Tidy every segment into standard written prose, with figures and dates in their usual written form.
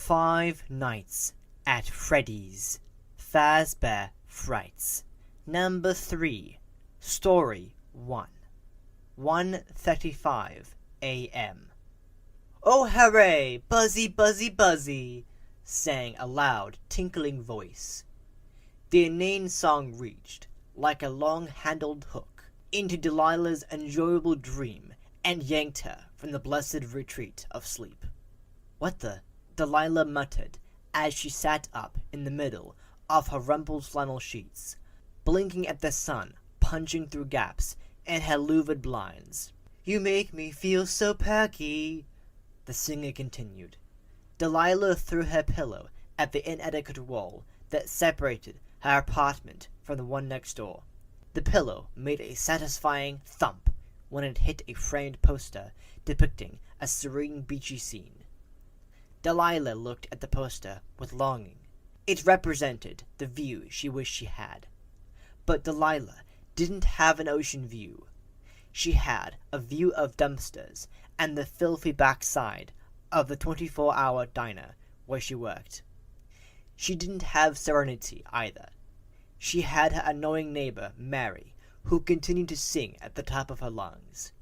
Five Nights at Freddy's Fazbear Frights. Number 3. Story 1. 1:35 a.m. "Oh hooray! Buzzy, buzzy, buzzy!" sang a loud, tinkling voice. The inane song reached, like a long-handled hook, into Delilah's enjoyable dream and yanked her from the blessed retreat of sleep. "What the?" Delilah muttered as she sat up in the middle of her rumpled flannel sheets, blinking at the sun punching through gaps in her louvered blinds. "You make me feel so perky," the singer continued. Delilah threw her pillow at the inadequate wall that separated her apartment from the one next door. The pillow made a satisfying thump when it hit a framed poster depicting a serene beachy scene. Delilah looked at the poster with longing. It represented the view she wished she had. But Delilah didn't have an ocean view. She had a view of dumpsters and the filthy backside of the 24-hour diner where she worked. She didn't have serenity either. She had her annoying neighbor, Mary, who continued to sing at the top of her lungs.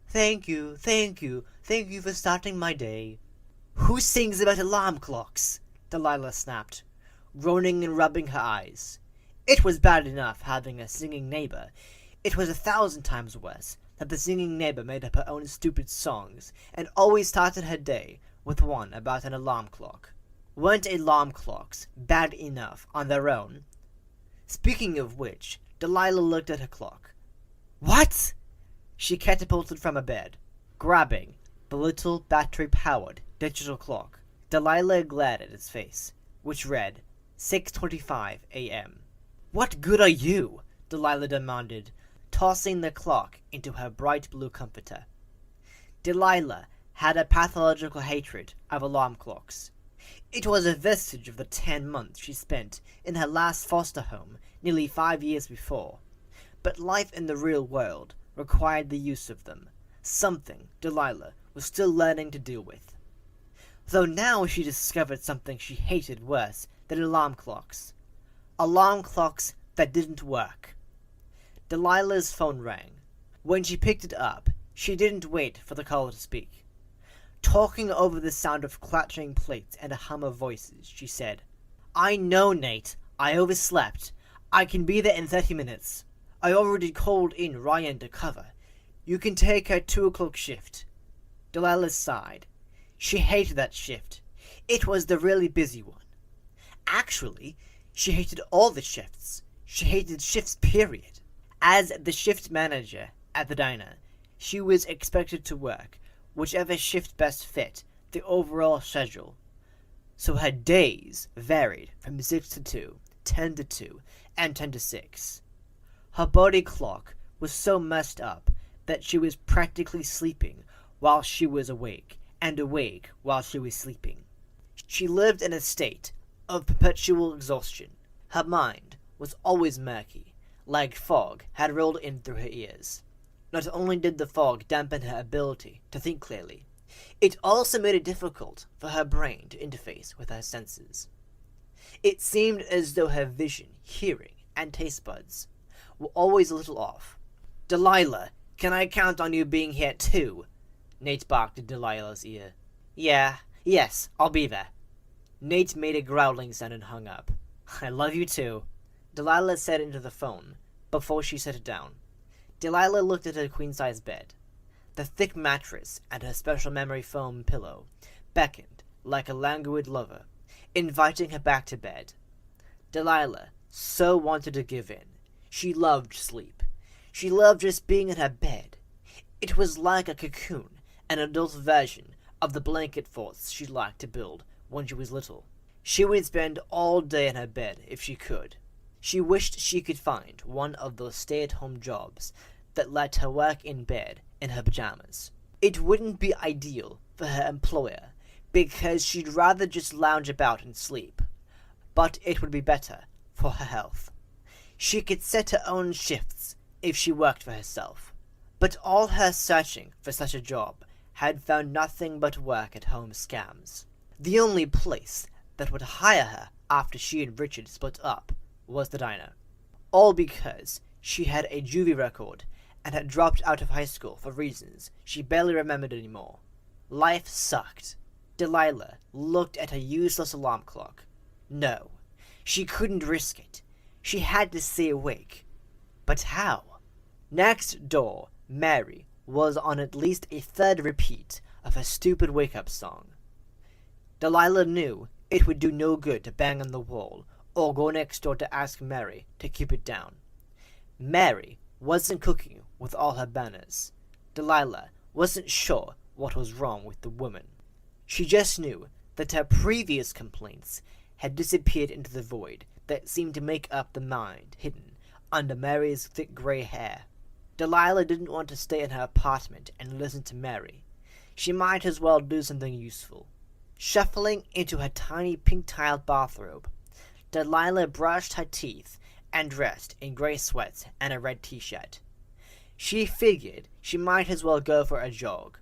"Thank you, thank you, thank you for starting my day." "Who sings about alarm clocks?" Delilah snapped, groaning and rubbing her eyes. It was bad enough having a singing neighbor. It was 1,000 times worse that the singing neighbor made up her own stupid songs and always started her day with one about an alarm clock. Weren't alarm clocks bad enough on their own? Speaking of which, Delilah looked at her clock. "What?" She catapulted from her bed, grabbing the little battery-powered digital clock. Delilah glared at its face, which read 6:25 a.m. "What good are you?" Delilah demanded, tossing the clock into her bright blue comforter. Delilah had a pathological hatred of alarm clocks. It was a vestige of the 10 months she spent in her last foster home nearly 5 years before. But life in the real world required the use of them, something Delilah was still learning to deal with. Though now she discovered something she hated worse than alarm clocks. Alarm clocks that didn't work. Delilah's phone rang. When she picked it up, she didn't wait for the caller to speak. Talking over the sound of clattering plates and a hum of voices, she said, "I know, Nate. I overslept. I can be there in 30 minutes. I already called in Ryan to cover. You can take her 2 o'clock shift." Delilah sighed. She hated that shift. It was the really busy one. Actually, she hated all the shifts. She hated shifts, period. As the shift manager at the diner, she was expected to work whichever shift best fit the overall schedule. So her days varied from 6 to 2, 10 to 2, and 10 to 6. Her body clock was so messed up that she was practically sleeping while she was awake, and awake while she was sleeping. She lived in a state of perpetual exhaustion. Her mind was always murky, like fog had rolled in through her ears. Not only did the fog dampen her ability to think clearly, it also made it difficult for her brain to interface with her senses. It seemed as though her vision, hearing, and taste buds were always a little off. "Delilah, can I count on you being here too?" Nate barked in Delilah's ear. Yes, I'll be there." Nate made a growling sound and hung up. "I love you too," Delilah said into the phone before she set it down. Delilah looked at her queen-size bed. The thick mattress and her special memory foam pillow beckoned like a languid lover, inviting her back to bed. Delilah so wanted to give in. She loved sleep. She loved just being in her bed. It was like a cocoon, an adult version of the blanket forts she liked to build when she was little. She would spend all day in her bed if she could. She wished she could find one of those stay-at-home jobs that let her work in bed in her pajamas. It wouldn't be ideal for her employer, because she'd rather just lounge about and sleep, but it would be better for her health. She could set her own shifts if she worked for herself. But all her searching for such a job had found nothing but work-at-home scams. The only place that would hire her after she and Richard split up was the diner. All because she had a juvie record and had dropped out of high school for reasons she barely remembered anymore. Life sucked. Delilah looked at her useless alarm clock. No, she couldn't risk it. She had to stay awake. But how? Next door, Mary was on at least a third repeat of her stupid wake-up song. Delilah knew it would do no good to bang on the wall or go next door to ask Mary to keep it down. Mary wasn't cooking with all her banners. Delilah wasn't sure what was wrong with the woman. She just knew that her previous complaints had disappeared into the void that seemed to make up the mind hidden under Mary's thick gray hair. Delilah didn't want to stay in her apartment and listen to Mary. She might as well do something useful. Shuffling into her tiny pink-tiled bathrobe, Delilah brushed her teeth and dressed in gray sweats and a red t-shirt. She figured she might as well go for a jog.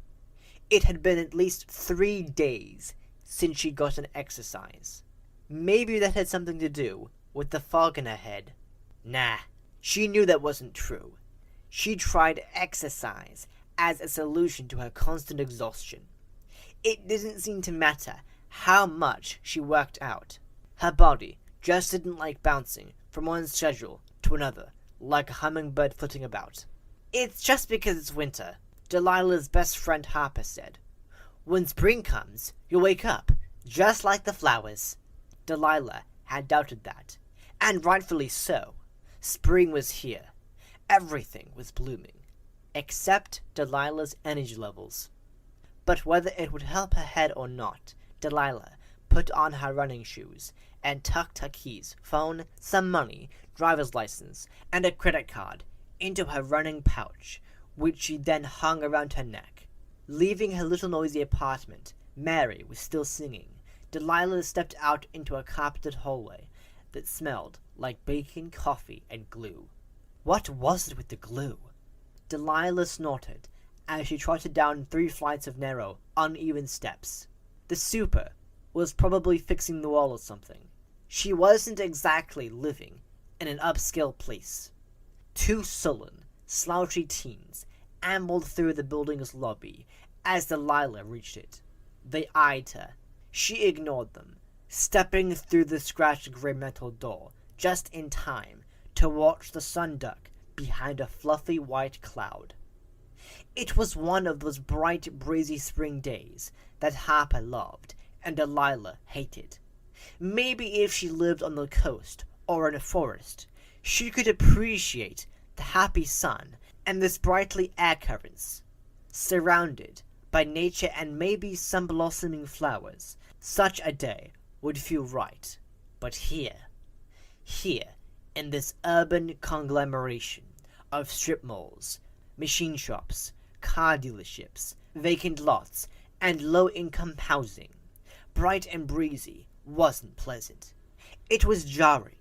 It had been at least 3 days since she'd gotten exercise. Maybe that had something to do with the fog in her head. Nah, she knew that wasn't true. She tried exercise as a solution to her constant exhaustion. It didn't seem to matter how much she worked out. Her body just didn't like bouncing from one schedule to another like a hummingbird flitting about. It's just because it's winter, Delilah's best friend Harper said. When spring comes, you'll wake up, just like the flowers. Delilah had doubted that, and rightfully so. Spring was here. Everything was blooming, except Delilah's energy levels. But whether it would help her head or not, Delilah put on her running shoes and tucked her keys, phone, some money, driver's license, and a credit card into her running pouch, which she then hung around her neck. Leaving her little noisy apartment, Mary was still singing. Delilah stepped out into a carpeted hallway that smelled like bacon, coffee, and glue. What was it with the glue? Delilah snorted as she trotted down 3 flights of narrow, uneven steps. The super was probably fixing the wall or something. She wasn't exactly living in an upscale place. 2 sullen, slouchy teens ambled through the building's lobby as Delilah reached it. They eyed her. She ignored them, stepping through the scratched gray metal door just in time to watch the sun duck behind a fluffy white cloud. It was one of those bright, breezy spring days that Harper loved and Delilah hated. Maybe if she lived on the coast or in a forest, she could appreciate the happy sun and the sprightly air currents. Surrounded by nature and maybe some blossoming flowers, such a day would feel right. But here, in this urban conglomeration of strip malls, machine shops, car dealerships, vacant lots, and low-income housing, bright and breezy wasn't pleasant. It was jarring.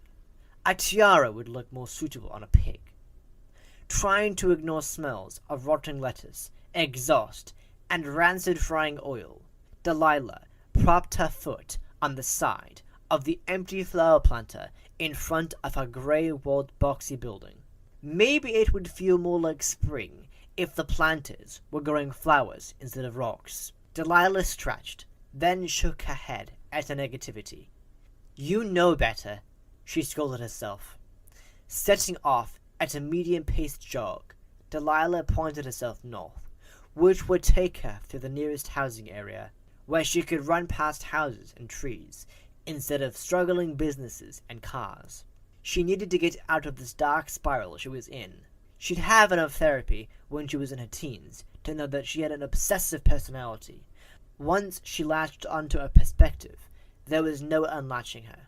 A tiara would look more suitable on a pig. Trying to ignore smells of rotting lettuce, exhaust, and rancid frying oil, Delilah propped her foot on the side of the empty flower planter in front of her gray-walled boxy building. Maybe it would feel more like spring if the planters were growing flowers instead of rocks. Delilah stretched, then shook her head at her negativity. You know better, she scolded herself. Setting off at a medium-paced jog, Delilah pointed herself north, which would take her through the nearest housing area, where she could run past houses and trees instead of struggling businesses and cars. She needed to get out of this dark spiral she was in. She'd have enough therapy when she was in her teens to know that she had an obsessive personality. Once she latched onto a perspective, there was no unlatching her.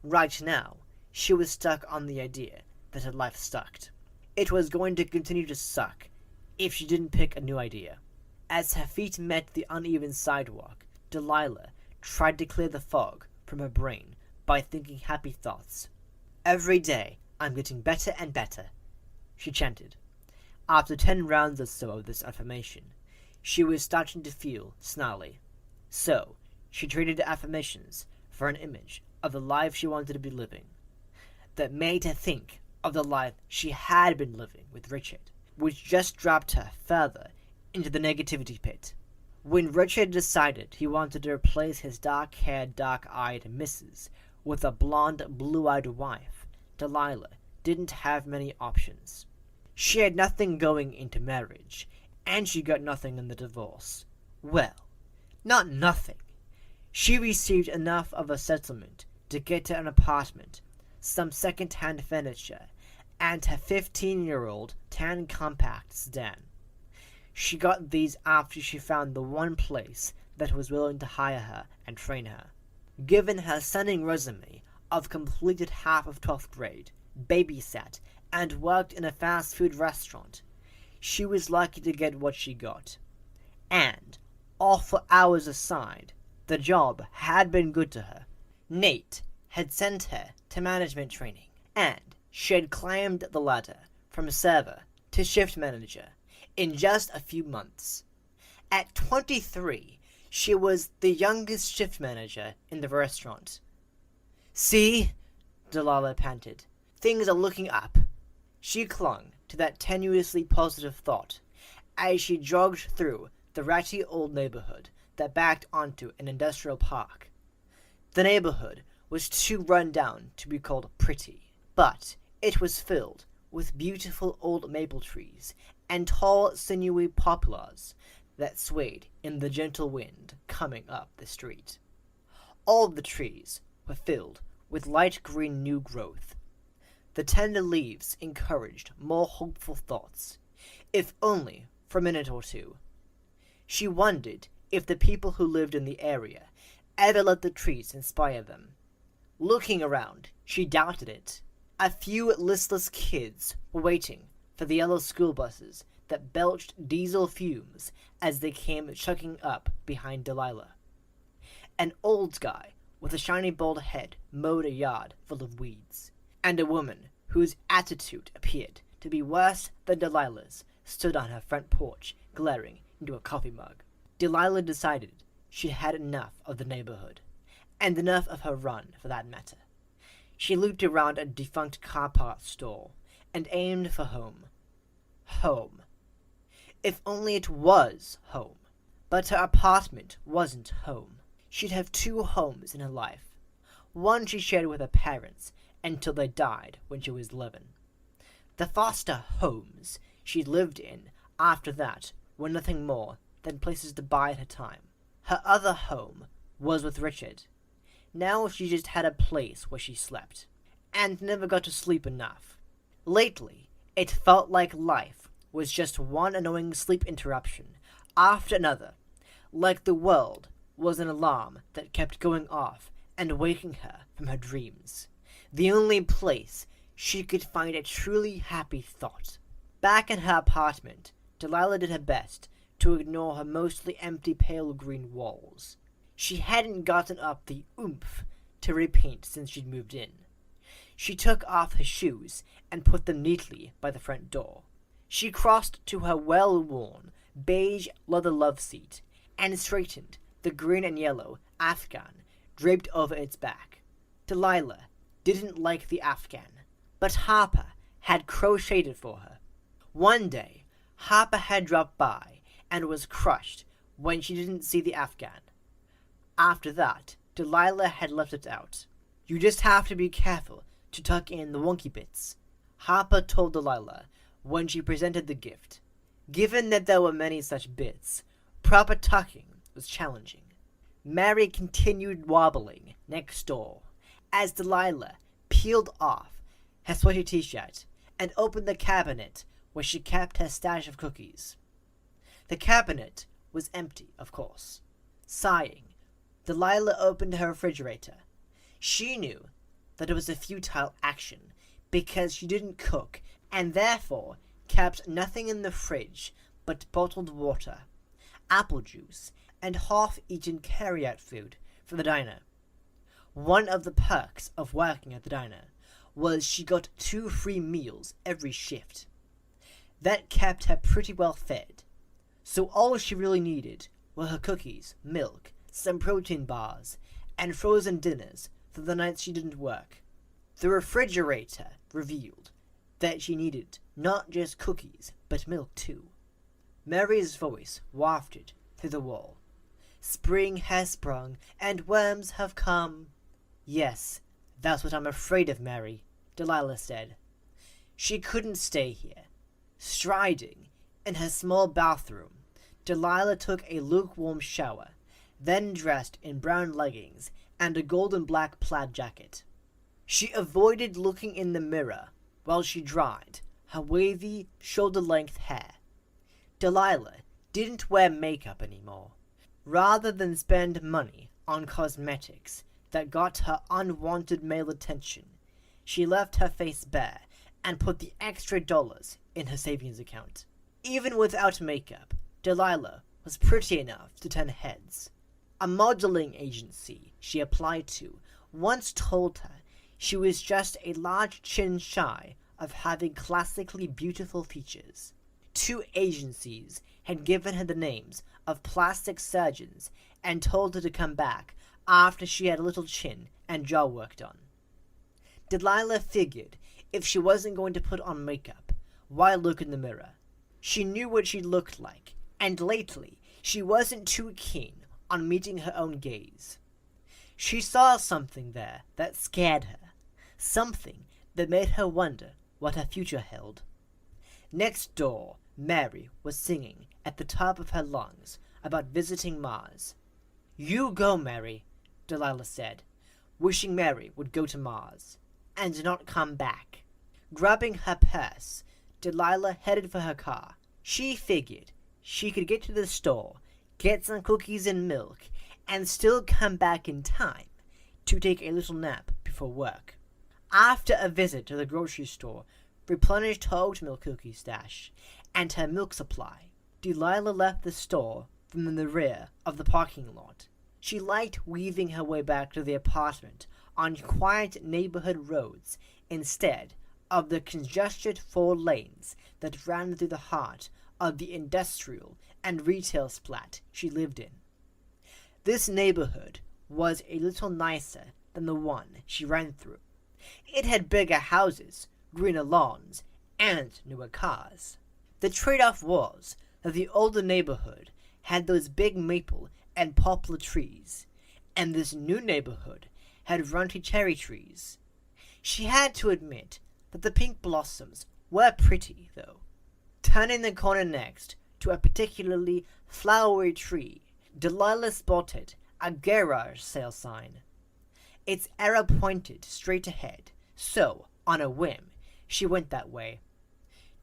Right now, she was stuck on the idea that her life sucked. It was going to continue to suck if she didn't pick a new idea. As her feet met the uneven sidewalk, Delilah tried to clear the fog from her brain by thinking happy thoughts. Every day, I'm getting better and better, she chanted. After 10 rounds or so of this affirmation, she was starting to feel snarly. So, she traded affirmations for an image of the life she wanted to be living, that made her think of the life she had been living with Richard, which just dropped her further into the negativity pit. When Richard decided he wanted to replace his dark-haired, dark-eyed missus with a blonde, blue-eyed wife, Delilah didn't have many options. She had nothing going into marriage, and she got nothing in the divorce. Well, not nothing. She received enough of a settlement to get her an apartment, some second-hand furniture, and her 15-year-old tan compact sedan. She got these after she found the one place that was willing to hire her and train her. Given her stunning resume of completed half of 12th grade, babysat, and worked in a fast food restaurant, she was lucky to get what she got. And, all for hours aside, the job had been good to her. Nate had sent her to management training, and she had climbed the ladder from server to shift manager in just a few months. At 23, she was the youngest shift manager in the restaurant. "See?" Delilah panted. "Things are looking up." She clung to that tenuously positive thought as she jogged through the ratty old neighborhood that backed onto an industrial park. The neighborhood was too run down to be called pretty, but it was filled with beautiful old maple trees and tall, sinewy poplars that swayed in the gentle wind coming up the street. All the trees were filled with light green new growth. The tender leaves encouraged more hopeful thoughts, if only for a minute or two. She wondered if the people who lived in the area ever let the trees inspire them. Looking around, she doubted it. A few listless kids were waiting for the yellow school buses that belched diesel fumes as they came chugging up behind Delilah. An old guy with a shiny bald head mowed a yard full of weeds, and a woman whose attitude appeared to be worse than Delilah's stood on her front porch, glaring into a coffee mug. Delilah decided she'd had enough of the neighborhood, and enough of her run, for that matter. She looped around a defunct car parts store and aimed for home. Home. If only it was home. But her apartment wasn't home. She'd have two homes in her life. One she shared with her parents until they died when she was 11. The foster homes she'd lived in after that were nothing more than places to bide her time. Her other home was with Richard. Now she just had a place where she slept, and never got to sleep enough. Lately, it felt like life was just one annoying sleep interruption after another, like the world was an alarm that kept going off and waking her from her dreams. The only place she could find a truly happy thought. Back in her apartment, Delilah did her best to ignore her mostly empty pale green walls. She hadn't gotten up the oomph to repaint since she'd moved in. She took off her shoes and put them neatly by the front door. She crossed to her well-worn beige leather love seat and straightened the green and yellow afghan draped over its back. Delilah didn't like the afghan, but Harper had crocheted for her. One day, Harper had dropped by and was crushed when she didn't see the afghan. After that, Delilah had left it out. "You just have to be careful to tuck in the wonky bits," Harper told Delilah when she presented the gift. Given that there were many such bits, proper tucking was challenging. Mary continued wobbling next door as Delilah peeled off her sweaty t-shirt and opened the cabinet where she kept her stash of cookies. The cabinet was empty, of course. Sighing, Delilah opened her refrigerator. She knew that it was a futile action because she didn't cook and therefore kept nothing in the fridge but bottled water, apple juice, and half-eaten carry-out food from the diner. One of the perks of working at the diner was she got 2 free meals every shift. That kept her pretty well fed, so all she really needed were her cookies, milk, some protein bars, and frozen dinners for the nights she didn't work. The refrigerator revealed that she needed not just cookies, but milk too. Mary's voice wafted through the wall. Spring has sprung, and worms have come. Yes, that's what I'm afraid of, Mary, Delilah said. She couldn't stay here. Striding in her small bathroom, Delilah took a lukewarm shower, then dressed in brown leggings and a golden black plaid jacket. She avoided looking in the mirror while she dried her wavy, shoulder-length hair. Delilah didn't wear makeup anymore. Rather than spend money on cosmetics that got her unwanted male attention, she left her face bare and put the extra dollars in her savings account. Even without makeup, Delilah was pretty enough to turn heads. A modeling agency she applied to once told her she was just a large chin shy of having classically beautiful features. 2 agencies had given her the names of plastic surgeons and told her to come back after she had a little chin and jaw worked on. Delilah figured if she wasn't going to put on makeup, why look in the mirror? She knew what she looked like, and lately she wasn't too keen on meeting her own gaze. She saw something there that scared her, something that made her wonder what her future held. Next door, Mary was singing at the top of her lungs about visiting Mars. You go, Mary, Delilah said, wishing Mary would go to Mars, and not come back. Grabbing her purse, Delilah headed for her car. She figured she could get to the store, get some cookies and milk, and still come back in time to take a little nap before work. After a visit to the grocery store replenished her oatmeal cookie stash and her milk supply, Delilah left the store from the rear of the parking lot. She liked weaving her way back to the apartment on quiet neighborhood roads instead of the congested 4 lanes that ran through the heart of the industrial and retail splat she lived in. This neighborhood was a little nicer than the one she ran through. It had bigger houses, greener lawns, and newer cars. The trade-off was that the older neighborhood had those big maple and poplar trees, and this new neighborhood had runty cherry trees. She had to admit that the pink blossoms were pretty, though. Turning the corner next to a particularly flowery tree, Delilah spotted a garage sale sign. Its arrow pointed straight ahead, so, on a whim, she went that way.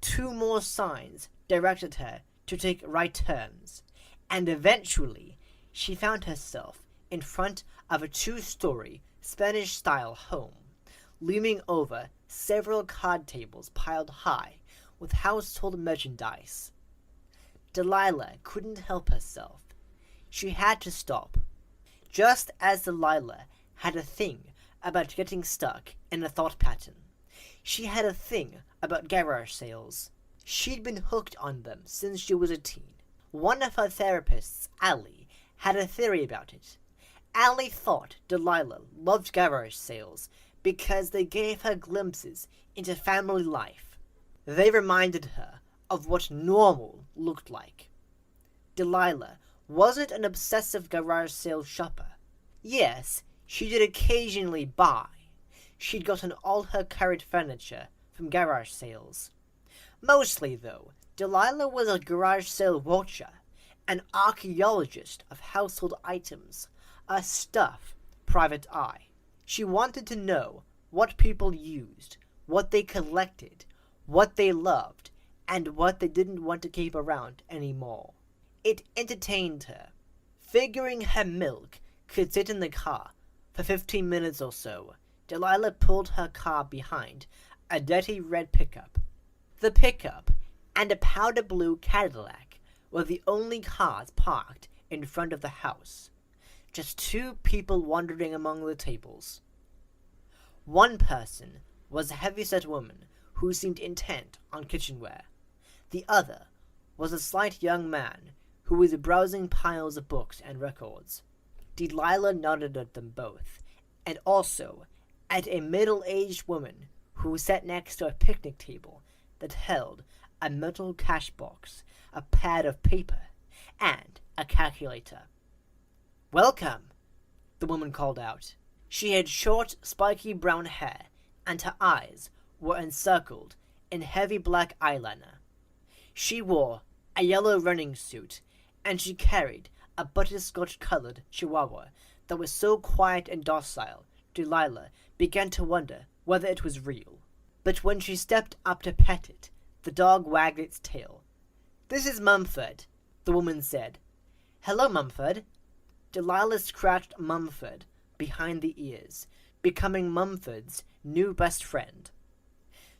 2 more signs directed her to take right turns, and eventually she found herself in front of a 2-story Spanish-style home, looming over several card tables piled high with household merchandise. Delilah couldn't help herself. She had to stop. Just as Delilah had a thing about getting stuck in a thought pattern, she had a thing about garage sales. She'd been hooked on them since she was a teen. One of her therapists, Allie, had a theory about it. Allie thought Delilah loved garage sales because they gave her glimpses into family life. They reminded her of what normal looked like. Delilah wasn't an obsessive garage sale shopper. Yes, she did occasionally buy. She'd gotten all her current furniture from garage sales. Mostly, though, Delilah was a garage sale watcher, an archaeologist of household items, a stuff private eye. She wanted to know what people used, what they collected, what they loved, and what they didn't want to keep around anymore. It entertained her. Figuring her milk could sit in the car for 15 minutes or so, Delilah pulled her car behind a dirty red pickup. The pickup and a powder blue Cadillac were the only cars parked in front of the house. Just 2 people wandering among the tables. One person was a heavy-set woman who seemed intent on kitchenware. The other was a slight young man who was browsing piles of books and records. Delilah nodded at them both, and also at a middle-aged woman who sat next to a picnic table that held a metal cash box, a pad of paper, and a calculator. "Welcome," the woman called out. She had short, spiky brown hair, and her eyes were encircled in heavy black eyeliner. She wore a yellow running suit, and she carried a butterscotch-colored chihuahua that was so quiet and docile, Delilah began to wonder whether it was real. But when she stepped up to pet it, the dog wagged its tail. "This is Mumford," the woman said. "Hello, Mumford." Delilah scratched Mumford behind the ears, becoming Mumford's new best friend.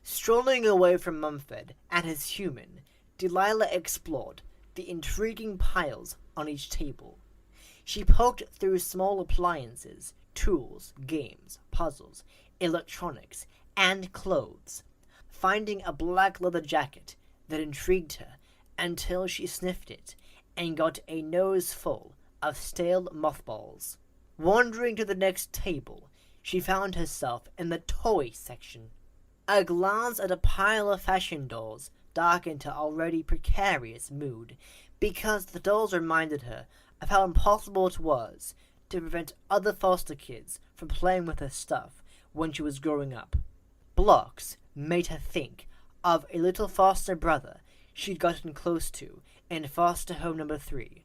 Strolling away from Mumford and his human, Delilah explored the intriguing piles on each table. She poked through small appliances, tools, games, puzzles, electronics, and clothes, finding a black leather jacket that intrigued her until she sniffed it and got a nose full of stale mothballs. Wandering to the next table, she found herself in the toy section. A glance at a pile of fashion dolls darkened her already precarious mood, because the dolls reminded her of how impossible it was to prevent other foster kids from playing with her stuff when she was growing up. Blocks made her think of a little foster brother she'd gotten close to in foster home number 3,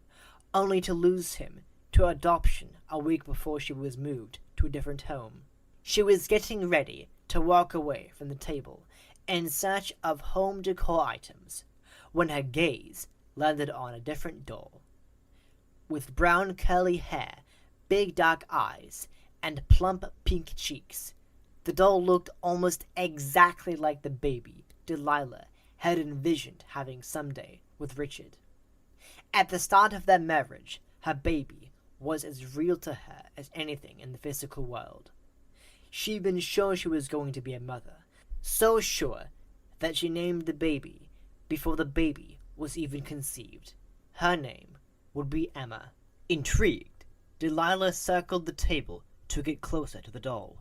only to lose him to adoption a week before she was moved to a different home. She was getting ready to walk away from the table in search of home decor items when her gaze landed on a different doll. With brown curly hair, big dark eyes, and plump pink cheeks, the doll looked almost exactly like the baby Delilah had envisioned having someday with Richard. At the start of their marriage, her baby was as real to her as anything in the physical world. She'd been sure she was going to be a mother, so sure that she named the baby before the baby was even conceived. Her name would be Emma. Intrigued, Delilah circled the table to get closer to the doll.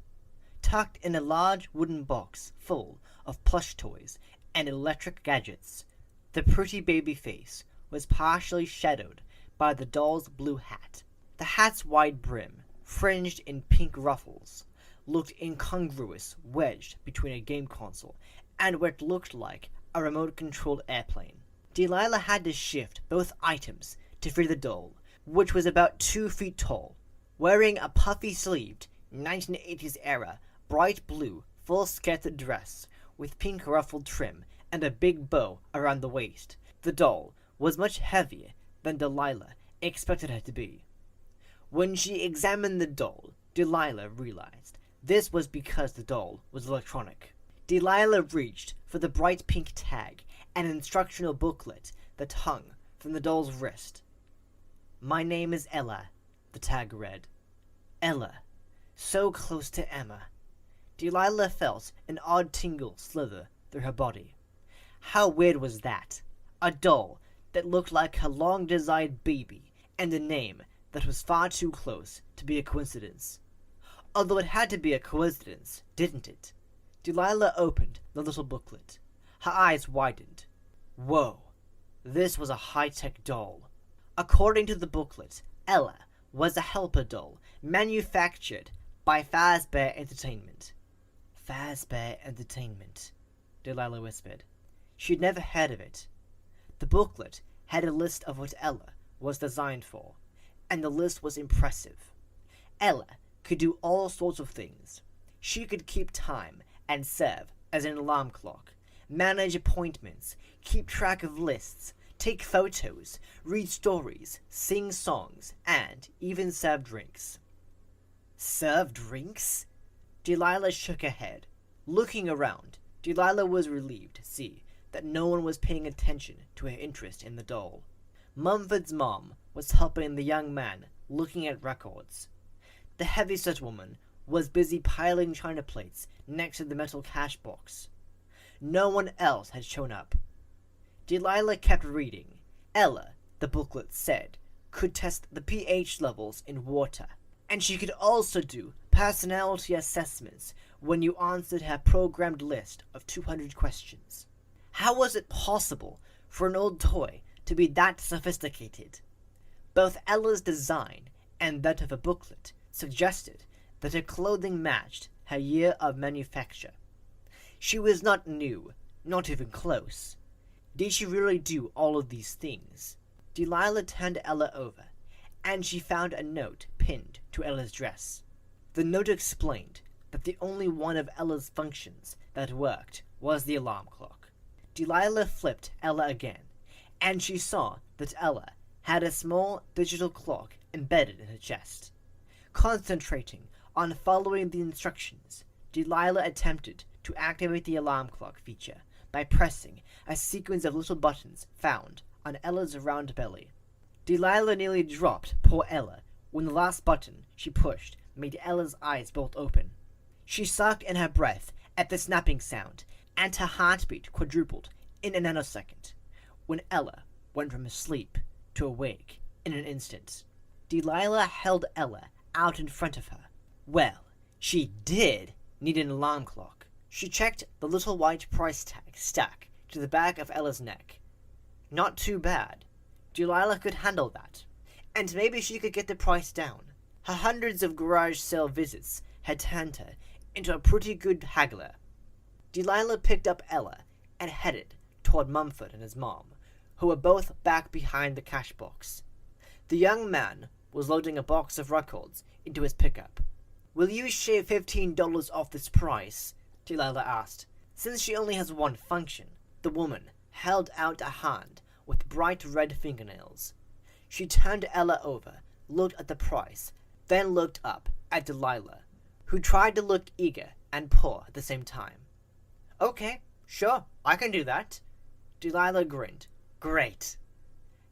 Tucked in a large wooden box full of plush toys and electric gadgets, the pretty baby face was partially shadowed by the doll's blue hat. The hat's wide brim, fringed in pink ruffles, looked incongruous wedged between a game console and what looked like a remote-controlled airplane. Delilah had to shift both items to free the doll, which was about 2 feet tall, wearing a puffy-sleeved 1980s-era bright blue full-skirted dress with pink ruffled trim and a big bow around the waist. The doll was much heavier than Delilah expected her to be. When she examined the doll, Delilah realized this was because the doll was electronic. Delilah reached for the bright pink tag and instructional booklet that hung from the doll's wrist. "My name is Ella," the tag read. Ella, so close to Emma. Delilah felt an odd tingle slither through her body. How weird was that? A doll that looked like her long-desired baby, and a name that was far too close to be a coincidence. Although it had to be a coincidence, didn't it? Delilah opened the little booklet. Her eyes widened. Whoa, this was a high-tech doll. According to the booklet, Ella was a helper doll manufactured by Fazbear Entertainment. Fazbear Entertainment, Delilah whispered. She'd never heard of it. The booklet had a list of what Ella was designed for, and the list was impressive. Ella could do all sorts of things. She could keep time and serve as an alarm clock, manage appointments, keep track of lists, take photos, read stories, sing songs, and even serve drinks. Serve drinks? Delilah shook her head. Looking around, Delilah was relieved to see that no one was paying attention to her interest in the doll. Mumford's mom was helping the young man looking at records. The heavy-set woman was busy piling china plates next to the metal cash box. No one else had shown up. Delilah kept reading. Ella, the booklet said, could test the pH levels in water, and she could also do personality assessments when you answered her programmed list of 200 questions. How was it possible for an old toy to be that sophisticated? Both Ella's design and that of a booklet suggested that her clothing matched her year of manufacture. She was not new, not even close. Did she really do all of these things? Delilah turned Ella over, and she found a note pinned to Ella's dress. The note explained that the only one of Ella's functions that worked was the alarm clock. Delilah flipped Ella again, and she saw that Ella had a small digital clock embedded in her chest. Concentrating on following the instructions, Delilah attempted to activate the alarm clock feature by pressing a sequence of little buttons found on Ella's round belly. Delilah nearly dropped poor Ella when the last button she pushed made Ella's eyes bolt open. She sucked in her breath at the snapping sound, and her heartbeat quadrupled in a nanosecond, when Ella went from asleep to awake in an instant. Delilah held Ella out in front of her. Well, she did need an alarm clock. She checked the little white price tag stuck to the back of Ella's neck. Not too bad. Delilah could handle that. And maybe she could get the price down. Her hundreds of garage sale visits had turned her into a pretty good haggler. Delilah picked up Ella and headed toward Mumford and his mom, who were both back behind the cash box. The young man was loading a box of records into his pickup. "Will you shave $15 off this price?" Delilah asked. Since she only has one function, the woman held out a hand with bright red fingernails. She turned Ella over, looked at the price, then looked up at Delilah, who tried to look eager and poor at the same time. "Okay, sure, I can do that." Delilah grinned. "Great."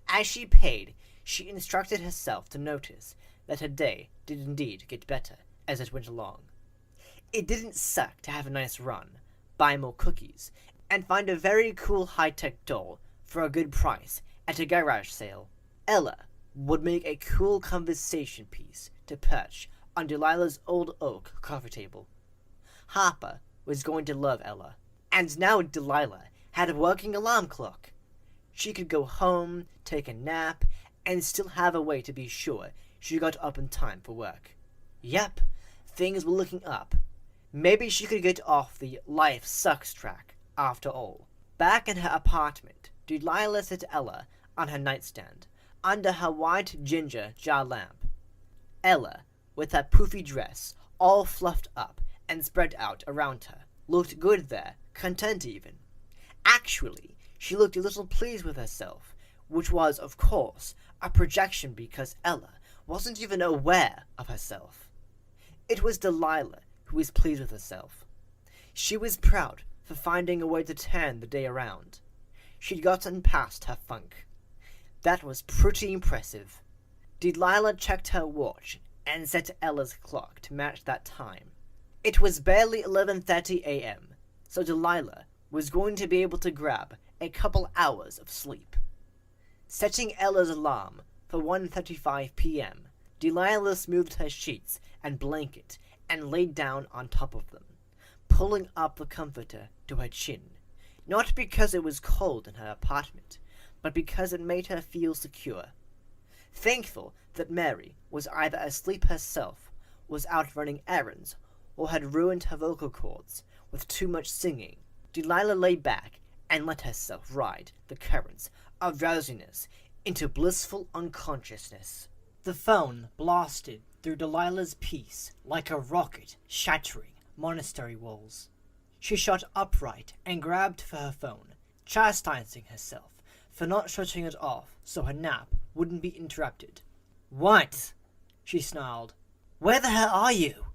As she paid, she instructed herself to notice that her day did indeed get better as it went along. It didn't suck to have a nice run, buy more cookies, and find a very cool high-tech doll for a good price at a garage sale. Ella would make a cool conversation piece to perch on Delilah's old oak coffee table. Harper was going to love Ella, and now Delilah had a working alarm clock. She could go home, take a nap, and still have a way to be sure she got up in time for work. Yep, things were looking up. Maybe she could get off the life sucks track after all. Back in her apartment, Delilah set Ella on her nightstand, under her white ginger jar lamp. Ella, with her poofy dress all fluffed up and spread out around her, looked good there, content even. Actually, she looked a little pleased with herself, which was, of course, a projection because Ella wasn't even aware of herself. It was Delilah who was pleased with herself. She was proud for finding a way to turn the day around. She'd gotten past her funk. That was pretty impressive. Delilah checked her watch and set Ella's clock to match that time. It was barely 11:30 a.m., so Delilah was going to be able to grab a couple hours of sleep. Setting Ella's alarm for 1:35 p.m., Delilah smoothed her sheets and blanket and laid down on top of them, pulling up the comforter to her chin, not because it was cold in her apartment, but because it made her feel secure. Thankful that Mary was either asleep herself, was out running errands, or had ruined her vocal cords with too much singing, Delilah lay back and let herself ride the currents of drowsiness into blissful unconsciousness. The phone blasted through Delilah's peace like a rocket shattering monastery walls. She shot upright and grabbed for her phone, chastising herself for not shutting it off so her nap wouldn't be interrupted. "What?" she snarled. "Where the hell are you?"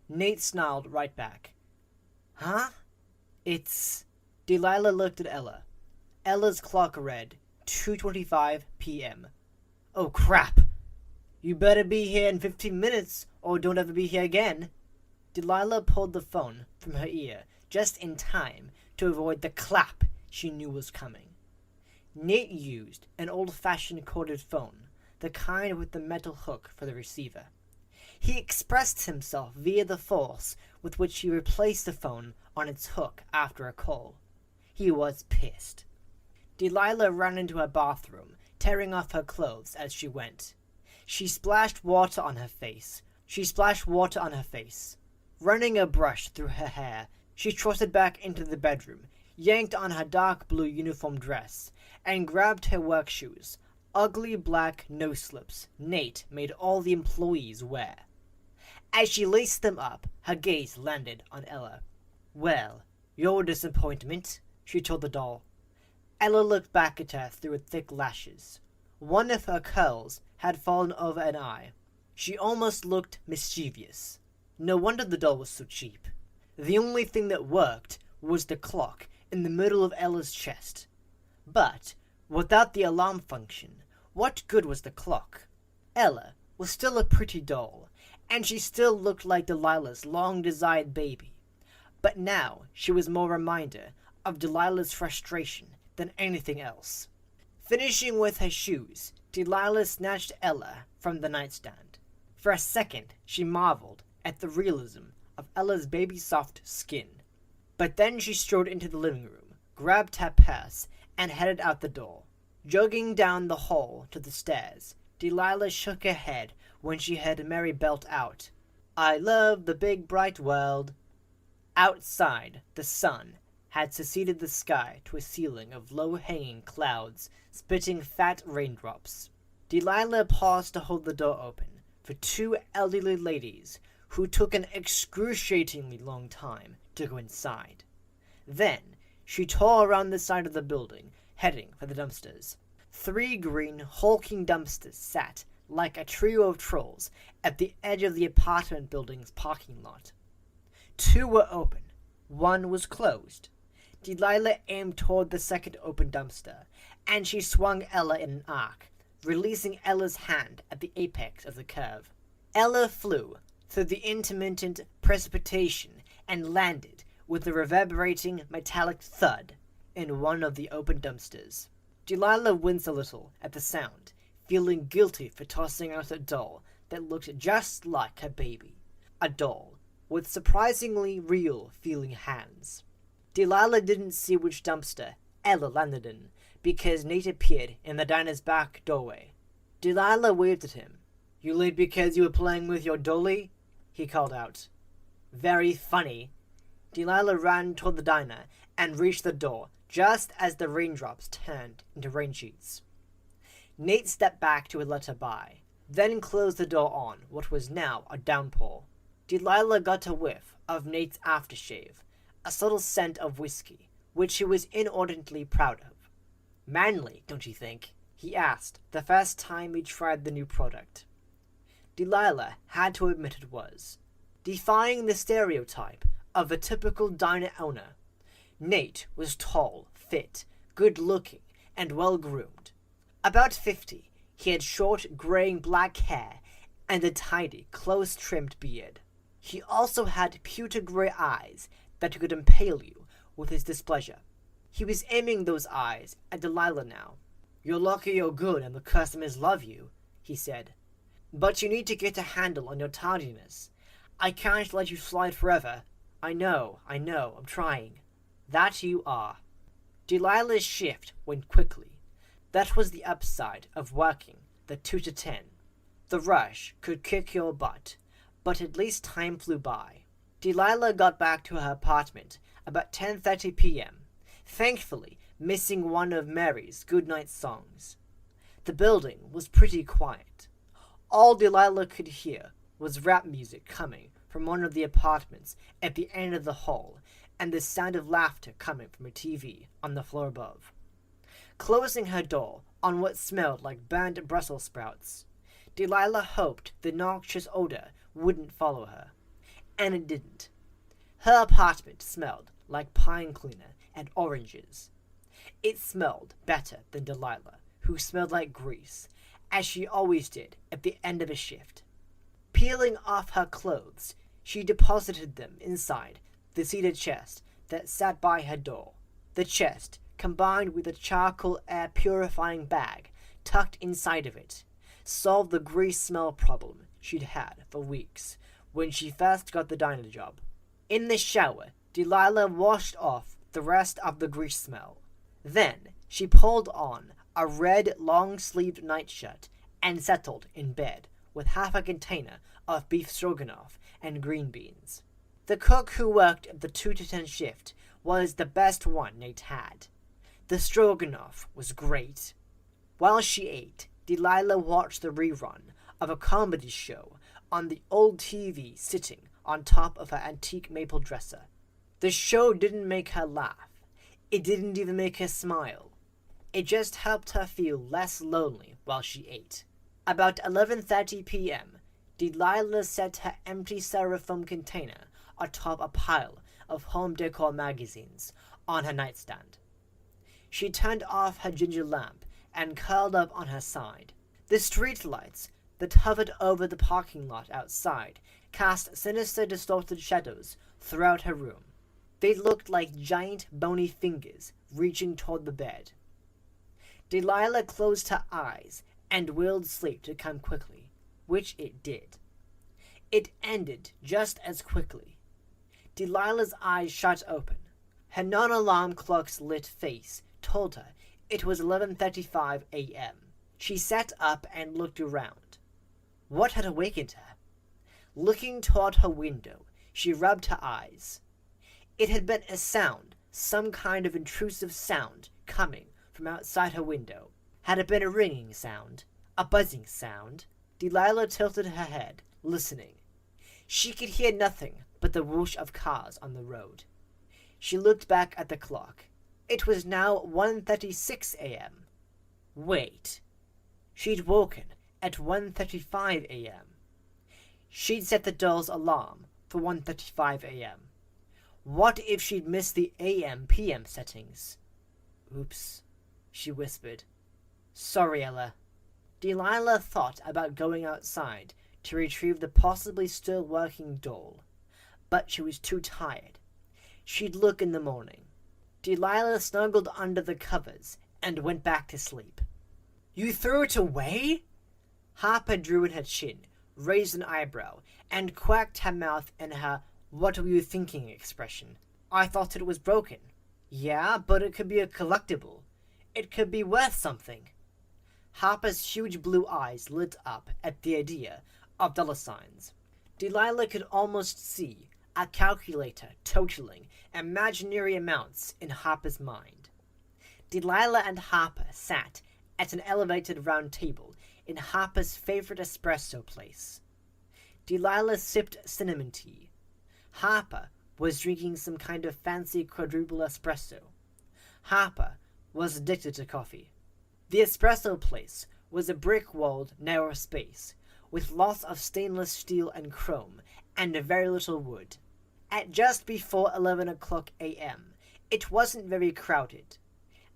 Nate snarled right back. "Huh? It's..." Delilah looked at Ella. Ella's clock read 2:25 p.m. "Oh crap! You better be here in 15 minutes or don't ever be here again." Delilah pulled the phone from her ear just in time to avoid the clap she knew was coming. Nate used an old-fashioned corded phone the kind with the metal hook for the receiver. He expressed himself via the force with which he replaced the phone on its hook after a call. He was pissed. Delilah ran into her bathroom, tearing off her clothes as she went. She splashed water on her face. Running a brush through her hair, she trotted back into the bedroom, yanked on her dark blue uniform dress, and grabbed her work shoes, ugly black no-slips Nate made all the employees wear. As she laced them up, her gaze landed on Ella. "Well, your disappointment," she told the doll. Ella looked back at her through her thick lashes. One of her curls had fallen over an eye. She almost looked mischievous. No wonder the doll was so cheap. The only thing that worked was the clock in the middle of Ella's chest. But, without the alarm function, what good was the clock? Ella was still a pretty doll, and she still looked like Delilah's long-desired baby. But now she was more a reminder of Delilah's frustration than anything else. Finishing with her shoes, Delilah snatched Ella from the nightstand. For a second, she marveled at the realism of Ella's baby-soft skin. But then she strode into the living room, grabbed her purse, and headed out the door. Jogging down the hall to the stairs, Delilah shook her head when she heard Mary belt out, "I love the big bright world." Outside, the sun had succeeded the sky to a ceiling of low-hanging clouds, spitting fat raindrops. Delilah paused to hold the door open for two elderly ladies who took an excruciatingly long time to go inside. Then she tore around the side of the building, heading for the dumpsters. 3 green, hulking dumpsters sat like a trio of trolls at the edge of the apartment building's parking lot. 2 were open. 1 was closed. Delilah aimed toward the second open dumpster, and she swung Ella in an arc, releasing Ella's hand at the apex of the curve. Ella flew through the intermittent precipitation and landed with a reverberating metallic thud in one of the open dumpsters. Delilah winced a little at the sound, feeling guilty for tossing out a doll that looked just like her baby. A doll with surprisingly real-feeling hands. Delilah didn't see which dumpster Ella landed in, because Nate appeared in the diner's back doorway. Delilah waved at him. "You late because you were playing with your dolly?" he called out. "Very funny." Delilah ran toward the diner and reached the door just as the raindrops turned into rain sheets. Nate stepped back to let her by, then closed the door on what was now a downpour. Delilah got a whiff of Nate's aftershave, a subtle scent of whiskey, which she was inordinately proud of. "Manly, don't you think?" he asked the first time he tried the new product. Delilah had to admit it was. Defying the stereotype of the typical diner owner, Nate was tall, fit, good-looking, and well-groomed. About 50, he had short, graying black hair and a tidy, close-trimmed beard. He also had pewter gray eyes that could impale you with his displeasure. He was aiming those eyes at Delilah now. "You're lucky you're good and the customers love you," he said. "But you need to get a handle on your tardiness. I can't let you slide forever. I know, I'm trying." "That you are." Delilah's shift went quickly. That was the upside of working the 2 to 10. The rush could kick your butt, but at least time flew by. Delilah got back to her apartment about 10:30 p.m., thankfully missing one of Mary's goodnight songs. The building was pretty quiet. All Delilah could hear was rap music coming from one of the apartments at the end of the hall, and the sound of laughter coming from a TV on the floor above. Closing her door on what smelled like burnt Brussels sprouts, Delilah hoped the noxious odor wouldn't follow her. And it didn't. Her apartment smelled like pine cleaner and oranges. It smelled better than Delilah, who smelled like grease, as she always did at the end of a shift. Peeling off her clothes, she deposited them inside the cedar chest that sat by her door. The chest, combined with a charcoal air-purifying bag tucked inside of it, solved the grease smell problem she'd had for weeks when she first got the diner job. In the shower, Delilah washed off the rest of the grease smell. Then she pulled on a red long-sleeved nightshirt and settled in bed with half a container of beef stroganoff and green beans. The cook who worked the 2 to 10 shift was the best one Nate had. The stroganoff was great. While she ate, Delilah watched the rerun of a comedy show on the old TV sitting on top of her antique maple dresser. The show didn't make her laugh. It didn't even make her smile. It just helped her feel less lonely while she ate. About 11:30 p.m., Delilah set her empty styrofoam container atop a pile of home decor magazines on her nightstand. She turned off her ginger lamp and curled up on her side. The streetlights that hovered over the parking lot outside cast sinister, distorted shadows throughout her room. They looked like giant, bony fingers reaching toward the bed. Delilah closed her eyes and willed sleep to come quickly, which it did. It ended just as quickly. Delilah's eyes shut open. Her non-alarm clock's lit face told her it was 11:35 a.m. She sat up and looked around. What had awakened her? Looking toward her window, she rubbed her eyes. It had been a sound, some kind of intrusive sound coming from outside her window. Had it been a ringing sound? A buzzing sound? Delilah tilted her head, listening. She could hear nothing but the whoosh of cars on the road. She looked back at the clock. It was now 1:36 a.m. Wait. She'd woken at 1:35 a.m. She'd set the doll's alarm for 1:35 a.m. What if she'd missed the AM-PM settings? Oops, she whispered. Sorry, Ella. Delilah thought about going outside to retrieve the possibly still working doll, but she was too tired. She'd look in the morning. Delilah snuggled under the covers and went back to sleep. You threw it away? Harper drew in her chin, raised an eyebrow, and quacked her mouth in her "what were you thinking" expression. I thought it was broken. Yeah, but it could be a collectible. It could be worth something. Harper's huge blue eyes lit up at the idea of dollar signs. Delilah could almost see a calculator totaling imaginary amounts in Harper's mind. Delilah and Harper sat at an elevated round table in Harper's favorite espresso place. Delilah sipped cinnamon tea. Harper was drinking some kind of fancy quadruple espresso. Harper was addicted to coffee. The espresso place was a brick-walled, narrow space, with lots of stainless steel and chrome, and very little wood. At just before 11 o'clock a.m., it wasn't very crowded.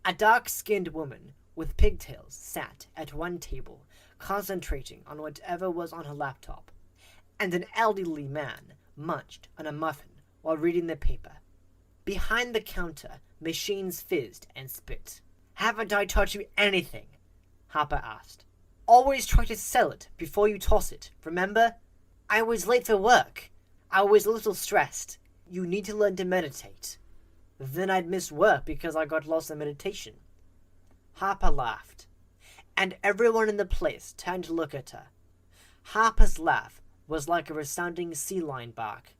A dark-skinned woman with pigtails sat at one table, concentrating on whatever was on her laptop, and an elderly man munched on a muffin while reading the paper. Behind the counter, machines fizzed and spit. Haven't I taught you anything? Harper asked. Always try to sell it before you toss it, remember? I was late for work. I was a little stressed. You need to learn to meditate. Then I'd miss work because I got lost in meditation. Harper laughed, and everyone in the place turned to look at her. Harper's laugh was like a resounding sea lion bark.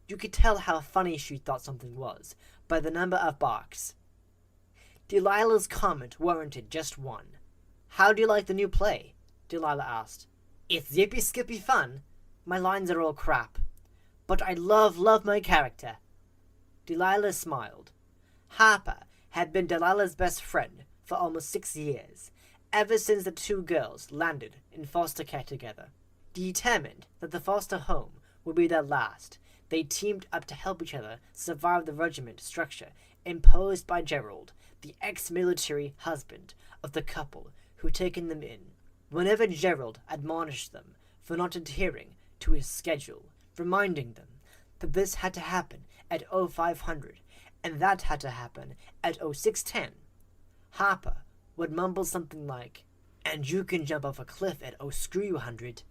You could tell how funny she thought something was by the number of barks. Delilah's comment warranted just one. How do you like the new play? Delilah asked. It's yippee-skippy fun. My lines are all crap. But I love my character. Delilah smiled. Harper had been Delilah's best friend for almost 6 years, ever since the two girls landed in foster care together. Determined that the foster home would be their last, they teamed up to help each other survive the regiment structure imposed by Gerald, the ex-military husband of the couple who'd taken them in. Whenever Gerald admonished them for not adhering to his schedule, reminding them that this had to happen at 0500 and that had to happen at 0610, Harper would mumble something like, And you can jump off a cliff at oh screw you 100.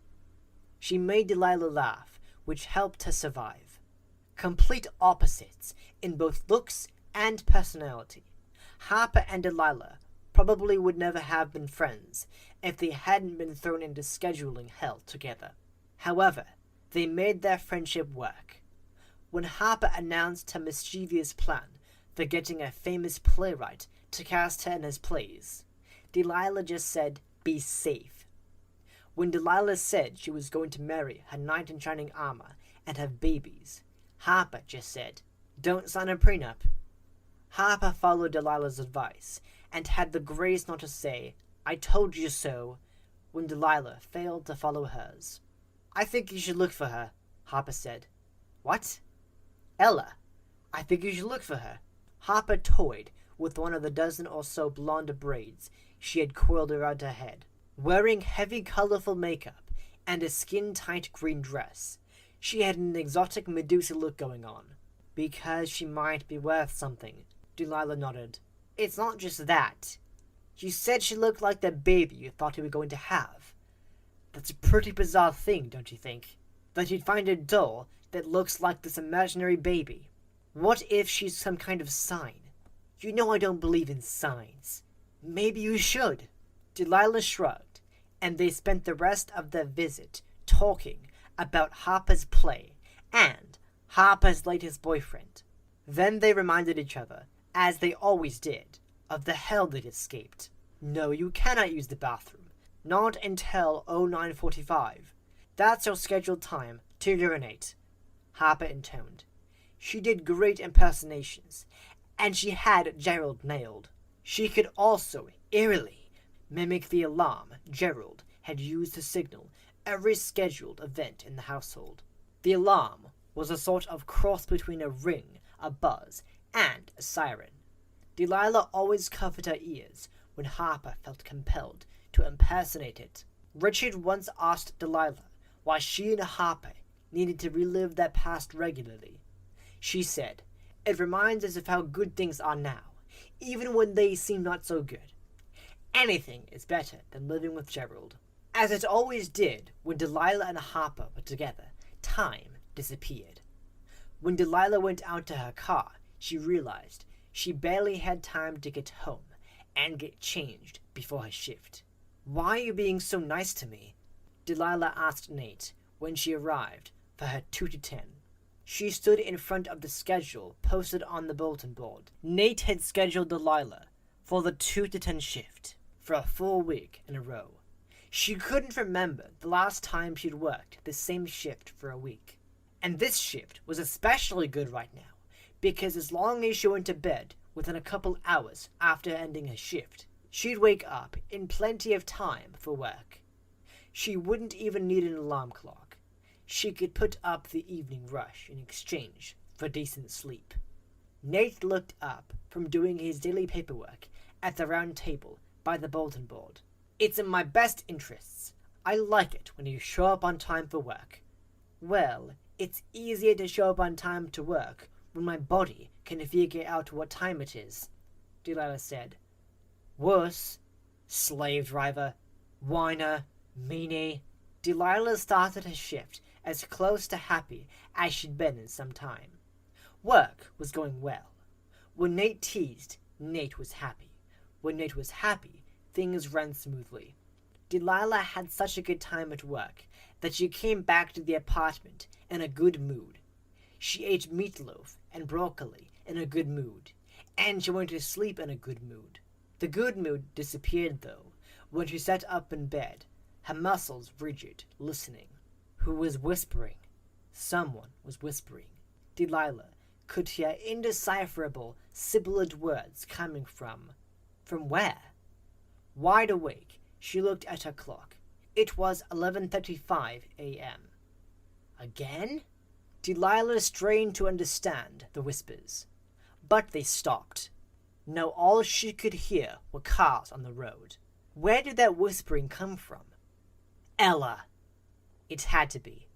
She made Delilah laugh, which helped her survive. Complete opposites in both looks and personality, Harper and Delilah probably would never have been friends if they hadn't been thrown into scheduling hell together. However, they made their friendship work. When Harper announced her mischievous plan for getting a famous playwright to cast her in his plays, Delilah just said, "Be safe." When Delilah said she was going to marry her knight in shining armor and have babies, Harper just said, "Don't sign a prenup." Harper followed Delilah's advice and had the grace not to say, "I told you so," when Delilah failed to follow hers. "I think you should look for her," Harper said. "What?" "Ella. I think you should look for her." Harper toyed with one of the dozen or so blonde braids she had coiled around her head. Wearing heavy, colorful makeup and a skin-tight green dress, she had an exotic Medusa look going on. "Because she might be worth something," Delilah nodded. "It's not just that. You said she looked like the baby you thought you were going to have. That's a pretty bizarre thing, don't you think? That you'd find a doll that looks like this imaginary baby. What if she's some kind of sign? You know I don't believe in signs. Maybe you should." Delilah shrugged, and they spent the rest of their visit talking about Harper's play and Harper's latest boyfriend. Then they reminded each other, as they always did, of the hell they'd escaped. "No, you cannot use the bathroom. Not until 09:45. That's your scheduled time to urinate," Harper intoned. She did great impersonations, and she had Gerald nailed. She could also, eerily, mimic the alarm Gerald had used to signal every scheduled event in the household. The alarm was a sort of cross between a ring, a buzz, and a siren. Delilah always covered her ears when Harper felt compelled to impersonate it. Richard once asked Delilah why she and Harper needed to relive their past regularly. She said, "It reminds us of how good things are now, even when they seem not so good. Anything is better than living with Gerald." As it always did when Delilah and Harper were together, time disappeared. When Delilah went out to her car, she realized she barely had time to get home and get changed before her shift. "Why are you being so nice to me?" Delilah asked Nate when she arrived for her 2 to 10. She stood in front of the schedule posted on the bulletin board. Nate had scheduled Delilah for the 2 to 10 shift for a full week in a row. She couldn't remember the last time she'd worked the same shift for a week. And this shift was especially good right now, because as long as she went to bed within a couple hours after ending her shift, she'd wake up in plenty of time for work. She wouldn't even need an alarm clock. She could put up the evening rush in exchange for decent sleep. Nate looked up from doing his daily paperwork at the round table by the bulletin board. "It's in my best interests. I like it when you show up on time for work." "Well, it's easier to show up on time to work when my body can figure out what time it is," Delilah said. "Worse. Slave driver, whiner, meanie." Delilah started her shift as close to happy as she'd been in some time. Work was going well. When Nate teased, Nate was happy. When Nate was happy, things ran smoothly. Delilah had such a good time at work that she came back to the apartment in a good mood. She ate meatloaf and broccoli in a good mood, and she went to sleep in a good mood. The good mood disappeared, though, when she sat up in bed, her muscles rigid, listening. Who was whispering? Someone was whispering. Delilah could hear indecipherable, sibilant words coming from where? Wide awake, she looked at her clock. It was 11:35 a.m. Again? Delilah strained to understand the whispers, but they stopped. Now all she could hear were cars on the road. Where did that whispering come from? Ella! It had to be.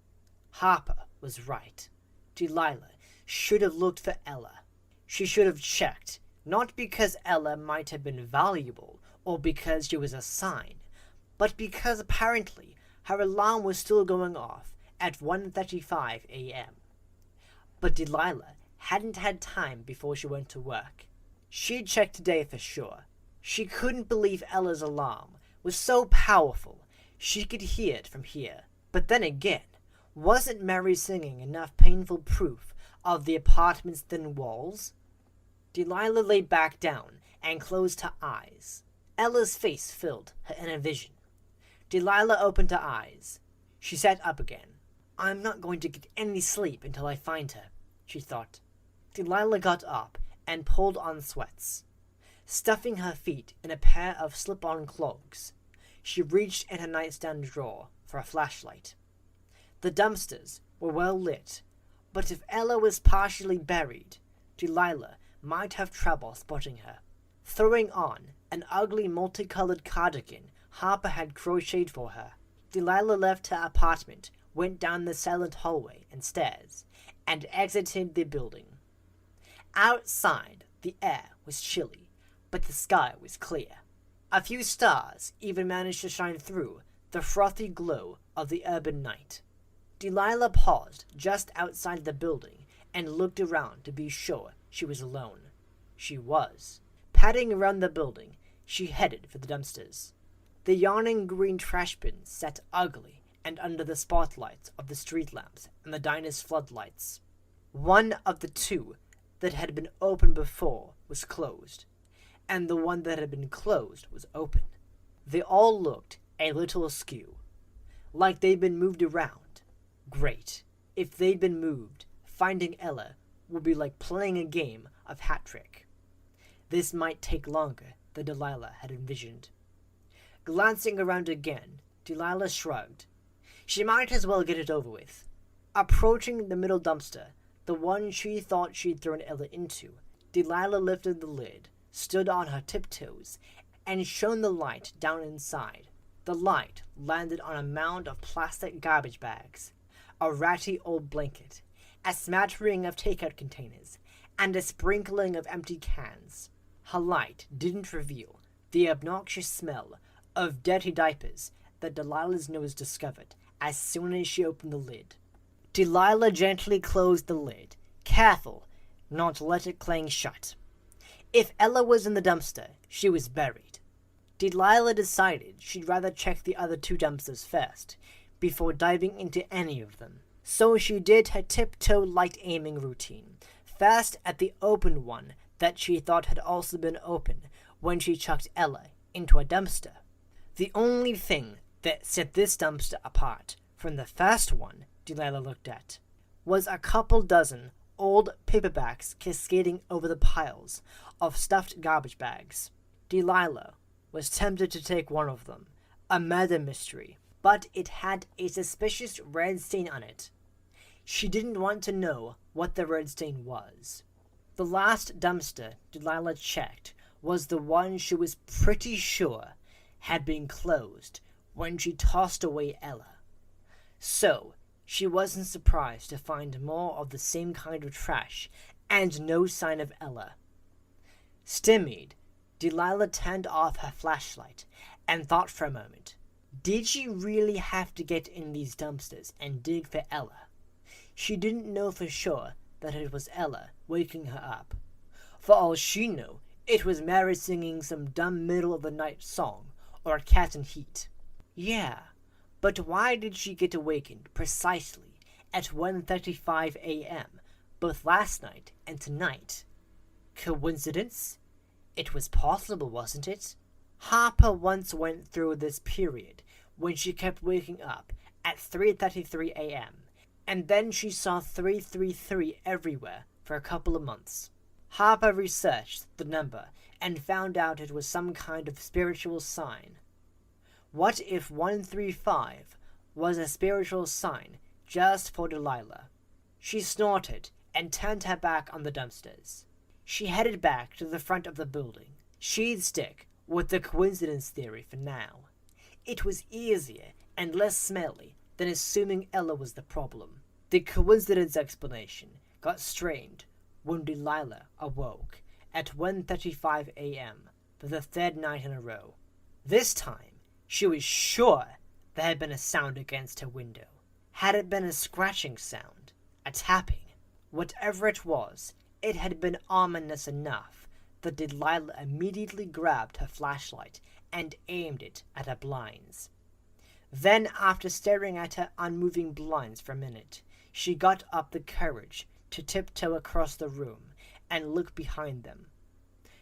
Harper was right. Delilah should have looked for Ella. She should have checked, not because Ella might have been valuable or because she was a sign, but because apparently her alarm was still going off at 1:35 a.m. But Delilah hadn't had time before she went to work. She'd checked today for sure. She couldn't believe Ella's alarm was so powerful she could hear it from here. But then again, wasn't Mary singing enough painful proof of the apartment's thin walls? Delilah lay back down and closed her eyes. Ella's face filled her inner vision. Delilah opened her eyes. She sat up again. I'm not going to get any sleep until I find her, she thought. Delilah got up and pulled on sweats. Stuffing her feet in a pair of slip-on clogs, she reached in her nightstand drawer for a flashlight. The dumpsters were well lit, but if Ella was partially buried, Delilah might have trouble spotting her. Throwing on an ugly multicolored cardigan Harper had crocheted for her, Delilah left her apartment, went down the silent hallway and stairs, and exited the building. Outside, the air was chilly, but the sky was clear. A few stars even managed to shine through the frothy glow of the urban night. Delilah paused just outside the building and looked around to be sure she was alone. She was. Padding around the building, she headed for the dumpsters. The yawning green trash bins sat ugly and under the spotlights of the street lamps and the diner's floodlights. One of the two that had been open before was closed, and the one that had been closed was open. They all looked a little askew, like they'd been moved around. Great. If they'd been moved, finding Ella would be like playing a game of hat-trick. This might take longer than Delilah had envisioned. Glancing around again, Delilah shrugged. She might as well get it over with. Approaching the middle dumpster, the one she thought she'd thrown Ella into, Delilah lifted the lid, stood on her tiptoes, and shone the light down inside. The light landed on a mound of plastic garbage bags, a ratty old blanket, a smattering of takeout containers, and a sprinkling of empty cans. Her light didn't reveal the obnoxious smell of dirty diapers that Delilah's nose discovered as soon as she opened the lid. Delilah gently closed the lid, careful not to let it clang shut. If Ella was in the dumpster, she was buried. Delilah decided she'd rather check the other two dumpsters first, before diving into any of them. So she did her tiptoe light aiming routine, first at the open one that she thought had also been open when she chucked Ella into a dumpster. The only thing that set this dumpster apart from the first one Delilah looked at was a couple dozen old paperbacks cascading over the piles of stuffed garbage bags. Delilah was tempted to take one of them, a murder mystery, but it had a suspicious red stain on it. She didn't want to know what the red stain was. The last dumpster Delilah checked was the one she was pretty sure had been closed when she tossed away Ella. So, she wasn't surprised to find more of the same kind of trash and no sign of Ella. Stymied, Delilah turned off her flashlight and thought for a moment. Did she really have to get in these dumpsters and dig for Ella? She didn't know for sure that it was Ella waking her up. For all she knew, it was Mary singing some dumb middle-of-the-night song or Cat in Heat. Yeah, but why did she get awakened precisely at 1:35 a.m., both last night and tonight? Coincidence? It was possible, wasn't it? Harper once went through this period when she kept waking up at 3:33 a.m., and then she saw 333 everywhere for a couple of months. Harper researched the number and found out it was some kind of spiritual sign. What if 135 was a spiritual sign just for Delilah? She snorted and turned her back on the dumpsters. She headed back to the front of the building. She'd stick with the coincidence theory for now. It was easier and less smelly than assuming Ella was the problem. The coincidence explanation got strained when Delilah awoke at 1:35 a.m. for the third night in a row. This time, She was sure there had been a sound against her window. Had it been a scratching sound? A tapping? Whatever it was, it had been ominous enough that Delilah immediately grabbed her flashlight and aimed it at her blinds. Then, after staring at her unmoving blinds for a minute, she got up the courage to tiptoe across the room and look behind them.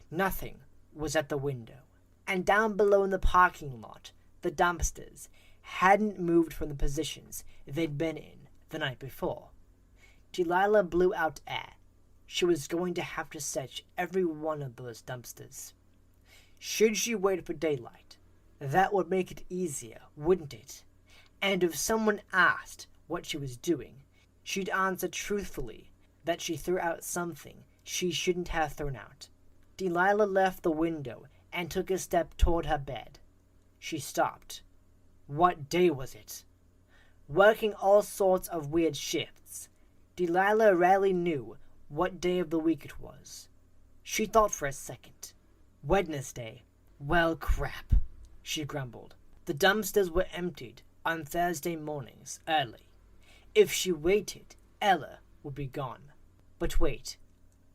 Nothing was at the window, and down below in the parking lot, the dumpsters hadn't moved from the positions they'd been in the night before. Delilah blew out air. She was going to have to search every one of those dumpsters. Should she wait for daylight? That would make it easier, wouldn't it? And if someone asked what she was doing, she'd answer truthfully that she threw out something she shouldn't have thrown out. Delilah left the window and took a step toward her bed. She stopped. What day was it? Working all sorts of weird shifts, Delilah rarely knew what day of the week it was. She thought for a second. Wednesday. Well, crap, she grumbled. The dumpsters were emptied on Thursday mornings early. If she waited, Ella would be gone. But wait,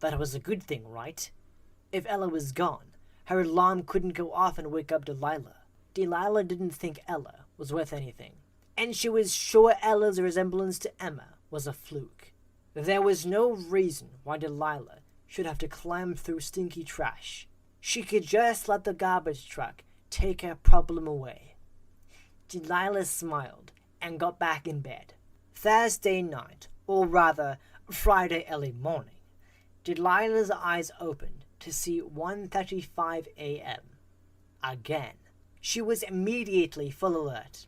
that was a good thing, right? If Ella was gone, her alarm couldn't go off and wake up Delilah. Delilah didn't think Ella was worth anything, and she was sure Ella's resemblance to Emma was a fluke. There was no reason why Delilah should have to climb through stinky trash. She could just let the garbage truck take her problem away. Delilah smiled and got back in bed. Thursday night, or rather Friday early morning, Delilah's eyes opened to see 1:35 a.m. Again. She was immediately full alert.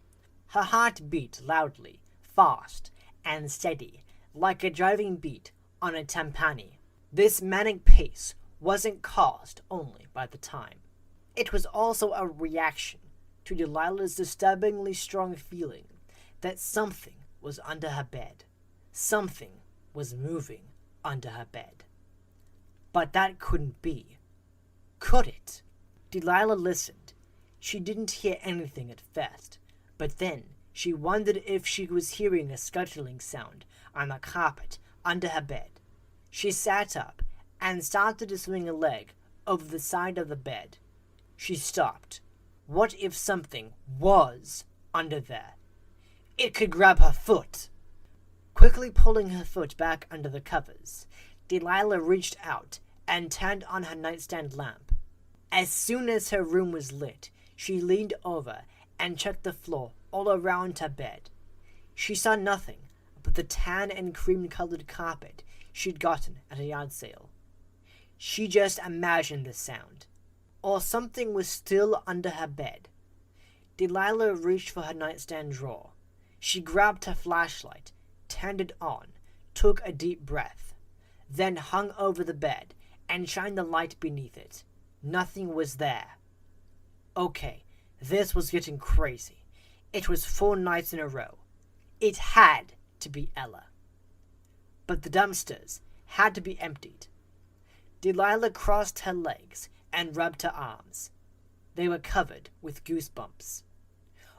Her heart beat loudly, fast, and steady, like a driving beat on a timpani. This manic pace wasn't caused only by the time. It was also a reaction to Delilah's disturbingly strong feeling that something was under her bed. Something was moving under her bed. But that couldn't be. Could it? Delilah listened. She didn't hear anything at first, but then she wondered if she was hearing a scuttling sound on the carpet under her bed. She sat up and started to swing a leg over the side of the bed. She stopped. What if something was under there? It could grab her foot. Quickly pulling her foot back under the covers, Delilah reached out and turned on her nightstand lamp. As soon as her room was lit, she leaned over and checked the floor all around her bed. She saw nothing but the tan and cream-colored carpet she'd gotten at a yard sale. She just imagined the sound. Or something was still under her bed. Delilah reached for her nightstand drawer. She grabbed her flashlight, turned it on, took a deep breath, then hung over the bed and shined the light beneath it. Nothing was there. Okay, this was getting crazy. It was 4 nights in a row. It had to be Ella. But the dumpsters had to be emptied. Delilah crossed her legs and rubbed her arms. They were covered with goosebumps.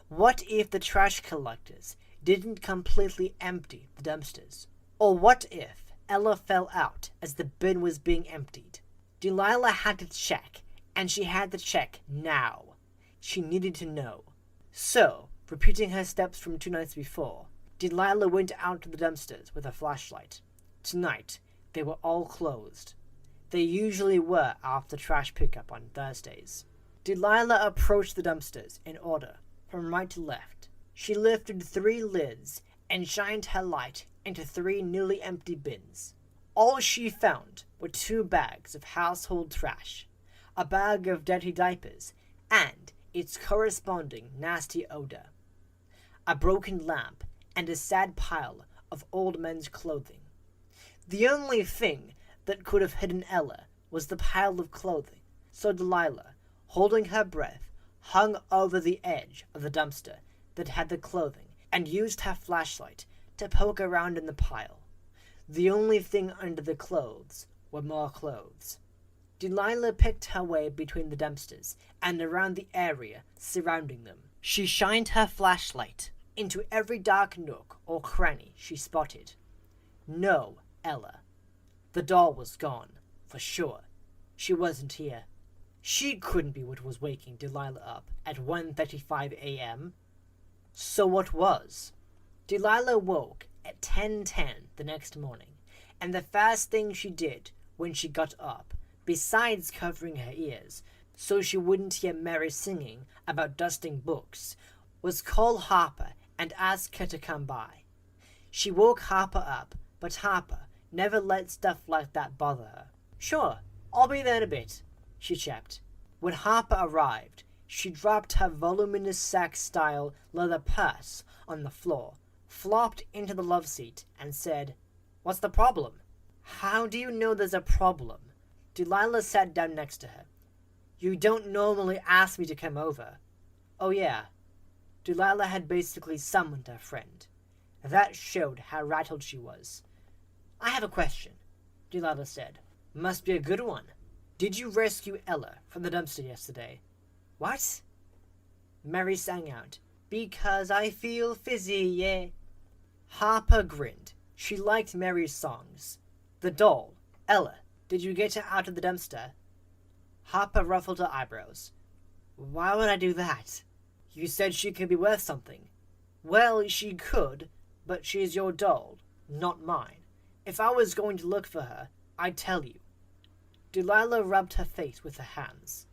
What if the trash collectors didn't completely empty the dumpsters? Or what if Ella fell out as the bin was being emptied? Delilah had to check, and she had to check now. She needed to know. So, repeating her steps from 2 nights before, Delilah went out to the dumpsters with a flashlight. Tonight, they were all closed. They usually were after trash pickup on Thursdays. Delilah approached the dumpsters in order, from right to left. She lifted 3 lids and shined her light into 3 nearly empty bins. All she found were 2 bags of household trash, a bag of dirty diapers, and its corresponding nasty odor. A broken lamp and a sad pile of old men's clothing. The only thing that could have hidden Ella was the pile of clothing, so Delilah, holding her breath, hung over the edge of the dumpster that had the clothing and used her flashlight to poke around in the pile. The only thing under the clothes were more clothes. Delilah picked her way between the dumpsters and around the area surrounding them. She shined her flashlight into every dark nook or cranny she spotted. No Ella. The doll was gone, for sure. She wasn't here. She couldn't be what was waking Delilah up at 1:35 a.m. So what was? Delilah woke at 10:10 the next morning, and the first thing she did when she got up, besides covering her ears so she wouldn't hear Mary singing about dusting books, was call Harper and ask her to come by. She woke Harper up, but Harper never let stuff like that bother her. "Sure, I'll be there in a bit," she checked. When Harper arrived, she dropped her voluminous sack-style leather purse on the floor, flopped into the love seat, and said, "What's the problem?" "How do you know there's a problem?" Delilah sat down next to her. "You don't normally ask me to come over." "Oh yeah." Delilah had basically summoned her friend. That showed how rattled she was. "I have a question," Delilah said. "Must be a good one. Did you rescue Ella from the dumpster yesterday?" "What?" Mary sang out, "Because I feel fizzy, yeah." Harper grinned. She liked Mary's songs. "The doll, Ella, did you get her out of the dumpster?" Harper ruffled her eyebrows. "Why would I do that?" "You said she could be worth something." "Well, she could, but she's your doll, not mine. If I was going to look for her, I'd tell you." Delilah rubbed her face with her hands.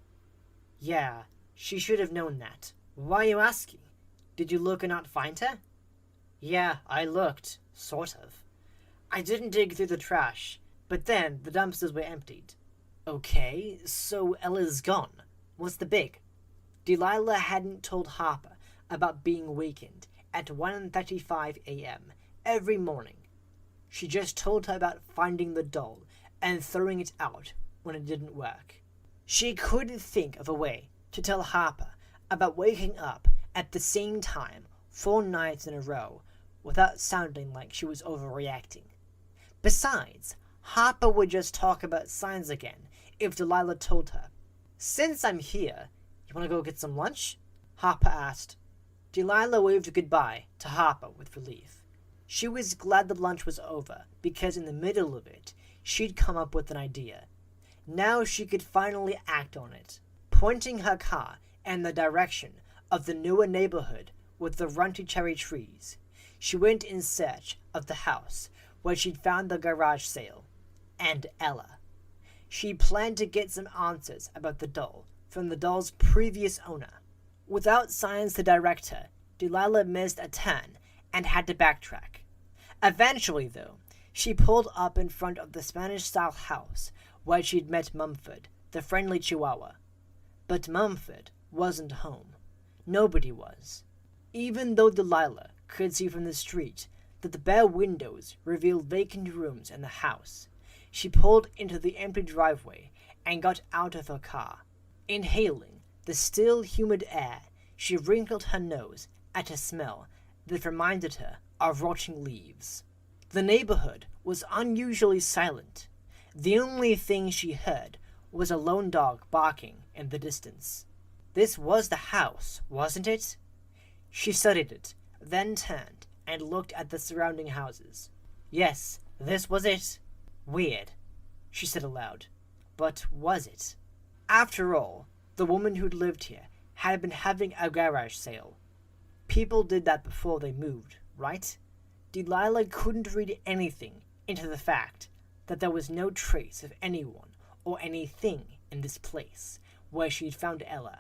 "Yeah, she should have known that. Why are you asking? Did you look and not find her?" "Yeah, I looked, sort of. I didn't dig through the trash, but then the dumpsters were emptied." "Okay, so Ella's gone. What's the big?" Delilah hadn't told Harper about being awakened at 1:35 a.m. every morning. She just told her about finding the doll and throwing it out when it didn't work. She couldn't think of a way to tell Harper about waking up at the same time 4 nights in a row without sounding like she was overreacting. Besides, Harper would just talk about signs again if Delilah told her. "Since I'm here, you want to go get some lunch?" Harper asked. Delilah waved goodbye to Harper with relief. She was glad the lunch was over, because in the middle of it, she'd come up with an idea. Now she could finally act on it. Pointing her car in the direction of the newer neighborhood with the runty cherry trees, she went in search of the house where she'd found the garage sale. And Ella. She planned to get some answers about the doll from the doll's previous owner. Without signs to direct her, Delilah missed a turn and had to backtrack. Eventually, though, she pulled up in front of the Spanish-style house where she'd met Mumford, the friendly Chihuahua. But Mumford wasn't home. Nobody was. Even though Delilah could see from the street that the bare windows revealed vacant rooms in the house, she pulled into the empty driveway and got out of her car. Inhaling the still, humid air, she wrinkled her nose at a smell that reminded her of rotting leaves. The neighborhood was unusually silent. The only thing she heard was a lone dog barking in the distance. This was the house, wasn't it? She studied it, then turned and looked at the surrounding houses. Yes, this was it. Weird, she said aloud. But was it? After all, the woman who'd lived here had been having a garage sale. People did that before they moved, right? Delilah couldn't read anything into the fact that there was no trace of anyone or anything in this place where she'd found Ella.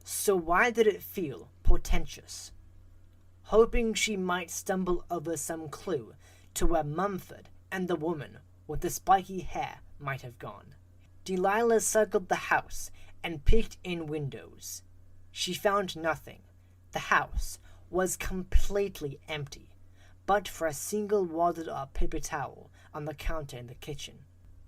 So why did it feel portentous? Hoping she might stumble over some clue to where Mumford and the woman with the spiky hair might have gone, Delilah circled the house and peeked in windows. She found nothing. The house was completely empty, but for a single wadded-up paper towel on the counter in the kitchen.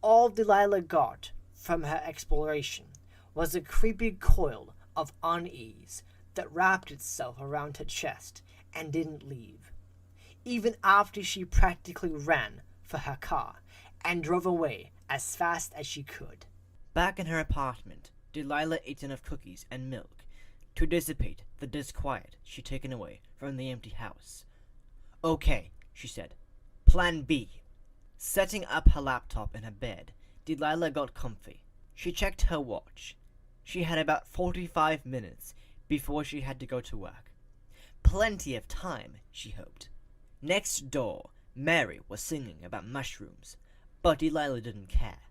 All Delilah got from her exploration was a creepy coil of unease that wrapped itself around her chest and didn't leave, even after she practically ran for her car and drove away as fast as she could. Back in her apartment, Delilah ate enough cookies and milk to dissipate the disquiet she'd taken away from the empty house. "Okay," she said. "Plan B." Setting up her laptop in her bed, Delilah got comfy. She checked her watch. She had about 45 minutes before she had to go to work. Plenty of time, she hoped. Next door, Mary was singing about mushrooms, but Delilah didn't care.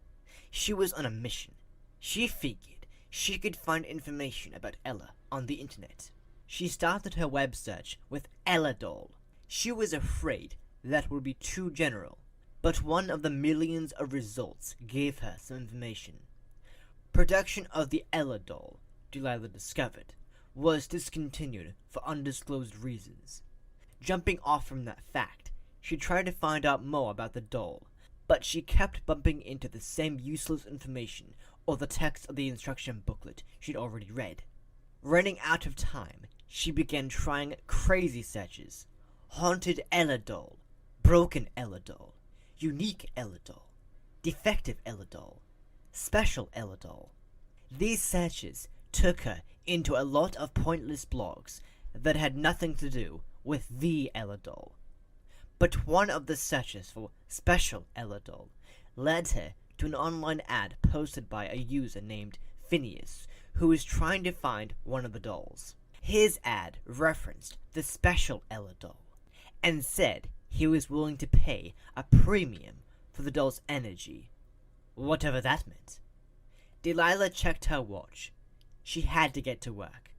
She was on a mission. She figured she could find information about Ella on the internet. She started her web search with Ella doll. She was afraid that would be too general, but one of the millions of results gave her some information. Production of the Ella doll, Delilah discovered, was discontinued for undisclosed reasons. Jumping off from that fact, she tried to find out more about the doll, but she kept bumping into the same useless information or the text of the instruction booklet she'd already read. Running out of time, she began trying crazy searches. Haunted Ella doll, broken Ella doll, unique Ella doll, defective Ella doll, special Ella doll. These searches took her into a lot of pointless blogs that had nothing to do with the Ella doll. But one of the searches for special Ella doll led her to an online ad posted by a user named Phineas, who was trying to find one of the dolls. His ad referenced the special Ella doll, and said he was willing to pay a premium for the doll's energy, whatever that meant. Delilah checked her watch. She had to get to work.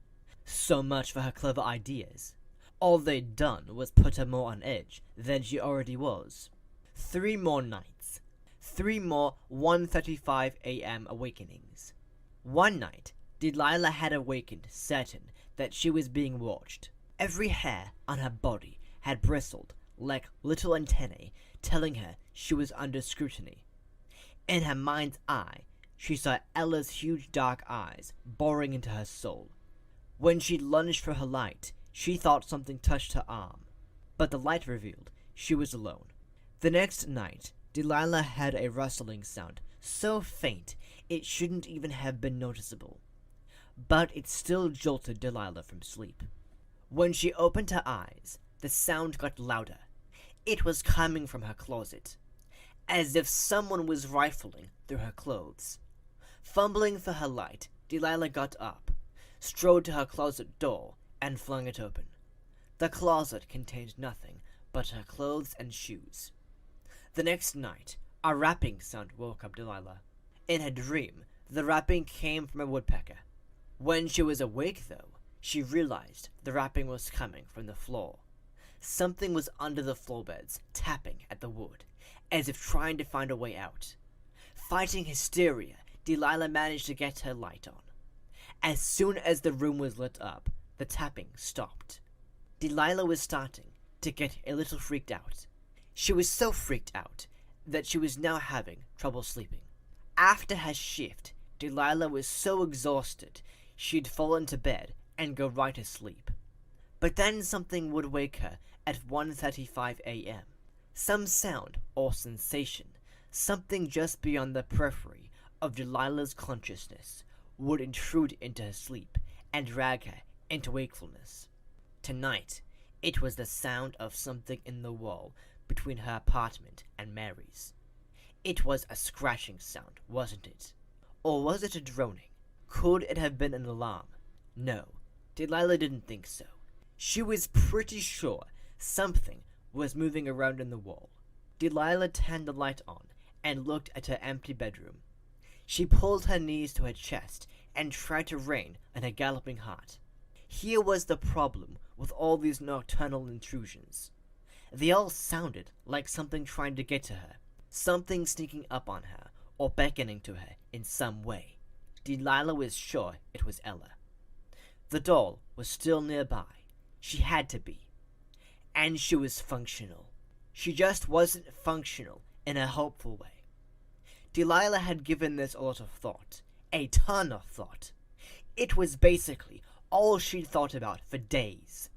So much for her clever ideas. All they'd done was put her more on edge than she already was. 3 more nights. 3 more 1:35 a.m. awakenings. One night, Delilah had awakened certain that she was being watched. Every hair on her body had bristled like little antennae, telling her she was under scrutiny. In her mind's eye, she saw Ella's huge dark eyes boring into her soul. When she lunged for her light, she thought something touched her arm, but the light revealed she was alone. The next night, Delilah heard a rustling sound so faint it shouldn't even have been noticeable, but it still jolted Delilah from sleep. When she opened her eyes, the sound got louder. It was coming from her closet, as if someone was rifling through her clothes. Fumbling for her light, Delilah got up, strode to her closet door, and flung it open. The closet contained nothing but her clothes and shoes. The next night, a rapping sound woke up Delilah. In her dream, the rapping came from a woodpecker. When she was awake, though, she realized the rapping was coming from the floor. Something was under the floorboards, tapping at the wood, as if trying to find a way out. Fighting hysteria, Delilah managed to get her light on. As soon as the room was lit up, the tapping stopped. Delilah was starting to get a little freaked out. She was so freaked out that she was now having trouble sleeping. After her shift, Delilah was so exhausted she'd fall into bed and go right to sleep. But then something would wake her at 1:35 a.m. Some sound or sensation, something just beyond the periphery of Delilah's consciousness, would intrude into her sleep and drag her into wakefulness. Tonight, it was the sound of something in the wall between her apartment and Mary's. It was a scratching sound, wasn't it? Or was it a droning? Could it have been an alarm? No, Delilah didn't think so. She was pretty sure something was moving around in the wall. Delilah turned the light on and looked at her empty bedroom. She pulled her knees to her chest and tried to rein in her galloping heart. Here was the problem with all these nocturnal intrusions. They all sounded like something trying to get to her, something sneaking up on her or beckoning to her in some way. Delilah was sure it was Ella. The doll was still nearby. She had to be. And she was functional. She just wasn't functional in a hopeful way. Delilah had given this a lot of thought. A ton of thought. It was basically all she'd thought about for days.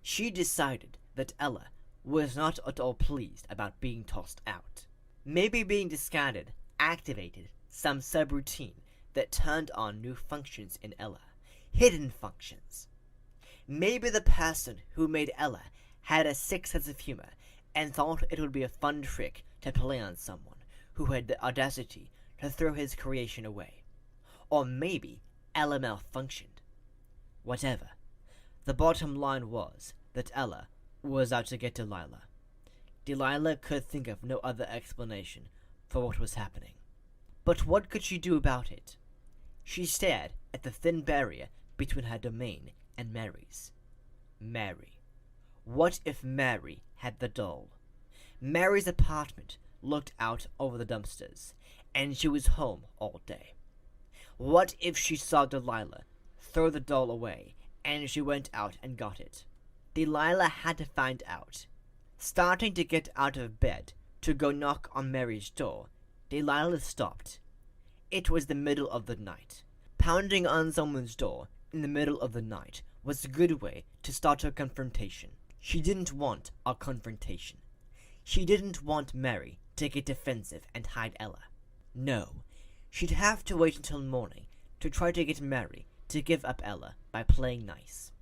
She decided that Ella was not at all pleased about being tossed out. Maybe being discarded activated some subroutine that turned on new functions in Ella. hidden functions. Maybe the person who made Ella had a sick sense of humor and thought it would be a fun trick to play on someone who had the audacity to throw his creation away. Or maybe Ella malfunctioned. Whatever, the bottom line was that Ella was out to get Delilah. Delilah could think of no other explanation for what was happening. But what could she do about it? She stared at the thin barrier between her domain and Mary's. Mary. What if Mary had the doll? Mary's apartment looked out over the dumpsters, and she was home all day. What if she saw Delilah throw the doll away, and she went out and got it? Delilah had to find out. Starting to get out of bed to go knock on Mary's door, Delilah stopped. It was the middle of the night. Pounding on someone's door in the middle of the night was a good way to start a confrontation. She didn't want a confrontation. She didn't want Mary to get defensive and hide Ella. No, she'd have to wait until morning to try to get Mary to give up Ella by playing nice.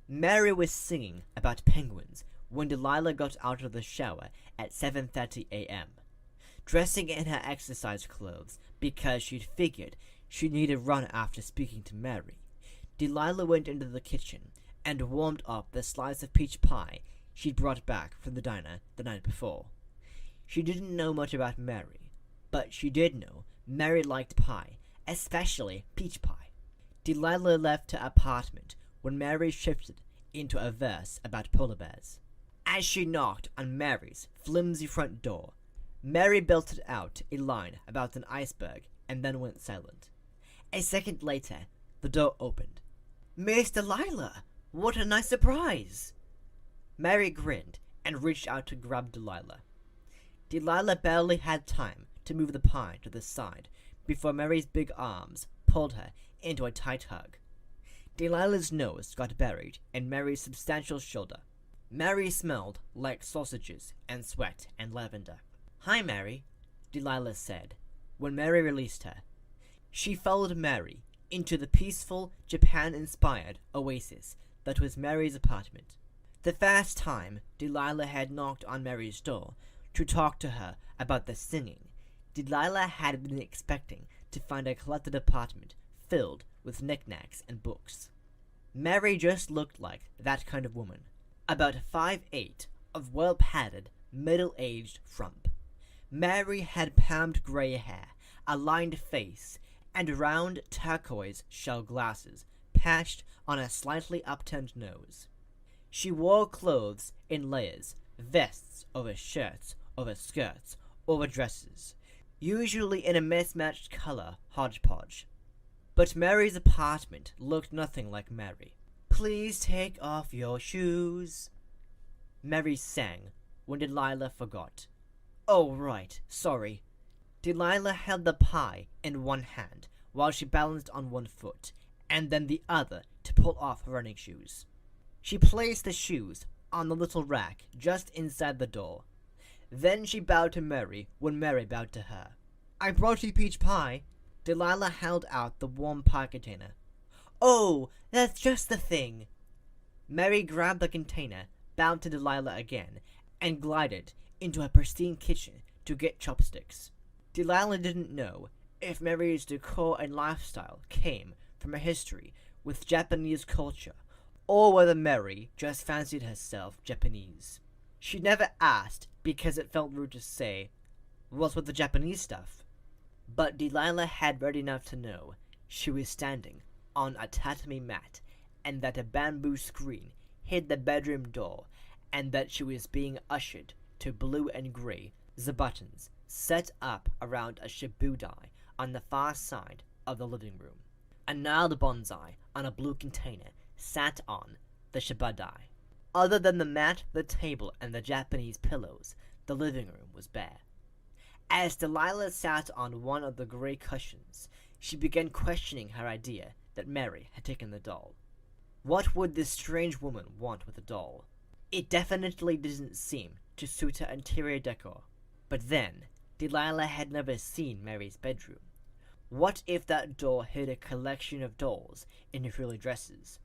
Mary was singing about penguins when Delilah got out of the shower at 7:30 a.m., dressing in her exercise clothes because she'd figured she'd need a run after speaking to Mary. Delilah went into the kitchen and warmed up the slice of peach pie she'd brought back from the diner the night before. She didn't know much about Mary, but she did know Mary liked pie, especially peach pie. Delilah left her apartment when Mary shifted into a verse about polar bears. As she knocked on Mary's flimsy front door, Mary belted out a line about an iceberg and then went silent. A second later, the door opened. "Miss Delilah! What a nice surprise!" Mary grinned and reached out to grab Delilah. Delilah barely had time to move the pie to the side before Mary's big arms pulled her into a tight hug. Delilah's nose got buried in Mary's substantial shoulder. Mary smelled like sausages and sweat and lavender. "Hi, Mary," Delilah said, when Mary released her. She followed Mary into the peaceful, Japan-inspired oasis that was Mary's apartment. The first time Delilah had knocked on Mary's door to talk to her about the singing, Delilah had been expecting to find a collected apartment filled with knickknacks and books. Mary just looked like that kind of woman. About 5'8", of well-padded, middle-aged frump. Mary had palmed gray hair, a lined face, and round turquoise shell glasses patched on a slightly upturned nose. She wore clothes in layers, vests over shirts, over skirts, over dresses, usually in a mismatched color hodgepodge. But Mary's apartment looked nothing like Mary. "Please take off your shoes," Mary sang when Delilah forgot. "Oh, right, sorry." Delilah held the pie in one hand while she balanced on one foot, and then the other to pull off her running shoes. She placed the shoes on the little rack just inside the door. Then she bowed to Mary when Mary bowed to her. "I brought you peach pie." Delilah held out the warm pie container. "Oh, that's just the thing." Mary grabbed the container, bowed to Delilah again, and glided into her pristine kitchen to get chopsticks. Delilah didn't know if Mary's decor and lifestyle came from a history with Japanese culture, or whether Mary just fancied herself Japanese. She never asked because it felt rude to say, "What's with the Japanese stuff?" But Delilah had read enough to know she was standing on a tatami mat, and that a bamboo screen hid the bedroom door, and that she was being ushered to blue and gray zabuttons set up around a shibudai on the far side of the living room. A gnarled bonsai on a blue container sat on the shibudai. Other than the mat, the table, and the Japanese pillows, the living room was bare. As Delilah sat on one of the gray cushions, she began questioning her idea that Mary had taken the doll. What would this strange woman want with a doll? It definitely didn't seem to suit her interior decor. But then, Delilah had never seen Mary's bedroom. What if that door hid a collection of dolls in frilly dresses?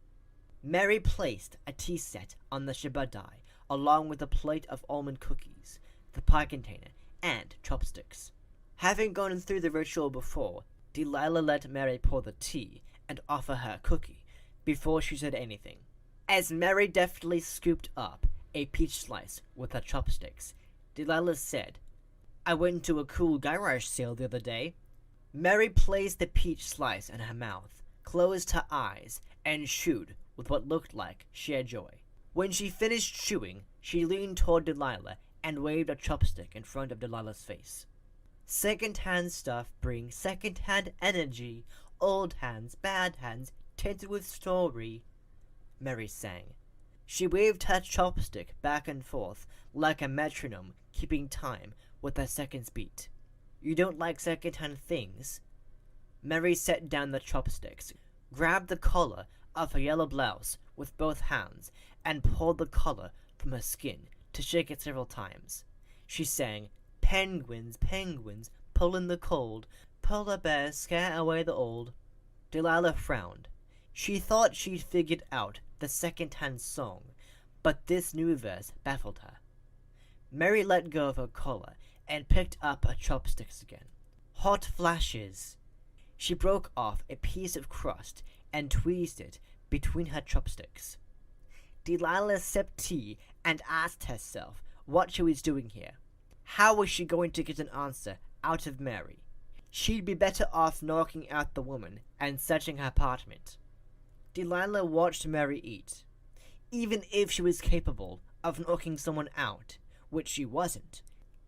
Mary placed a tea set on the shibadai, along with a plate of almond cookies, the pie container, and chopsticks. Having gone through the ritual before, Delilah let Mary pour the tea and offer her a cookie before she said anything. As Mary deftly scooped up a peach slice with her chopsticks, Delilah said, "I went to a cool garage sale the other day." Mary placed the peach slice in her mouth, closed her eyes, and chewed with what looked like sheer joy. When she finished chewing, she leaned toward Delilah and waved a chopstick in front of Delilah's face. "Second-hand stuff brings second-hand energy. Old hands, bad hands, tinted with story," Mary sang. She waved her chopstick back and forth like a metronome, keeping time with her second's beat. "You don't like second-hand things?" Mary set down the chopsticks, grabbed the collar of her yellow blouse with both hands, and pulled the collar from her skin to shake it several times. She sang, "Penguins, penguins, pull in the cold, polar bears scare away the old." Delilah frowned. She thought she'd figured out the second-hand song, but this new verse baffled her. Mary let go of her collar and picked up her chopsticks again. "Hot flashes." She broke off a piece of crust and tweezed it between her chopsticks. Delilah sipped tea and asked herself what she was doing here. How was she going to get an answer out of Mary? She'd be better off knocking out the woman and searching her apartment. Delilah watched Mary eat. Even if she was capable of knocking someone out, which she wasn't,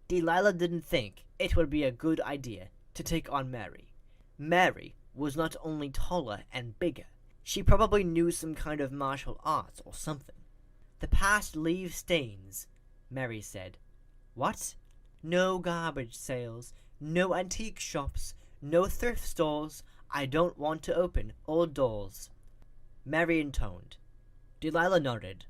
Delilah didn't think it would be a good idea to take on Mary. Mary was not only taller and bigger, she probably knew some kind of martial arts or something. "The past leaves stains," Mary said. "What?" "No garbage sales, no antique shops, no thrift stores. I don't want to open old doors," Mary intoned. Delilah nodded.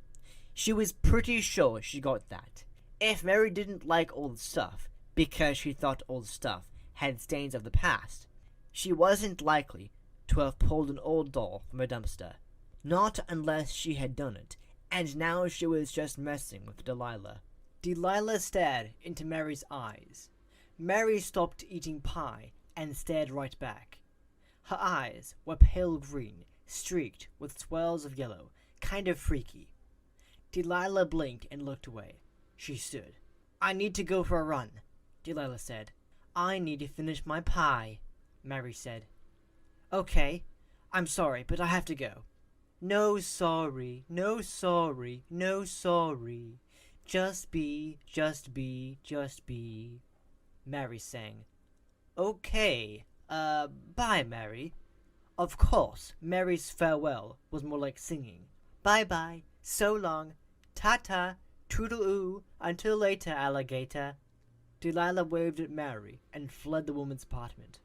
She was pretty sure she got that. If Mary didn't like old stuff because she thought old stuff had stains of the past, she wasn't likely to have pulled an old doll from a dumpster. Not unless she had done it, and now she was just messing with Delilah. Delilah stared into Mary's eyes. Mary stopped eating pie and stared right back. Her eyes were pale green, streaked with swirls of yellow, kind of freaky. Delilah blinked and looked away. She stood. "I need to go for a run," Delilah said. "I need to finish my pie," Mary said. "Okay, I'm sorry, but I have to go." "No sorry, no sorry, no sorry. Just be, just be, just be," Mary sang. "Okay, bye, Mary." Of course, Mary's farewell was more like singing. "Bye-bye, so long, ta-ta, toodle-oo, until later, alligator." Delilah waved at Mary and fled the woman's apartment.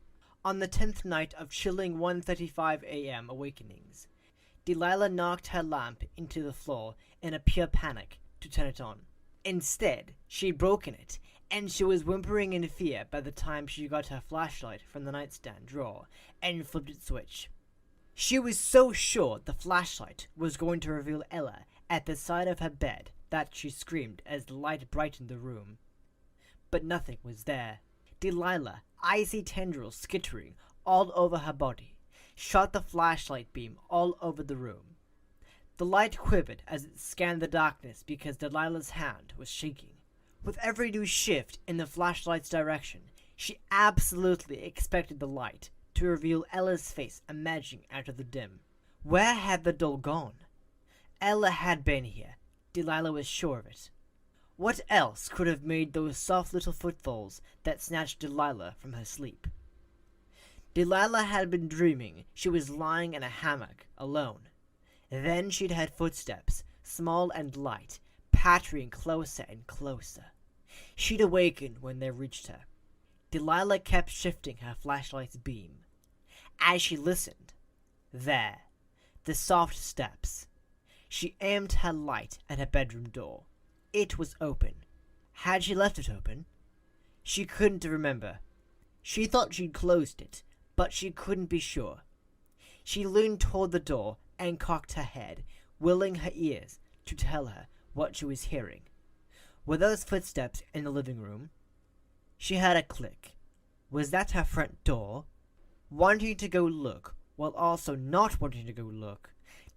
On the 10th night of chilling 1:35 a.m. awakenings, Delilah knocked her lamp into the floor in a pure panic to turn it on. Instead, she'd broken it, and she was whimpering in fear by the time she got her flashlight from the nightstand drawer and flipped its switch. She was so sure the flashlight was going to reveal Ella at the side of her bed that she screamed as the light brightened the room. But nothing was there. Delilah, icy tendrils skittering all over her body, shot the flashlight beam all over the room. The light quivered as it scanned the darkness because Delilah's hand was shaking. With every new shift in the flashlight's direction, she absolutely expected the light to reveal Ella's face emerging out of the dim. Where had the doll gone? Ella had been here. Delilah was sure of it. What else could have made those soft little footfalls that snatched Delilah from her sleep? Delilah had been dreaming she was lying in a hammock, alone. Then she'd heard footsteps, small and light, pattering closer and closer. She'd awakened when they reached her. Delilah kept shifting her flashlight's beam. As she listened, there, the soft steps. She aimed her light at her bedroom door. It was open. Had she left it open? She couldn't remember. She thought she'd closed it, but she couldn't be sure. She leaned toward the door and cocked her head, willing her ears to tell her what she was hearing. Were those footsteps in the living room? She heard a click. Was that her front door? Wanting to go look, while also not wanting to go look,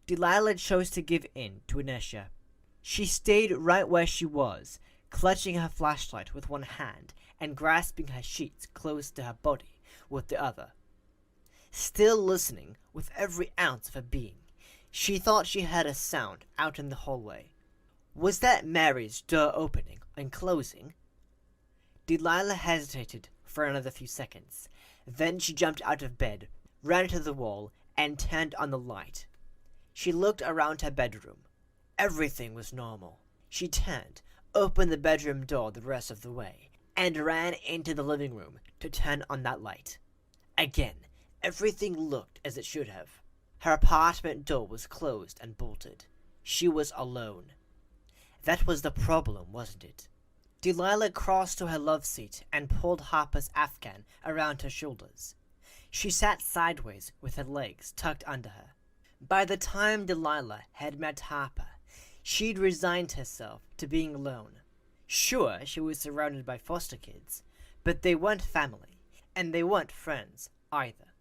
Delilah chose to give in to inertia. She stayed right where she was, clutching her flashlight with one hand and grasping her sheets close to her body with the other. Still listening with every ounce of her being, she thought she heard a sound out in the hallway. Was that Mary's door opening and closing? Delilah hesitated for another few seconds. Then she jumped out of bed, ran to the wall, and turned on the light. She looked around her bedroom. Everything was normal. She turned, opened the bedroom door the rest of the way, and ran into the living room to turn on that light. Again, everything looked as it should have. Her apartment door was closed and bolted. She was alone. That was the problem, wasn't it? Delilah crossed to her love seat and pulled Harper's Afghan around her shoulders. She sat sideways with her legs tucked under her. By the time Delilah had met Harper, she'd resigned herself to being alone. Sure, she was surrounded by foster kids, but they weren't family, and they weren't friends either.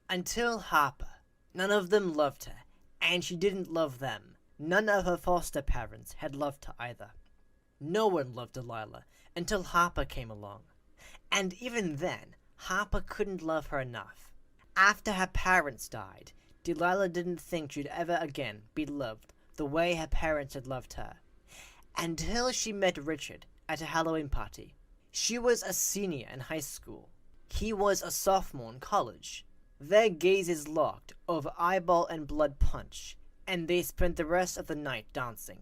Until Harper. None of them loved her, and she didn't love them. None of her foster parents had loved her either. No one loved Delilah until Harper came along. And even then, Harper couldn't love her enough. After her parents died, Delilah didn't think she'd ever again be loved the way her parents had loved her. Until she met Richard at a Halloween party. She was a senior in high school. He was a sophomore in college. Their gazes locked over eyeball and blood punch, and they spent the rest of the night dancing.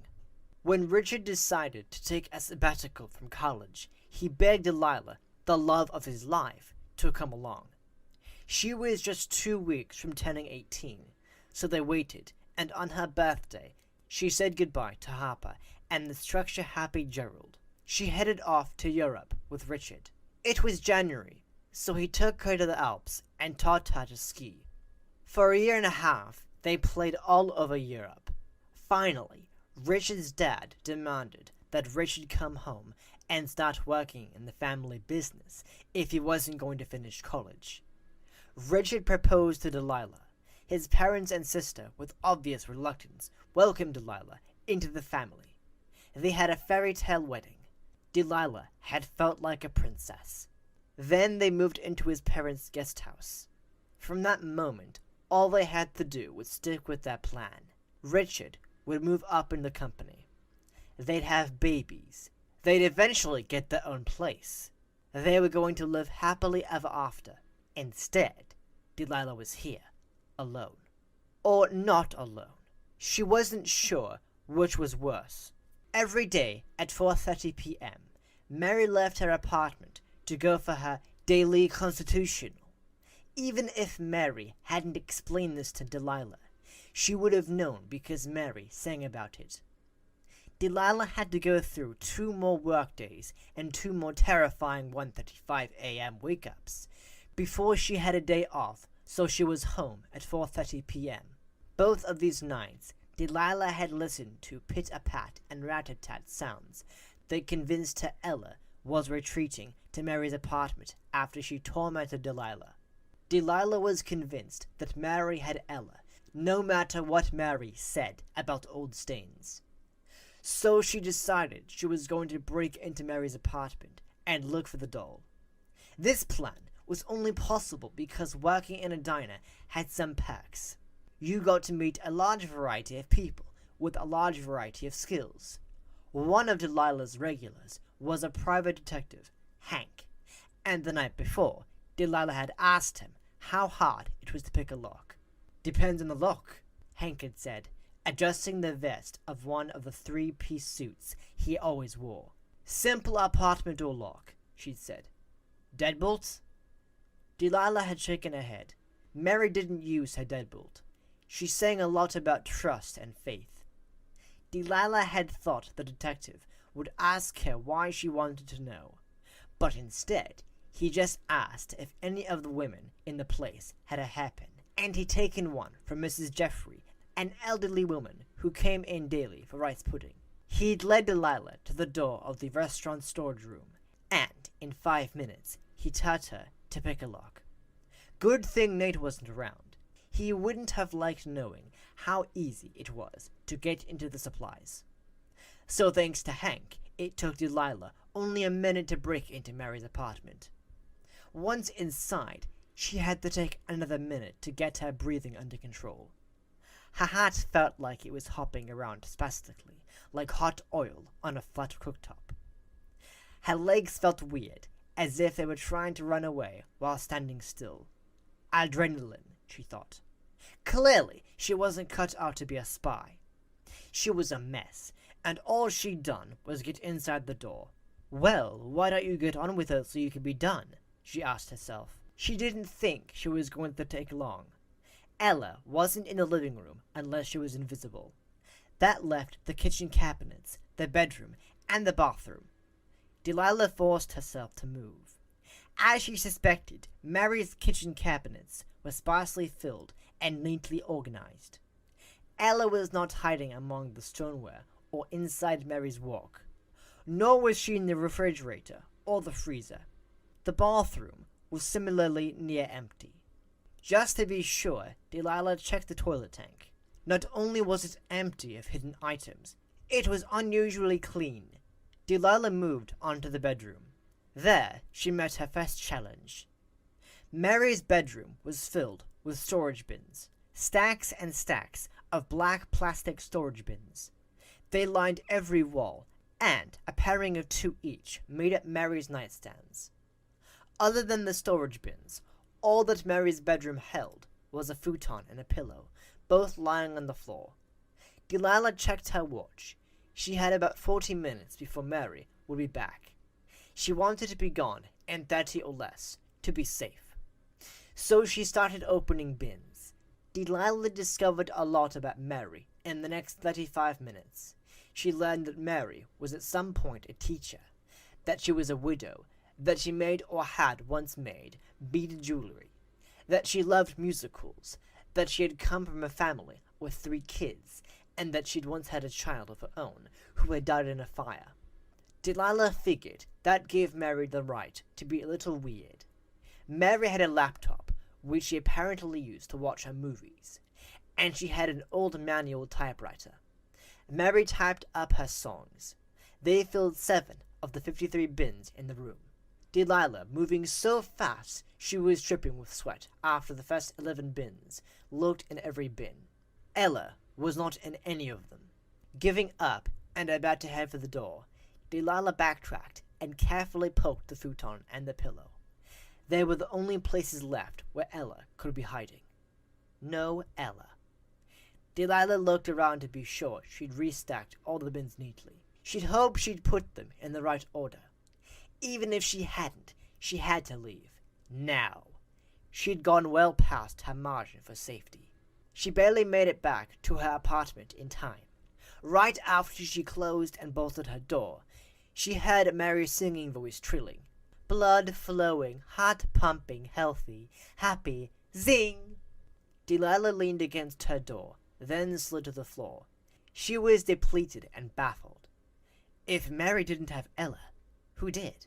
When Richard decided to take a sabbatical from college, he begged Delilah, the love of his life, to come along. She was just 2 weeks from turning 18, so they waited, and on her birthday, she said goodbye to Harper and the structure-happy Gerald. She headed off to Europe with Richard. It was January, so he took her to the Alps and taught her to ski. For a year and a half, they played all over Europe. Finally, Richard's dad demanded that Richard come home and start working in the family business if he wasn't going to finish college. Richard proposed to Delilah. His parents and sister, with obvious reluctance, welcomed Delilah into the family. They had a fairy tale wedding. Delilah had felt like a princess. Then they moved into his parents' guest house. From that moment, all they had to do was stick with their plan. Richard would move up in the company. They'd have babies. They'd eventually get their own place. They were going to live happily ever after. Instead, Delilah was here, alone. Or not alone. She wasn't sure which was worse. Every day at 4:30 p.m., Mary left her apartment to go for her daily constitutional. Even if Mary hadn't explained this to Delilah, she would have known because Mary sang about it. Delilah had to go through 2 more workdays and 2 more terrifying 1:35 a.m. wake-ups before she had a day off, so she was home at 4:30 p.m. Both of these nights, Delilah had listened to pit-a-pat and rat-a-tat sounds that convinced her Ella was retreating to Mary's apartment after she tormented Delilah. Delilah was convinced that Mary had Ella, no matter what Mary said about old stains. So she decided she was going to break into Mary's apartment and look for the doll. This plan was only possible because working in a diner had some perks. You got to meet a large variety of people with a large variety of skills. One of Delilah's regulars was a private detective, Hank, and the night before, Delilah had asked him how hard it was to pick a lock. "Depends on the lock," Hank had said, adjusting the vest of one of the 3-piece suits he always wore. "Simple apartment door lock," she'd said. "Deadbolts?" Delilah had shaken her head. Mary didn't use her deadbolt. She sang a lot about trust and faith. Delilah had thought the detective would ask her why she wanted to know, but instead, He just asked if any of the women in the place had a hairpin, and he'd taken one from Mrs. Jeffrey, an elderly woman who came in daily for rice pudding. He'd led Delilah to the door of the restaurant storage room, and in 5 minutes he taught her to pick a lock. Good thing Nate wasn't around. He wouldn't have liked knowing how easy it was to get into the supplies. So thanks to Hank, it took Delilah only a minute to break into Mary's apartment. Once inside, she had to take another minute to get her breathing under control. Her hat felt like it was hopping around spastically, like hot oil on a flat cooktop. Her legs felt weird, as if they were trying to run away while standing still. Adrenaline, she thought. Clearly, she wasn't cut out to be a spy. She was a mess, and all she'd done was get inside the door. Well, why don't you get on with it so you can be done? She asked herself. She didn't think she was going to take long. Ella wasn't in the living room unless she was invisible. That left the kitchen cabinets, the bedroom, and the bathroom. Delilah forced herself to move. As she suspected, Mary's kitchen cabinets were sparsely filled and neatly organized. Ella was not hiding among the stoneware or inside Mary's walk, nor was she in the refrigerator or the freezer. The bathroom was similarly near empty. Just to be sure, Delilah checked the toilet tank. Not only was it empty of hidden items, it was unusually clean. Delilah moved onto the bedroom. There, she met her first challenge. Mary's bedroom was filled with storage bins, stacks and stacks of black plastic storage bins. They lined every wall, and a pairing of 2 each made up Mary's nightstands. Other than the storage bins, all that Mary's bedroom held was a futon and a pillow, both lying on the floor. Delilah checked her watch. She had about 40 minutes before Mary would be back. She wanted to be gone in 30 or less, to be safe. So she started opening bins. Delilah discovered a lot about Mary in the next 35 minutes. She learned that Mary was at some point a teacher, that she was a widow, that she made or had once made beaded jewelry, that she loved musicals, that she had come from a family with 3 kids, and that she'd once had a child of her own who had died in a fire. Delilah figured that gave Mary the right to be a little weird. Mary had a laptop, which she apparently used to watch her movies, and she had an old manual typewriter. Mary typed up her songs. They filled 7 of the 53 bins in the room. Delilah, moving so fast she was dripping with sweat after the first 11 bins, looked in every bin. Ella was not in any of them. Giving up and about to head for the door, Delilah backtracked and carefully poked the futon and the pillow. They were the only places left where Ella could be hiding. No Ella. Delilah looked around to be sure she'd restacked all the bins neatly. She'd hoped she'd put them in the right order. Even if she hadn't, she had to leave. Now. She'd gone well past her margin for safety. She barely made it back to her apartment in time. Right after she closed and bolted her door, she heard Mary's singing voice trilling. Blood flowing, heart pumping, healthy, happy, zing! Delilah leaned against her door, then slid to the floor. She was depleted and baffled. If Mary didn't have Ella, who did?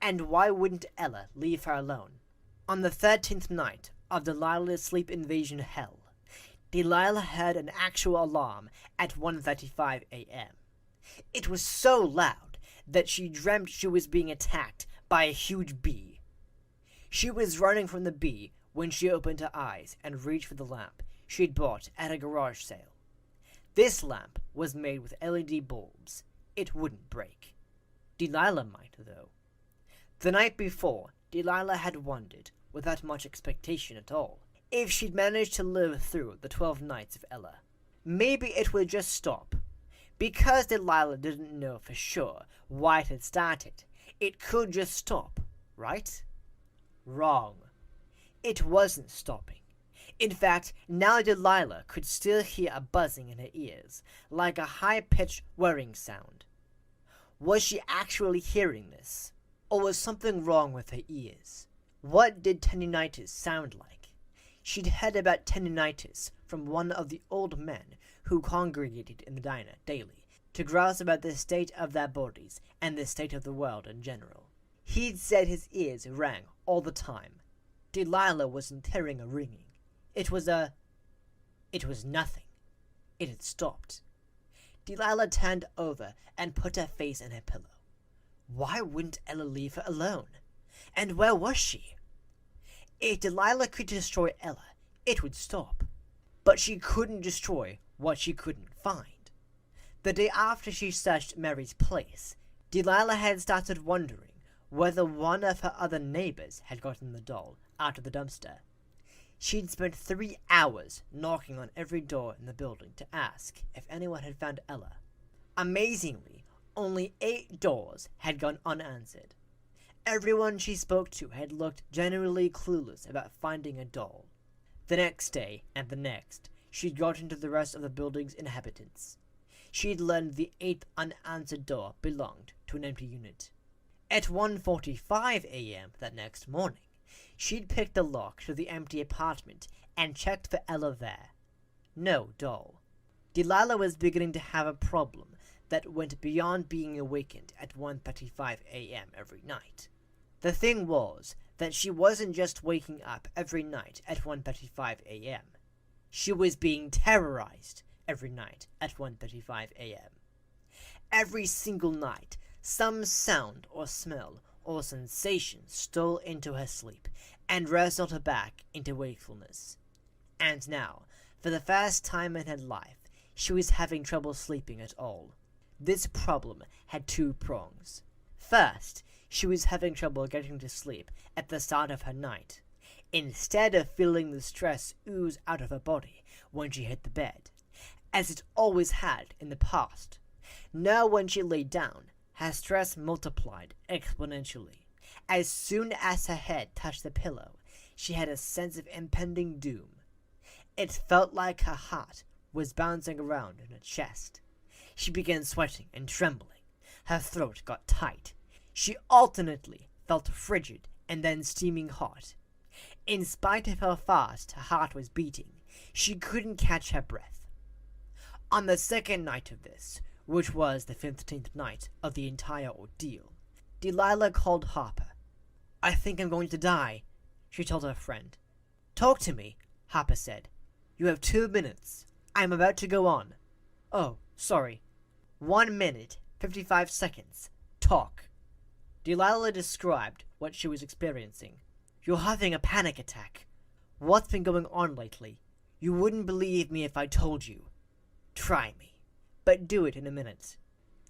And why wouldn't Ella leave her alone? On the 13th night of Delilah's sleep invasion hell, Delilah heard an actual alarm at 1:35 a.m. It was so loud that she dreamt she was being attacked by a huge bee. She was running from the bee when she opened her eyes and reached for the lamp she'd bought at a garage sale. This lamp was made with LED bulbs. It wouldn't break. Delilah might, though. The night before, Delilah had wondered, without much expectation at all, if she'd managed to live through the 12 nights of Ella. Maybe it would just stop. Because Delilah didn't know for sure why it had started, it could just stop, right? Wrong. It wasn't stopping. In fact, now Delilah could still hear a buzzing in her ears, like a high-pitched whirring sound. Was she actually hearing this? Or was something wrong with her ears? What did tendinitis sound like? She'd heard about tendinitis from one of the old men who congregated in the diner daily to grouse about the state of their bodies and the state of the world in general. He'd said his ears rang all the time. Delilah wasn't hearing a ringing. It was nothing. It had stopped. Delilah turned over and put her face in her pillow. Why wouldn't Ella leave her alone? And where was she? If Delilah could destroy Ella, it would stop. But she couldn't destroy what she couldn't find. The day after she searched Mary's place, Delilah had started wondering whether one of her other neighbors had gotten the doll out of the dumpster. She'd spent 3 hours knocking on every door in the building to ask if anyone had found Ella. Amazingly, only 8 doors had gone unanswered. Everyone she spoke to had looked genuinely clueless about finding a doll. The next day and the next, she'd got into the rest of the building's inhabitants. She'd learned the 8th unanswered door belonged to an empty unit. At 1:45 a.m. that next morning, she'd picked the lock to the empty apartment and checked for Ella there. No doll. Delilah was beginning to have a problem that went beyond being awakened at 1:35 a.m. every night. The thing was that she wasn't just waking up every night at 1:35 a.m. She was being terrorized every night at 1:35 a.m. Every single night, some sound or smell or sensation stole into her sleep and wrestled her back into wakefulness. And now, for the first time in her life, she was having trouble sleeping at all. This problem had 2 prongs. First, she was having trouble getting to sleep at the start of her night, instead of feeling the stress ooze out of her body when she hit the bed, as it always had in the past. Now when she lay down, her stress multiplied exponentially. As soon as her head touched the pillow, she had a sense of impending doom. It felt like her heart was bouncing around in her chest. She began sweating and trembling. Her throat got tight. She alternately felt frigid and then steaming hot. In spite of how fast her heart was beating, she couldn't catch her breath. On the second night of this, which was the 15th night of the entire ordeal, Delilah called Harper. "I think I'm going to die," she told her friend. "Talk to me," Harper said. "You have 2 minutes. I'm about to go on." "Oh, sorry." 1 minute, 55 seconds. Talk. Delilah described what she was experiencing. "You're having a panic attack. What's been going on lately? You wouldn't believe me if I told you. Try me. But do it in a minute."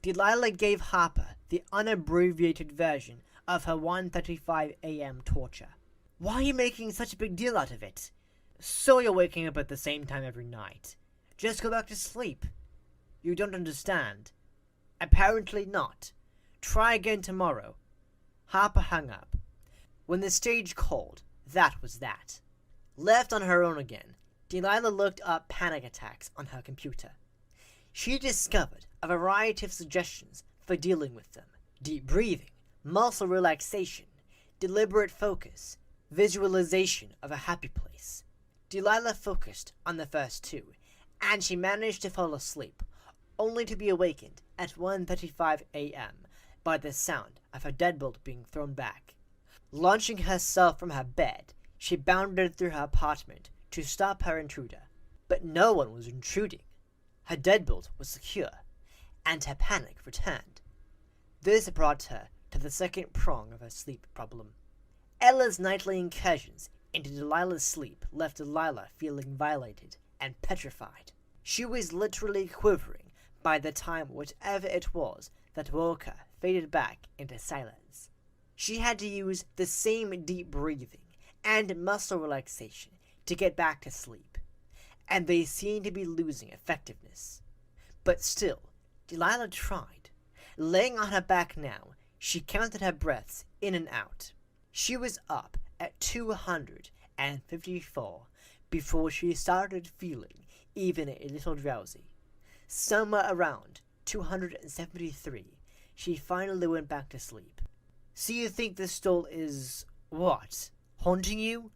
Delilah gave Harper the unabbreviated version of her 1:35 a.m. torture. "Why are you making such a big deal out of it? So you're waking up at the same time every night. Just go back to sleep. You don't understand. Apparently not. Try again tomorrow." Harper hung up. When the stage called, that was that. Left on her own again, Delilah looked up panic attacks on her computer. She discovered a variety of suggestions for dealing with them: deep breathing, muscle relaxation, deliberate focus, visualization of a happy place. Delilah focused on the first 2, and she managed to fall asleep, only to be awakened at 1:35 a.m. by the sound of her deadbolt being thrown back. Launching herself from her bed, she bounded through her apartment to stop her intruder. But no one was intruding. Her deadbolt was secure, and her panic returned. This brought her to the second prong of her sleep problem. Ella's nightly incursions into Delilah's sleep left Delilah feeling violated and petrified. She was literally quivering by the time whatever it was that woke her faded back into silence. She had to use the same deep breathing and muscle relaxation to get back to sleep, and they seemed to be losing effectiveness. But still, Delilah tried. Laying on her back now, she counted her breaths in and out. She was up at 254 before she started feeling even a little drowsy. Somewhere around 273, she finally went back to sleep. So you think this doll is, what, haunting you?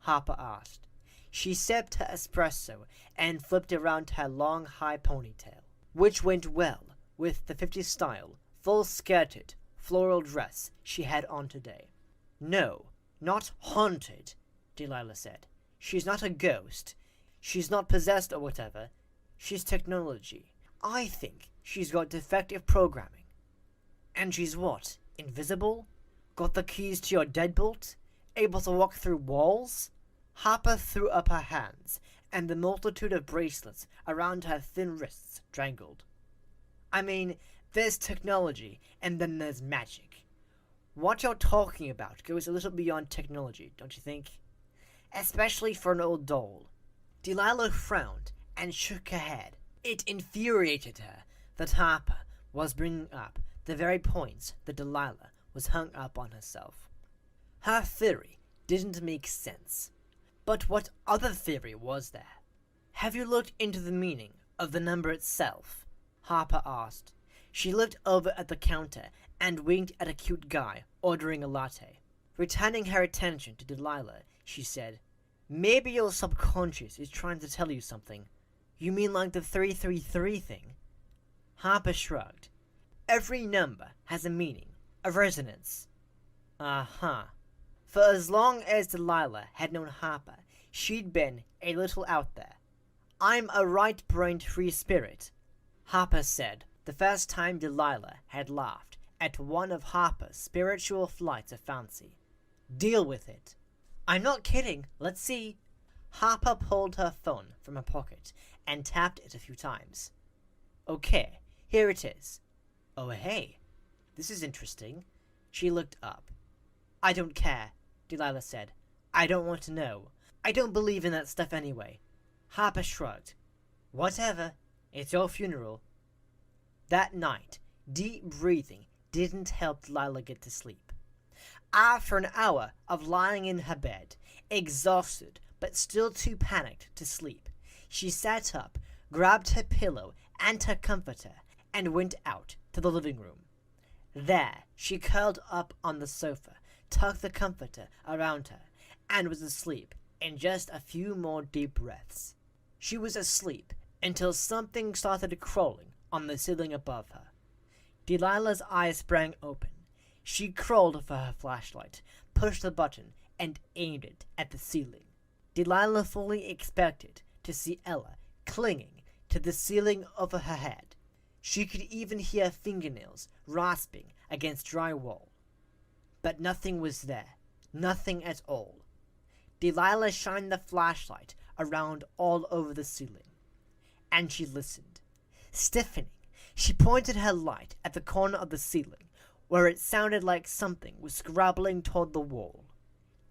Harper asked. She sipped her espresso and flipped around her long, high ponytail, which went well with the 50s style, full-skirted, floral dress she had on today. No, not haunted, Delilah said. She's not a ghost. She's not possessed or whatever. She's technology. I think she's got defective programming. And she's what? Invisible? Got the keys to your deadbolt? Able to walk through walls? Harper threw up her hands, and the multitude of bracelets around her thin wrists jangled. I mean, there's technology, and then there's magic. What you're talking about goes a little beyond technology, don't you think? Especially for an old doll. Delilah frowned and shook her head. It infuriated her that Harper was bringing up the very points that Delilah was hung up on herself. Her theory didn't make sense. But what other theory was there? Have you looked into the meaning of the number itself? Harper asked. She looked over at the counter and winked at a cute guy ordering a latte. Returning her attention to Delilah, she said, Maybe your subconscious is trying to tell you something. You mean like the 333 thing? Harper shrugged. Every number has a meaning, a resonance. Uh-huh. For as long as Delilah had known Harper, she'd been a little out there. I'm a right-brained free spirit, Harper said, the first time Delilah had laughed at one of Harper's spiritual flights of fancy. Deal with it. I'm not kidding. Let's see. Harper pulled her phone from her pocket and tapped it a few times. Okay, here it is. Oh, hey. This is interesting. She looked up. I don't care, Delilah said. I don't want to know. I don't believe in that stuff anyway. Harper shrugged. Whatever. It's your funeral. That night, deep breathing didn't help Delilah get to sleep. After an hour of lying in her bed, exhausted but still too panicked to sleep, she sat up, grabbed her pillow and her comforter, and went out to the living room. There, she curled up on the sofa, tucked the comforter around her, and was asleep in just a few more deep breaths. She was asleep until something started crawling on the ceiling above her. Delilah's eyes sprang open. She crawled for her flashlight, pushed the button, and aimed it at the ceiling. Delilah fully expected to see Ella clinging to the ceiling over her head. She could even hear fingernails rasping against drywall. But nothing was there. Nothing at all. Delilah shined the flashlight around all over the ceiling. And she listened. Stiffening, she pointed her light at the corner of the ceiling, where it sounded like something was scrabbling toward the wall.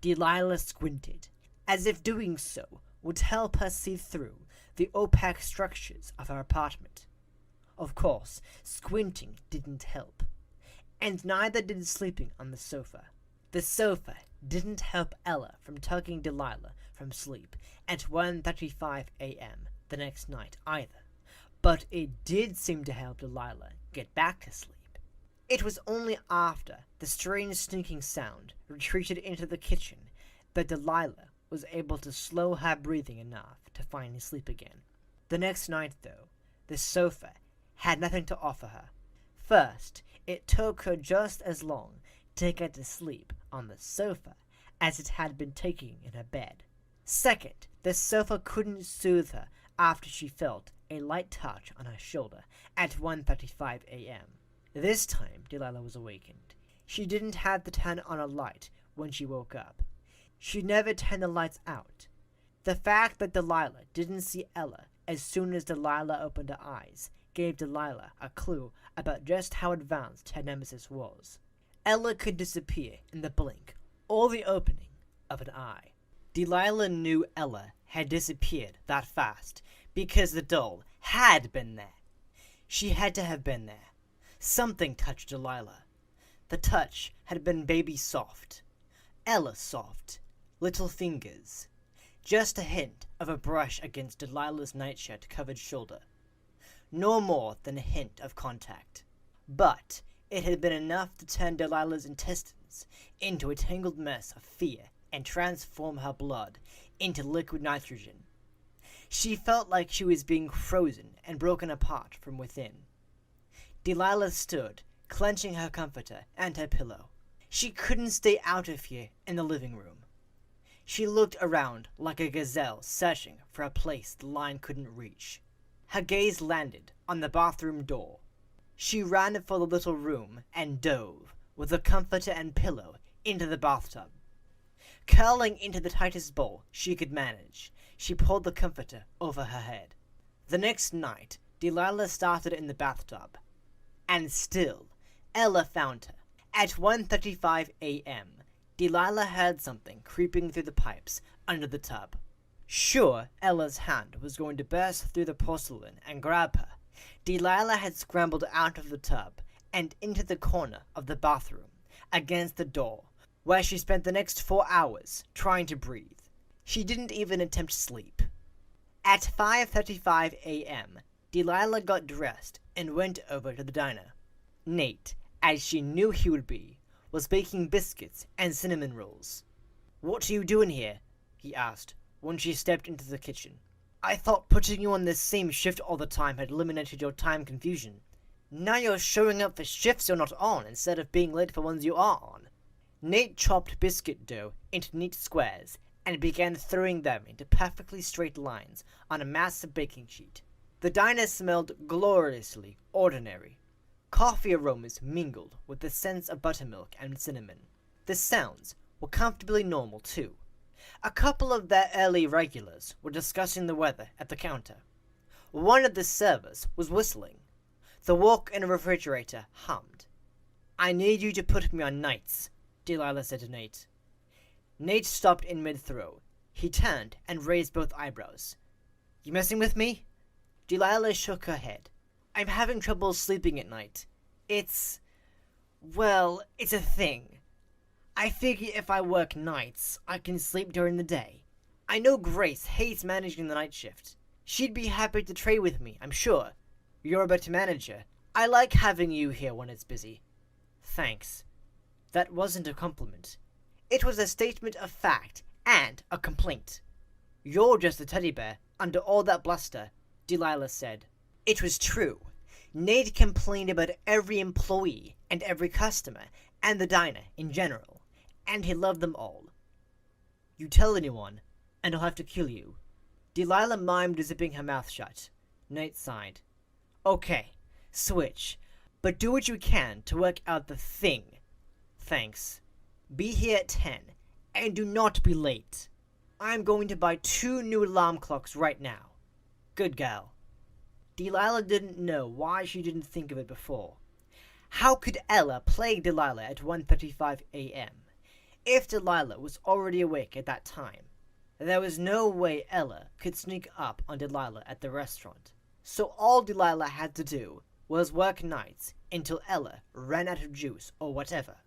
Delilah squinted, as if doing so would help her see through the opaque structures of her apartment. Of course, squinting didn't help, and neither did sleeping on the sofa. The sofa didn't help Ella from tugging Delilah from sleep at 1:35 a.m. the next night either, but it did seem to help Delilah get back to sleep. It was only after the strange sneaking sound retreated into the kitchen that Delilah was able to slow her breathing enough to finally sleep again. The next night, though, the sofa had nothing to offer her. First, it took her just as long to get to sleep on the sofa as it had been taking in her bed. Second, the sofa couldn't soothe her after she felt a light touch on her shoulder at 1:35 a.m. This time, Delilah was awakened. She didn't have to turn on a light when she woke up. She never turned the lights out. The fact that Delilah didn't see Ella as soon as Delilah opened her eyes gave Delilah a clue about just how advanced her nemesis was. Ella could disappear in the blink or the opening of an eye. Delilah knew Ella had disappeared that fast because the doll had been there. She had to have been there. Something touched Delilah. The touch had been baby soft. Ella soft. Little fingers. Just a hint of a brush against Delilah's nightshirt-covered shoulder. No more than a hint of contact. But It had been enough to turn Delilah's intestines into a tangled mess of fear and transform her blood into liquid nitrogen. She felt like she was being frozen and broken apart from within. Delilah stood, clenching her comforter and her pillow. She couldn't stay out of here in the living room. She looked around like a gazelle searching for a place the lion couldn't reach. Her gaze landed on the bathroom door. She ran for the little room and dove, with a comforter and pillow, into the bathtub. Curling into the tightest ball she could manage, she pulled the comforter over her head. The next night, Delilah started in the bathtub. And still, Ella found her. At 1:35 a.m., Delilah heard something creeping through the pipes under the tub. Sure, Ella's hand was going to burst through the porcelain and grab her. Delilah had scrambled out of the tub and into the corner of the bathroom, against the door, where she spent the next 4 hours trying to breathe. She didn't even attempt sleep. At 5:35 a.m., Delilah got dressed and went over to the diner. Nate, as she knew he would be, was baking biscuits and cinnamon rolls. "What are you doing here?" he asked when she stepped into the kitchen. "I thought putting you on this same shift all the time had eliminated your time confusion. Now you're showing up for shifts you're not on instead of being late for ones you are on." Nate chopped biscuit dough into neat squares and began throwing them into perfectly straight lines on a massive baking sheet. The diner smelled gloriously ordinary. Coffee aromas mingled with the scents of buttermilk and cinnamon. The sounds were comfortably normal, too. A couple of their early regulars were discussing the weather at the counter. One of the servers was whistling. The walk-in refrigerator hummed. "I need you to put me on nights," Delilah said to Nate. Nate stopped in mid-throw. He turned and raised both eyebrows. "You messing with me?" Delilah shook her head. "I'm having trouble sleeping at night. It's a thing. I figure if I work nights, I can sleep during the day. I know Grace hates managing the night shift. She'd be happy to trade with me, I'm sure. You're a better manager. I like having you here when it's busy." "Thanks." That wasn't a compliment. It was a statement of fact and a complaint. "You're just a teddy bear under all that bluster," Delilah said. It was true. Nate complained about every employee and every customer and the diner in general, and he loved them all. "You tell anyone, and I'll have to kill you." Delilah mimed zipping her mouth shut. Nate sighed. "Okay, switch, but do what you can to work out the thing." "Thanks. Be here at 10, and do not be late. I'm going to buy 2 new alarm clocks right now." "Good gal." Delilah didn't know why she didn't think of it before. How could Ella plague Delilah at 1:35 a.m.? If Delilah was already awake at that time, there was no way Ella could sneak up on Delilah at the restaurant. So all Delilah had to do was work nights until Ella ran out of juice or whatever.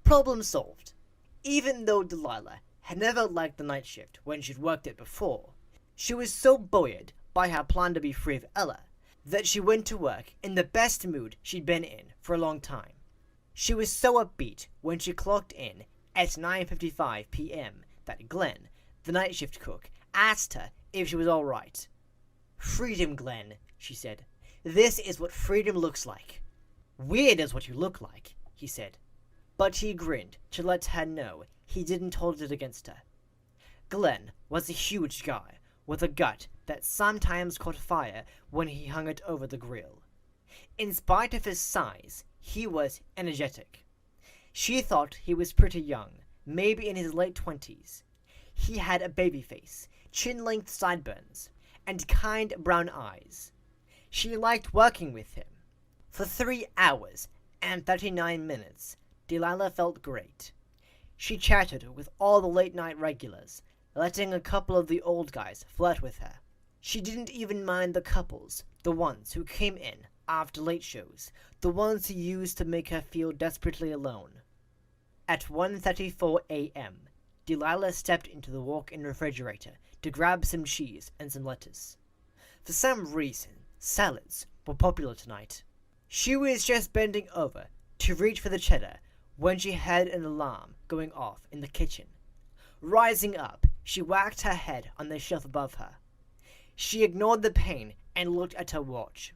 Problem solved. Even though Delilah had never liked the night shift when she'd worked it before, she was so buoyed by her plan to be free of Ella that she went to work in the best mood she'd been in for a long time. She was so upbeat when she clocked in at 9:55 p.m. that Glenn, the night shift cook, asked her if she was all right. "Freedom, Glenn," she said. "This is what freedom looks like." "Weird is what you look like," he said. But he grinned to let her know he didn't hold it against her. Glenn was a huge guy with a gut that sometimes caught fire when he hung it over the grill. In spite of his size, he was energetic. She thought he was pretty young, maybe in his late 20s. He had a baby face, chin-length sideburns, and kind brown eyes. She liked working with him. For 3 hours and 39 minutes, Delilah felt great. She chatted with all the late-night regulars, letting a couple of the old guys flirt with her. She didn't even mind the couples, the ones who came in after late shows, the ones who used to make her feel desperately alone. At 1:34 a.m., Delilah stepped into the walk-in refrigerator to grab some cheese and some lettuce. For some reason, salads were popular tonight. She was just bending over to reach for the cheddar when she heard an alarm going off in the kitchen. Rising up, she whacked her head on the shelf above her. She ignored the pain and looked at her watch.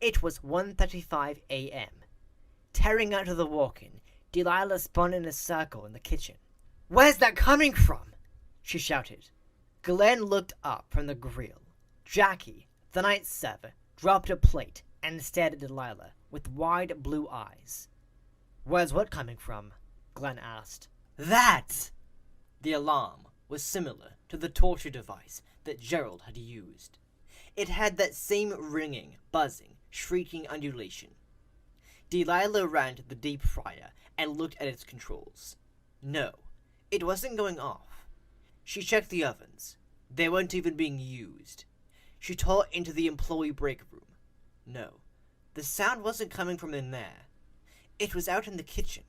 It was 1:35 a.m. Tearing out of the walk-in, Delilah spun in a circle in the kitchen. "Where's that coming from?" she shouted. Glenn looked up from the grill. Jackie, the night server, dropped a plate and stared at Delilah with wide blue eyes. "Where's what coming from?" Glenn asked. "That!" The alarm was similar to the torture device that Gerald had used. It had that same ringing, buzzing, shrieking undulation. Delilah ran to the deep fryer and looked at its controls. No, it wasn't going off. She checked the ovens. They weren't even being used. She tore into the employee break room. No, the sound wasn't coming from in there. It was out in the kitchen.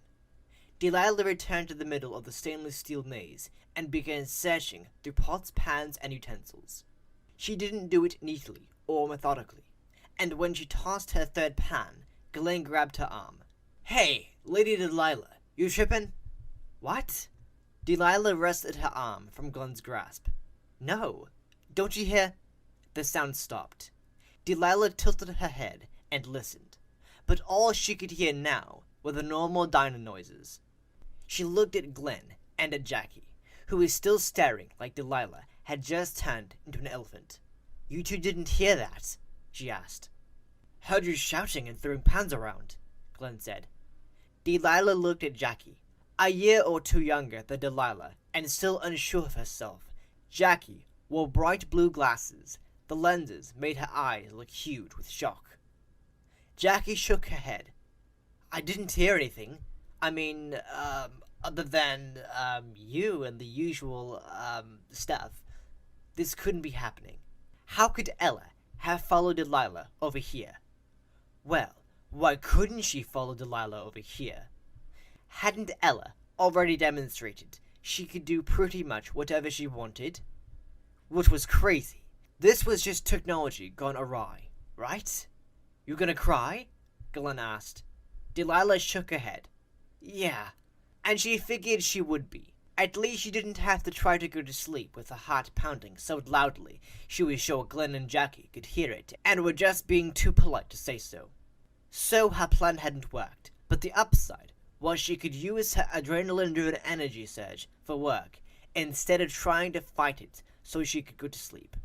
Delilah returned to the middle of the stainless steel maze and began searching through pots, pans, and utensils. She didn't do it neatly or methodically, and when she tossed her third pan, Glenn grabbed her arm. "Hey, Lady Delilah, you trippin'?" "What?" Delilah wrested her arm from Glenn's grasp. "No, don't you hear?" The sound stopped. Delilah tilted her head and listened, but all she could hear now were the normal diner noises. She looked at Glenn and at Jackie, who was still staring like Delilah had just turned into an elephant. "You two didn't hear that?" she asked. "Heard you shouting and throwing pans around," Glenn said. Delilah looked at Jackie, a year or two younger than Delilah, and still unsure of herself. Jackie wore bright blue glasses. The lenses made her eyes look huge with shock. Jackie shook her head. "I didn't hear anything. I mean, other than, you and the usual, stuff. This couldn't be happening. How could Ella have followed Delilah over here?" Well, why couldn't she follow Delilah over here? Hadn't Ella already demonstrated she could do pretty much whatever she wanted? Which was crazy. This was just technology gone awry, right? "You gonna cry?" Glenn asked. Delilah shook her head. "Yeah." And she figured she would be. At least she didn't have to try to go to sleep with her heart pounding so loudly she was sure Glenn and Jackie could hear it and were just being too polite to say so. So her plan hadn't worked, but the upside was she could use her adrenaline-driven energy surge for work instead of trying to fight it so she could go to sleep.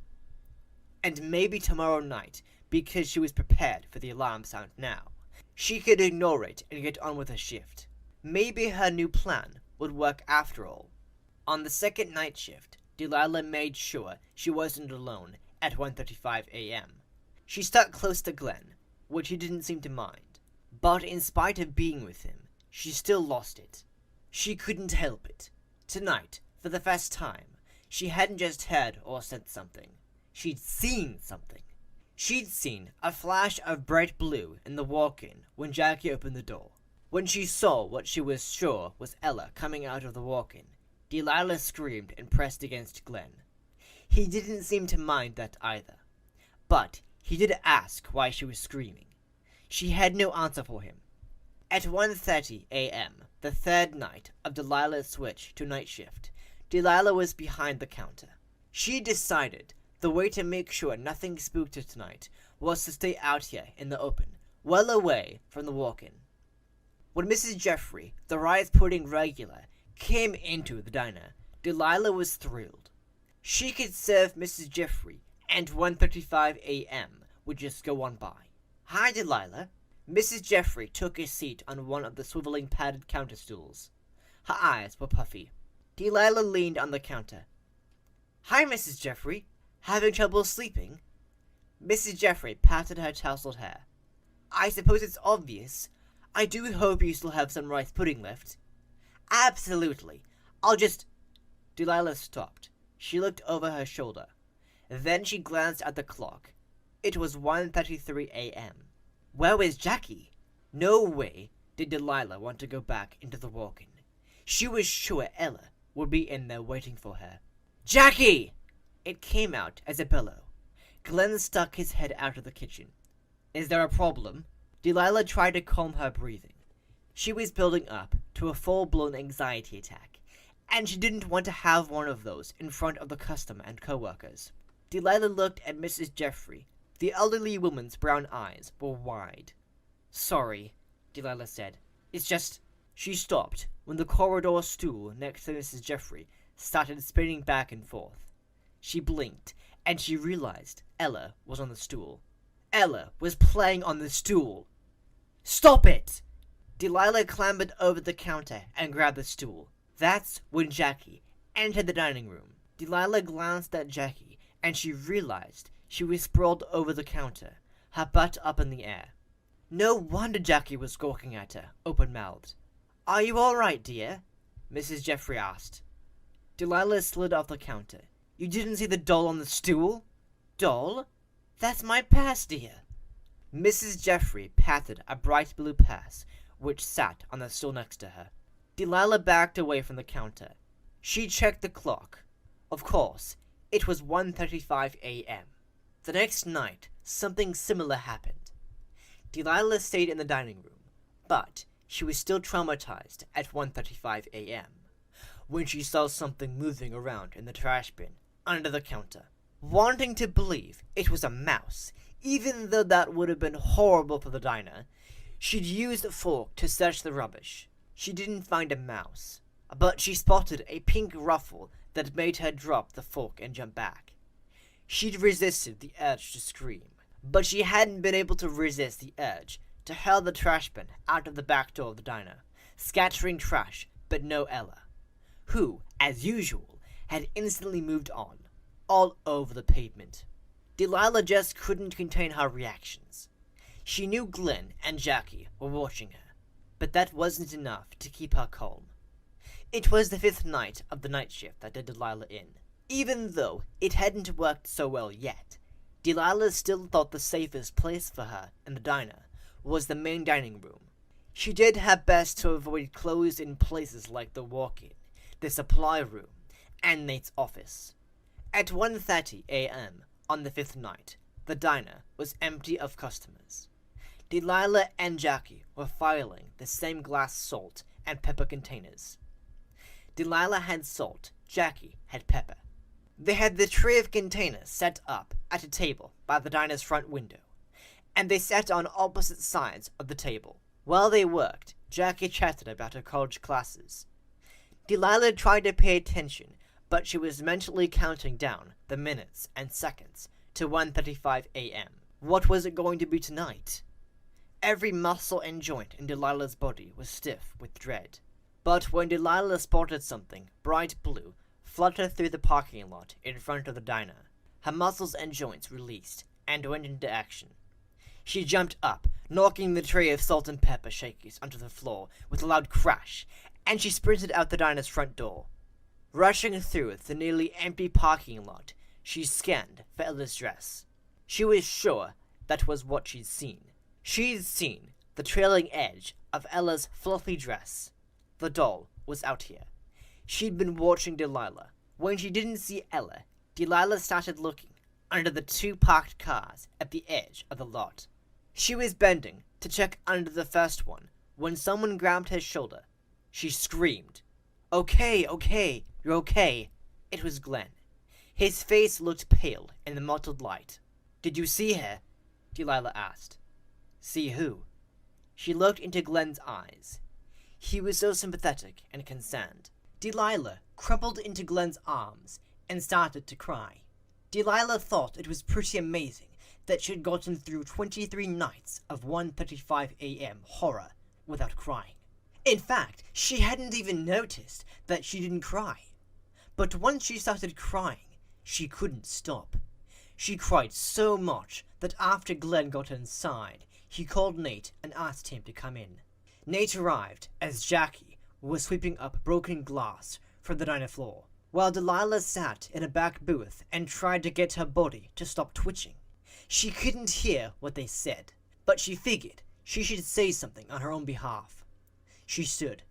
And maybe tomorrow night, because she was prepared for the alarm sound now, she could ignore it and get on with her shift. Maybe her new plan would work after all. On the second night shift, Delilah made sure she wasn't alone at 1:35 a.m. She stuck close to Glenn, which he didn't seem to mind. But in spite of being with him, she still lost it. She couldn't help it. Tonight, for the first time, she hadn't just heard or sensed something. She'd seen something. She'd seen a flash of bright blue in the walk-in when Jackie opened the door. When she saw what she was sure was Ella coming out of the walk-in, Delilah screamed and pressed against Glenn. He didn't seem to mind that either. But he did ask why she was screaming. She had no answer for him. At 1:30 a.m., the third night of Delilah's switch to night shift, Delilah was behind the counter. She decided the way to make sure nothing spooked her tonight was to stay out here in the open, well away from the walk-in. When Mrs. Jeffrey, the rice-pudding regular, came into the diner, Delilah was thrilled. She could serve Mrs. Jeffrey, and 1:35 a.m. would just go on by. "Hi, Delilah." Mrs. Jeffrey took a seat on one of the swiveling padded counter stools. Her eyes were puffy. Delilah leaned on the counter. "Hi, Mrs. Jeffrey. Having trouble sleeping?" Mrs. Jeffrey patted her tousled hair. "I suppose it's obvious. I do hope you still have some rice pudding left." "Absolutely. I'll just—" Delilah stopped. She looked over her shoulder. Then she glanced at the clock. It was 1:33 a.m. Where was Jackie? No way did Delilah want to go back into the walk-in. She was sure Ella would be in there waiting for her. "Jackie!" It came out as a bellow. Glenn stuck his head out of the kitchen. "Is there a problem?" Delilah tried to calm her breathing. She was building up to a full-blown anxiety attack, and she didn't want to have one of those in front of the customer and co-workers. Delilah looked at Mrs. Jeffrey. The elderly woman's brown eyes were wide. "Sorry," Delilah said. "It's just—" She stopped when the corridor stool next to Mrs. Jeffrey started spinning back and forth. She blinked, and she realized Ella was on the stool. Ella was playing on the stool! "Stop it!" Delilah clambered over the counter and grabbed the stool. That's when Jackie entered the dining room. Delilah glanced at Jackie, and she realized she was sprawled over the counter, her butt up in the air. No wonder Jackie was gawking at her, open-mouthed. "Are you all right, dear?" Mrs. Jeffrey asked. Delilah slid off the counter. "You didn't see the doll on the stool?" "Doll? That's my purse, dear." Mrs. Jeffrey patted a bright blue purse, which sat on the stool next to her. Delilah backed away from the counter. She checked the clock. Of course, it was 1:35 a.m. The next night, something similar happened. Delilah stayed in the dining room, but she was still traumatized at 1:35 a.m. when she saw something moving around in the trash bin under the counter. Wanting to believe it was a mouse, even though that would have been horrible for the diner, she'd used a fork to search the rubbish. She didn't find a mouse, but she spotted a pink ruffle that made her drop the fork and jump back. She'd resisted the urge to scream, but she hadn't been able to resist the urge to hurl the trash bin out of the back door of the diner, scattering trash, but no Ella, who, as usual, had instantly moved on, all over the pavement. Delilah just couldn't contain her reactions. She knew Glenn and Jackie were watching her, but that wasn't enough to keep her calm. It was the 5th night of the night shift that did Delilah in. Even though it hadn't worked so well yet, Delilah still thought the safest place for her in the diner was the main dining room. She did her best to avoid closed-in places like the walk-in, the supply room, and Nate's office. At 1:30 a.m. on the 5th night, the diner was empty of customers. Delilah and Jackie were filing the same glass salt and pepper containers. Delilah had salt, Jackie had pepper. They had the tray of containers set up at a table by the diner's front window, and they sat on opposite sides of the table. While they worked, Jackie chatted about her college classes. Delilah tried to pay attention, but she was mentally counting down the minutes and seconds to 1:35 a.m. What was it going to be tonight? Every muscle and joint in Delilah's body was stiff with dread. But when Delilah spotted something bright blue flutter through the parking lot in front of the diner, her muscles and joints released and went into action. She jumped up, knocking the tray of salt and pepper shakers onto the floor with a loud crash, and she sprinted out the diner's front door. Rushing through the nearly empty parking lot, she scanned for Ella's dress. She was sure that was what she'd seen. She'd seen the trailing edge of Ella's fluffy dress. The doll was out here. She'd been watching Delilah. When she didn't see Ella, Delilah started looking under the 2 parked cars at the edge of the lot. She was bending to check under the first one when someone grabbed her shoulder. She screamed. Okay, you're okay." It was Glenn. His face looked pale in the mottled light. "Did you see her?" Delilah asked. "See who?" She looked into Glenn's eyes. He was so sympathetic and concerned. Delilah crumpled into Glenn's arms and started to cry. Delilah thought it was pretty amazing that she'd gotten through 23 nights of 1:35 a.m. horror without crying. In fact, she hadn't even noticed that she didn't cry. But once she started crying, she couldn't stop. She cried so much that after Glenn got inside, he called Nate and asked him to come in. Nate arrived as Jackie was sweeping up broken glass from the diner floor, while Delilah sat in a back booth and tried to get her body to stop twitching. She couldn't hear what they said, but she figured she should say something on her own behalf. She stood.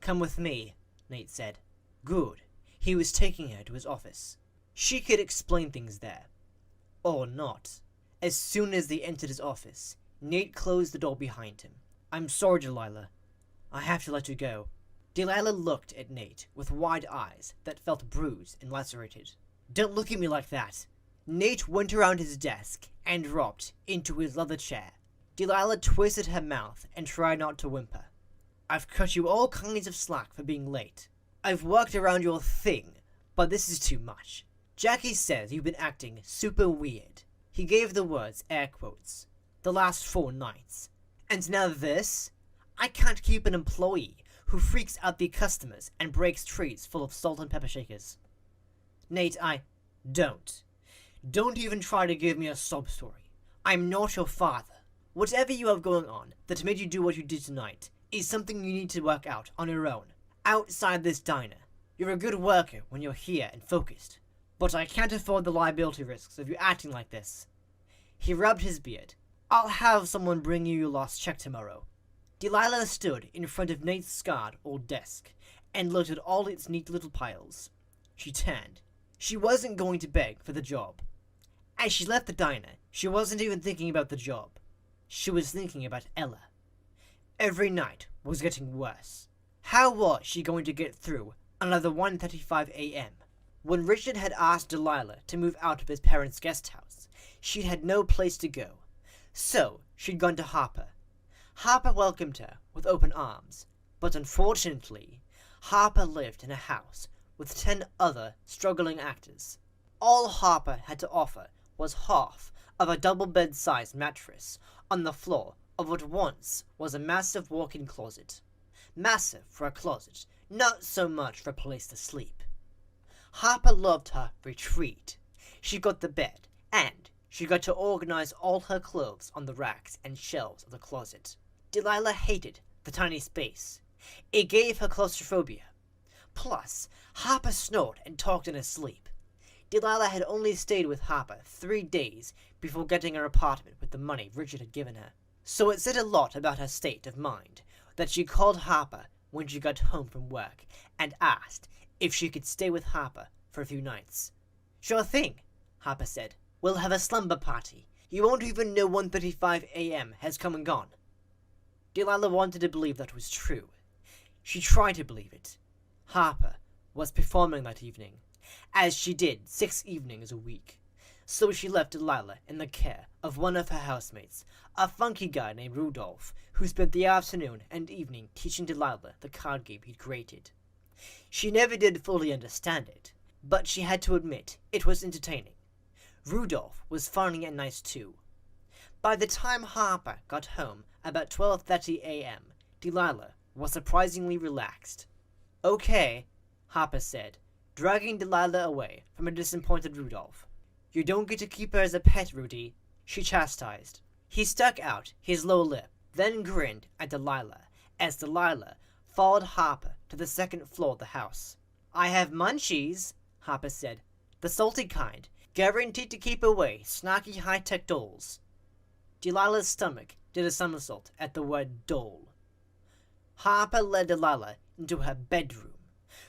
"Come with me," Nate said. Good. He was taking her to his office. She could explain things there. Or not. As soon as they entered his office, Nate closed the door behind him. "I'm sorry, Delilah. I have to let you go." Delilah looked at Nate with wide eyes that felt bruised and lacerated. "Don't look at me like that." Nate went around his desk and dropped into his leather chair. Delilah twisted her mouth and tried not to whimper. "I've cut you all kinds of slack for being late. I've worked around your thing, but this is too much. Jackie says you've been acting super weird." He gave the words air quotes. "The last 4 nights. And now this? I can't keep an employee who freaks out the customers and breaks trays full of salt and pepper shakers." "Nate, Don't even try to give me a sob story. I'm not your father. Whatever you have going on that made you do what you did tonight is something you need to work out on your own, outside this diner. You're a good worker when you're here and focused, but I can't afford the liability risks of you acting like this." He rubbed his beard. "I'll have someone bring you your last check tomorrow." Delilah stood in front of Nate's scarred old desk and looked at all its neat little piles. She turned. She wasn't going to beg for the job. As she left the diner, she wasn't even thinking about the job. She was thinking about Ella. Every night was getting worse. How was she going to get through another 1:35 a.m.? When Richard had asked Delilah to move out of his parents' guest house, she'd had no place to go. So she'd gone to Harper. Harper welcomed her with open arms, but unfortunately, Harper lived in a house with 10 other struggling actors. All Harper had to offer was half of a double-bed-sized mattress on the floor of what once was a massive walk-in closet. Massive for a closet, not so much for a place to sleep. Harper loved her retreat. She got the bed, and she got to organize all her clothes on the racks and shelves of the closet. Delilah hated the tiny space. It gave her claustrophobia. Plus, Harper snored and talked in his sleep. Delilah had only stayed with Harper 3 days before getting her apartment with the money Richard had given her. So it said a lot about her state of mind that she called Harper when she got home from work and asked if she could stay with Harper for a few nights. "Sure thing," Harper said. "We'll have a slumber party. You won't even know 1:35 a.m. has come and gone." Delilah wanted to believe that was true. She tried to believe it. Harper was performing that evening, as she did 6 evenings a week. So she left Delilah in the care of one of her housemates, a funky guy named Rudolph, who spent the afternoon and evening teaching Delilah the card game he'd created. She never did fully understand it, but she had to admit it was entertaining. Rudolph was funny and nice too. By the time Harper got home about 12:30 a.m., Delilah was surprisingly relaxed. "Okay," Harper said, dragging Delilah away from a disappointed Rudolph. "You don't get to keep her as a pet, Rudy," she chastised. He stuck out his lower lip, then grinned at Delilah, as Delilah followed Harper to the second floor of the house. "I have munchies," Harper said. "The salty kind, guaranteed to keep away snarky high-tech dolls." Delilah's stomach did a somersault at the word doll. Harper led Delilah into her bedroom,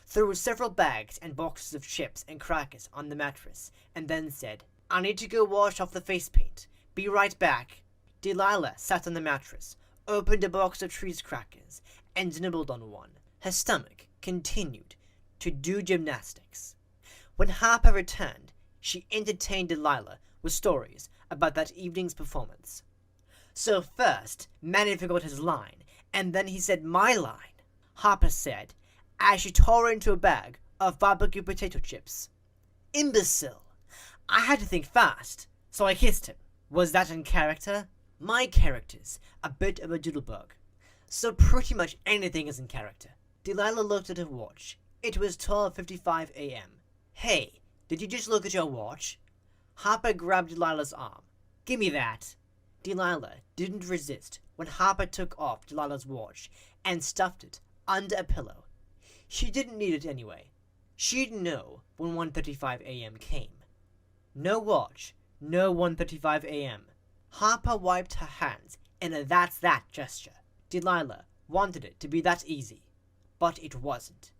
threw several bags and boxes of chips and crackers on the mattress, and then said, "I need to go wash off the face paint. Be right back." Delilah sat on the mattress, opened a box of cheese crackers, and nibbled on one. Her stomach continued to do gymnastics. When Harper returned, she entertained Delilah with stories about that evening's performance. "So first, Manny forgot his line, and then he said my line," Harper said, as she tore into a bag of barbecue potato chips. "Imbecile! I had to think fast, so I kissed him. Was that in character?" "My character's a bit of a doodlebug, so pretty much anything is in character." Delilah looked at her watch. It was 12:55 a.m. "Hey, did you just look at your watch?" Harper grabbed Delilah's arm. "Gimme that." Delilah didn't resist when Harper took off Delilah's watch and stuffed it under a pillow. She didn't need it anyway. She'd know when 1:35 a.m. came. No watch, no 1:35 a.m. Harper wiped her hands in a "that's that" gesture. Delilah wanted it to be that easy, but it wasn't.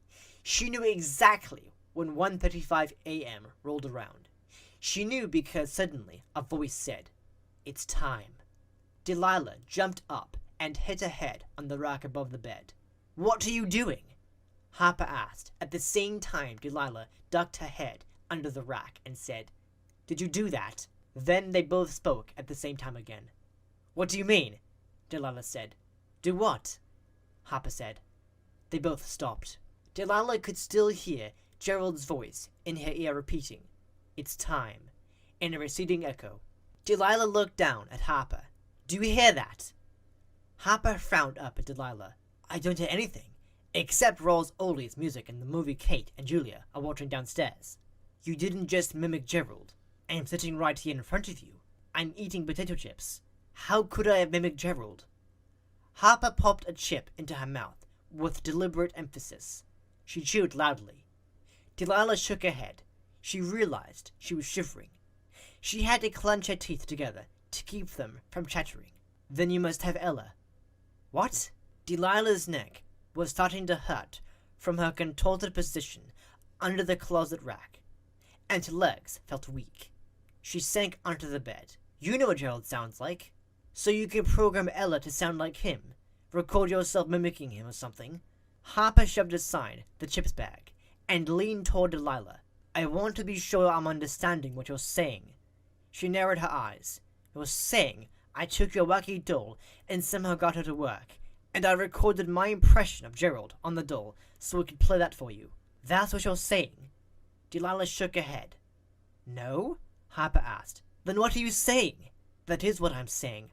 She knew exactly when 1:35 a.m. rolled around. She knew because suddenly a voice said, "It's time." Delilah jumped up and hit her head on the rack above the bed. What are you doing? Harper asked. At the same time, Delilah ducked her head under the rack and said, Did you do that? Then they both spoke at the same time again. What do you mean? Delilah said. Do what? Harper said. They both stopped. Delilah could still hear Gerald's voice in her ear repeating, It's time, in a receding echo. Delilah looked down at Harper. Do you hear that? Harper frowned up at Delilah. I don't hear anything, except Rawls Ollie's music in the movie Kate and Julia are watching downstairs. You didn't just mimic Gerald. I am sitting right here in front of you. I'm eating potato chips. How could I have mimicked Gerald? Harper popped a chip into her mouth with deliberate emphasis. She chewed loudly. Delilah shook her head. She realized she was shivering. She had to clench her teeth together to keep them from chattering. Then you must have Ella. What? Delilah's neck was starting to hurt from her contorted position under the closet rack, and her legs felt weak. She sank onto the bed. You know what Gerald sounds like. So you can program Ella to sound like him. Record yourself mimicking him or something. Harper shoved aside the chips bag and leaned toward Delilah. I want to be sure I'm understanding what you're saying. She narrowed her eyes. You're saying I took your wacky doll and somehow got her to work, and I recorded my impression of Gerald on the doll so we could play that for you. That's what you're saying? Delilah shook her head. No? Harper asked. Then what are you saying? That is what I'm saying.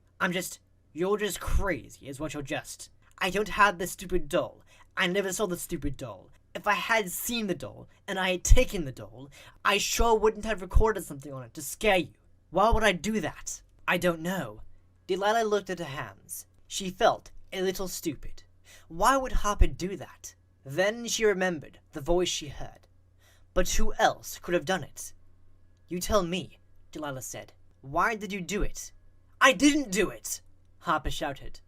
You're just crazy is what you're just. I don't have this stupid doll. I never saw the stupid doll. If I had seen the doll, and I had taken the doll, I sure wouldn't have recorded something on it to scare you. Why would I do that? I don't know. Delilah looked at her hands. She felt a little stupid. Why would Harper do that? Then she remembered the voice she heard. But who else could have done it? You tell me, Delilah said. Why did you do it? I didn't do it! Harper shouted.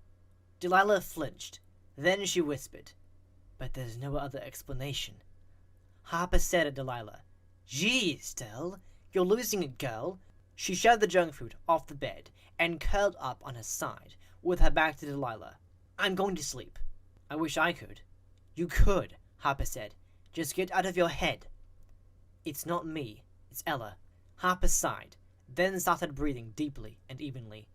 Delilah flinched. Then she whispered, But there's no other explanation. Harper stared at Delilah. Geez, Del, you're losing it, girl. She shoved the junk food off the bed and curled up on her side with her back to Delilah. I'm going to sleep. I wish I could. You could, Harper said. Just get out of your head. It's not me. It's Ella. Harper sighed, then started breathing deeply and evenly.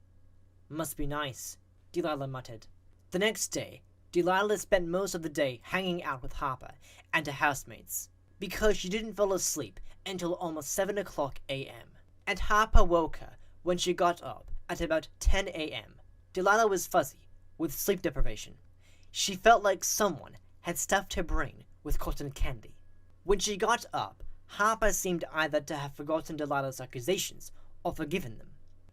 Must be nice, Delilah muttered. The next day, Delilah spent most of the day hanging out with Harper and her housemates, because she didn't fall asleep until almost 7 o'clock a.m., and Harper woke her when she got up at about 10 a.m. Delilah was fuzzy with sleep deprivation. She felt like someone had stuffed her brain with cotton candy. When she got up, Harper seemed either to have forgotten Delilah's accusations or forgiven them.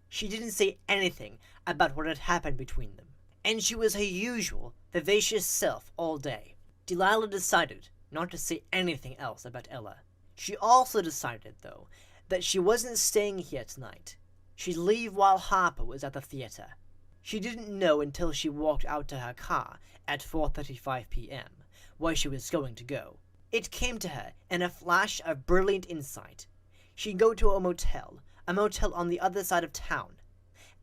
She didn't say anything about what had happened between them, and she was her usual vivacious self all day. Delilah decided not to say anything else about Ella. She also decided, though, that she wasn't staying here tonight. She'd leave while Harper was at the theater. She didn't know until she walked out to her car at 4:35 p.m. where she was going to go. It came to her in a flash of brilliant insight. She'd go to a motel on the other side of town.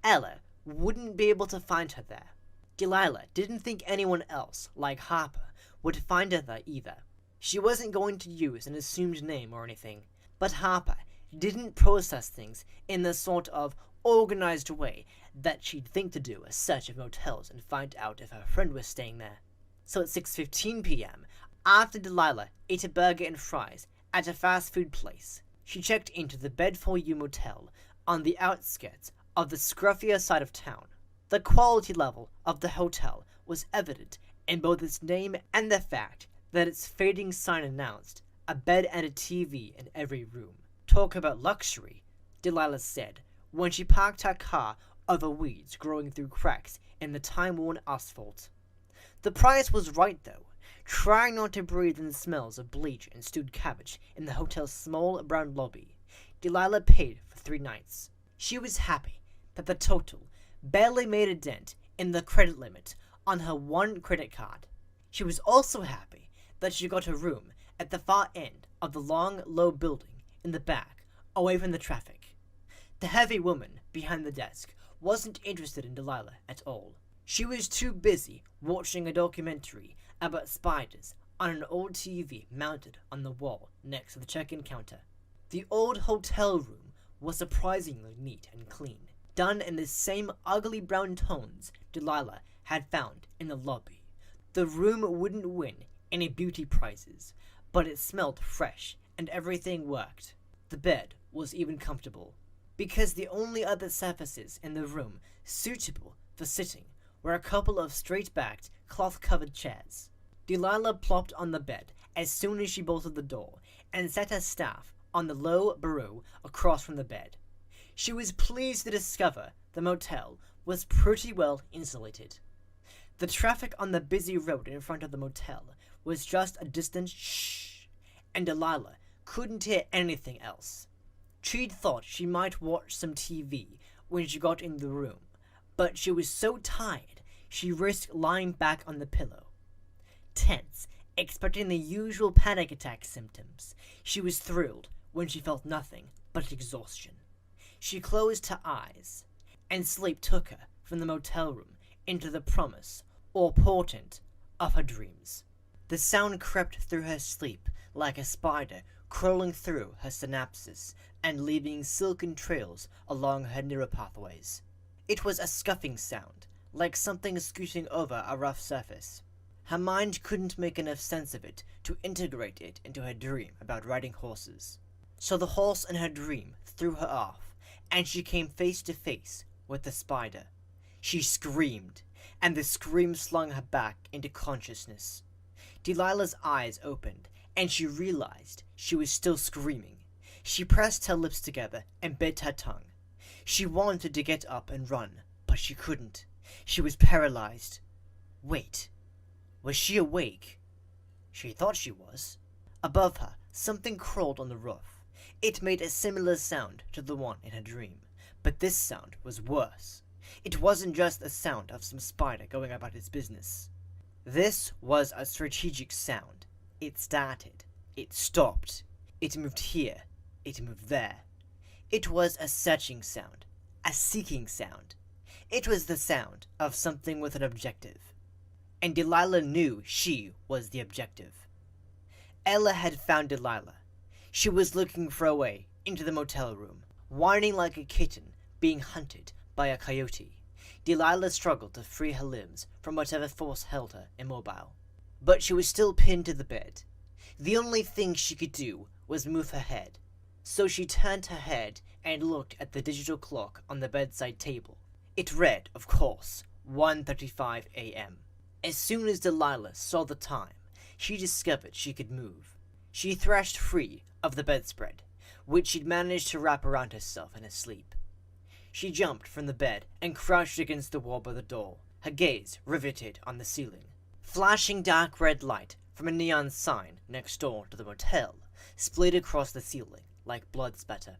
Ella wouldn't be able to find her there. Delilah didn't think anyone else, like Harper, would find her there either. She wasn't going to use an assumed name or anything, but Harper didn't process things in the sort of organized way that she'd think to do a search of motels and find out if her friend was staying there. So at 6:15 p.m., after Delilah ate a burger and fries at a fast food place, she checked into the Bed For You motel on the outskirts of the scruffier side of town. The quality level of the hotel was evident in both its name and the fact that its fading sign announced a bed and a TV in every room. Talk about luxury, Delilah said when she parked her car over weeds growing through cracks in the time-worn asphalt. The price was right, though. Trying not to breathe in the smells of bleach and stewed cabbage in the hotel's small brown lobby, Delilah paid for 3 nights. She was happy that the total barely made a dent in the credit limit on her one credit card. She was also happy that she got a room at the far end of the long, low building in the back, away from the traffic. The heavy woman behind the desk wasn't interested in Delilah at all. She was too busy watching a documentary about spiders on an old TV mounted on the wall next to the check-in counter. The old hotel room was surprisingly neat and clean, done in the same ugly brown tones Delilah had found in the lobby. The room wouldn't win any beauty prizes, but it smelled fresh and everything worked. The bed was even comfortable, because the only other surfaces in the room suitable for sitting were a couple of straight-backed, cloth-covered chairs. Delilah plopped on the bed as soon as she bolted the door and set her staff on the low bureau across from the bed. She was pleased to discover the motel was pretty well insulated. The traffic on the busy road in front of the motel was just a distant shh, and Delilah couldn't hear anything else. She'd thought she might watch some TV when she got in the room, but she was so tired she risked lying back on the pillow. Tense, expecting the usual panic attack symptoms, she was thrilled when she felt nothing but exhaustion. She closed her eyes, and sleep took her from the motel room into the promise or portent of her dreams. The sound crept through her sleep like a spider crawling through her synapses and leaving silken trails along her neural pathways. It was a scuffing sound, like something scooting over a rough surface. Her mind couldn't make enough sense of it to integrate it into her dream about riding horses. So the horse in her dream threw her off, and she came face to face with the spider. She screamed, and the scream slung her back into consciousness. Delilah's eyes opened, and she realized she was still screaming. She pressed her lips together and bit her tongue. She wanted to get up and run, but she couldn't. She was paralyzed. Wait, was she awake? She thought she was. Above her, something crawled on the roof. It made a similar sound to the one in her dream, but this sound was worse. It wasn't just a sound of some spider going about its business. This was a strategic sound. It started. It stopped. It moved here. It moved there. It was a searching sound. A seeking sound. It was the sound of something with an objective. And Delilah knew she was the objective. Ella had found Delilah. She was looking for a way into the motel room, whining like a kitten being hunted by a coyote. Delilah struggled to free her limbs from whatever force held her immobile. But she was still pinned to the bed. The only thing she could do was move her head. So she turned her head and looked at the digital clock on the bedside table. It read, of course, 1:35 a.m. As soon as Delilah saw the time, she discovered she could move. She thrashed free of the bedspread, which she'd managed to wrap around herself in her sleep. She jumped from the bed and crouched against the wall by the door, her gaze riveted on the ceiling. Flashing dark red light from a neon sign next door to the motel split across the ceiling like blood spatter.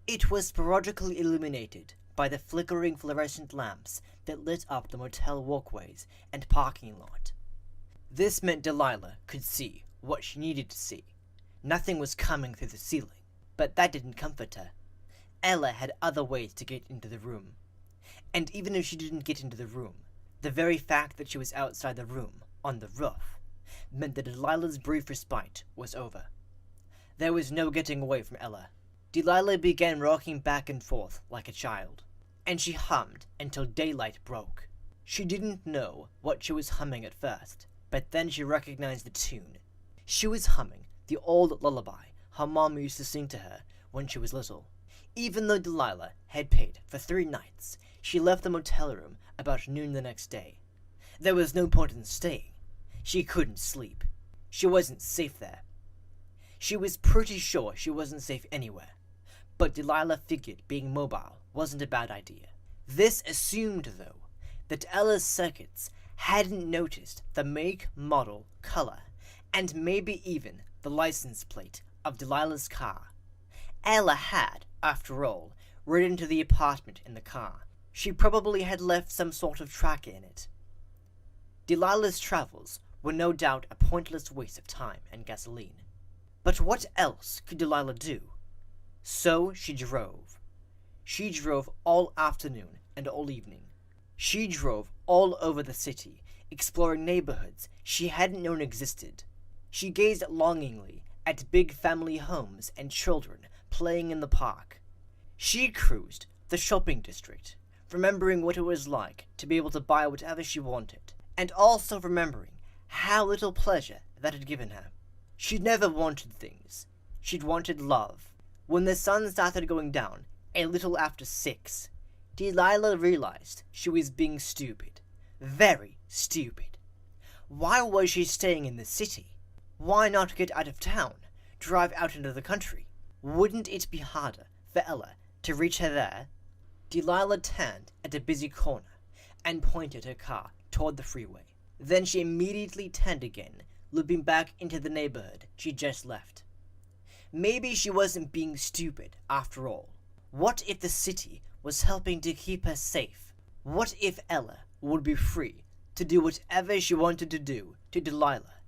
It was sporadically illuminated by the flickering fluorescent lamps that lit up the motel walkways and parking lot. This meant Delilah could see what she needed to see. Nothing was coming through the ceiling, but that didn't comfort her. Ella had other ways to get into the room. And even if she didn't get into the room, the very fact that she was outside the room, on the roof, meant that Delilah's brief respite was over. There was no getting away from Ella. Delilah began rocking back and forth like a child, and she hummed until daylight broke. She didn't know what she was humming at first, but then she recognized the tune. She was humming the old lullaby her mom used to sing to her when she was little. Even though Delilah had paid for 3 nights, she left the motel room about noon the next day. There was no point in staying. She couldn't sleep. She wasn't safe there. She was pretty sure she wasn't safe anywhere, but Delilah figured being mobile wasn't a bad idea. This assumed, though, that Ella's circuits hadn't noticed the make, model, color, and maybe even the license plate of Delilah's car. Ella had, after all, ridden to the apartment in the car. She probably had left some sort of tracker in it. Delilah's travels were no doubt a pointless waste of time and gasoline. But what else could Delilah do? So she drove. She drove all afternoon and all evening. She drove all over the city, exploring neighborhoods she hadn't known existed. She gazed longingly at big family homes and children playing in the park. She cruised the shopping district, remembering what it was like to be able to buy whatever she wanted, and also remembering how little pleasure that had given her. She'd never wanted things. She'd wanted love. When the sun started going down, a little after 6, Delilah realized she was being stupid. Very stupid. Why was she staying in the city? Why not get out of town, drive out into the country? Wouldn't it be harder for Ella to reach her there? Delilah turned at a busy corner and pointed her car toward the freeway. Then she immediately turned again, looping back into the neighborhood she'd just left. Maybe she wasn't being stupid after all. What if the city was helping to keep her safe? What if Ella would be free to do whatever she wanted to do to Delilah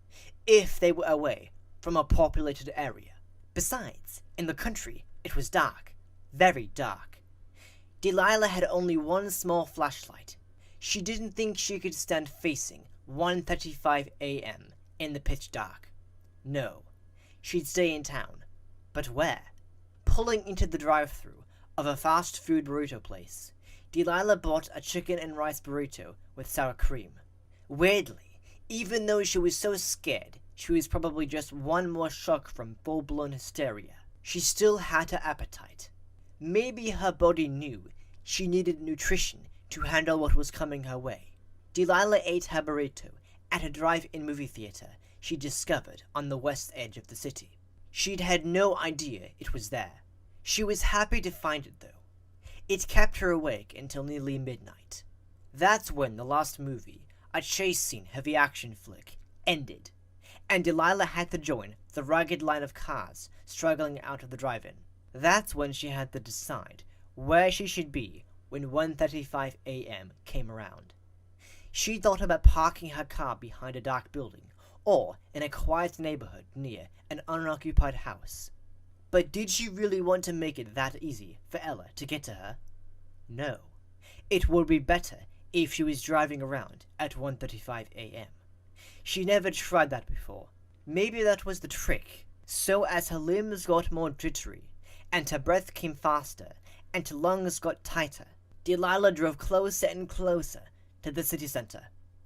if they were away from a populated area? Besides, in the country, it was dark. Very dark. Delilah had only one small flashlight. She didn't think she could stand facing 1:35 a.m. in the pitch dark. No, she'd stay in town. But where? Pulling into the drive-thru of a fast food burrito place, Delilah bought a chicken and rice burrito with sour cream. Weirdly, even though she was so scared she was probably just one more shock from full-blown hysteria, she still had her appetite. Maybe her body knew she needed nutrition to handle what was coming her way. Delilah ate her burrito at a drive-in movie theater she discovered on the west edge of the city. She'd had no idea it was there. She was happy to find it, though. It kept her awake until nearly midnight. That's when the last movie, a chase scene heavy action flick, ended, and Delilah had to join the ragged line of cars struggling out of the drive-in. That's when she had to decide where she should be when 1:35 a.m. came around. She thought about parking her car behind a dark building or in a quiet neighborhood near an unoccupied house. But did she really want to make it that easy for Ella to get to her? No. It would be better if she was driving around at 1:35 a.m. She never tried that before. Maybe that was the trick. So as her limbs got more jittery, and her breath came faster, and her lungs got tighter, Delilah drove closer and closer to the city center.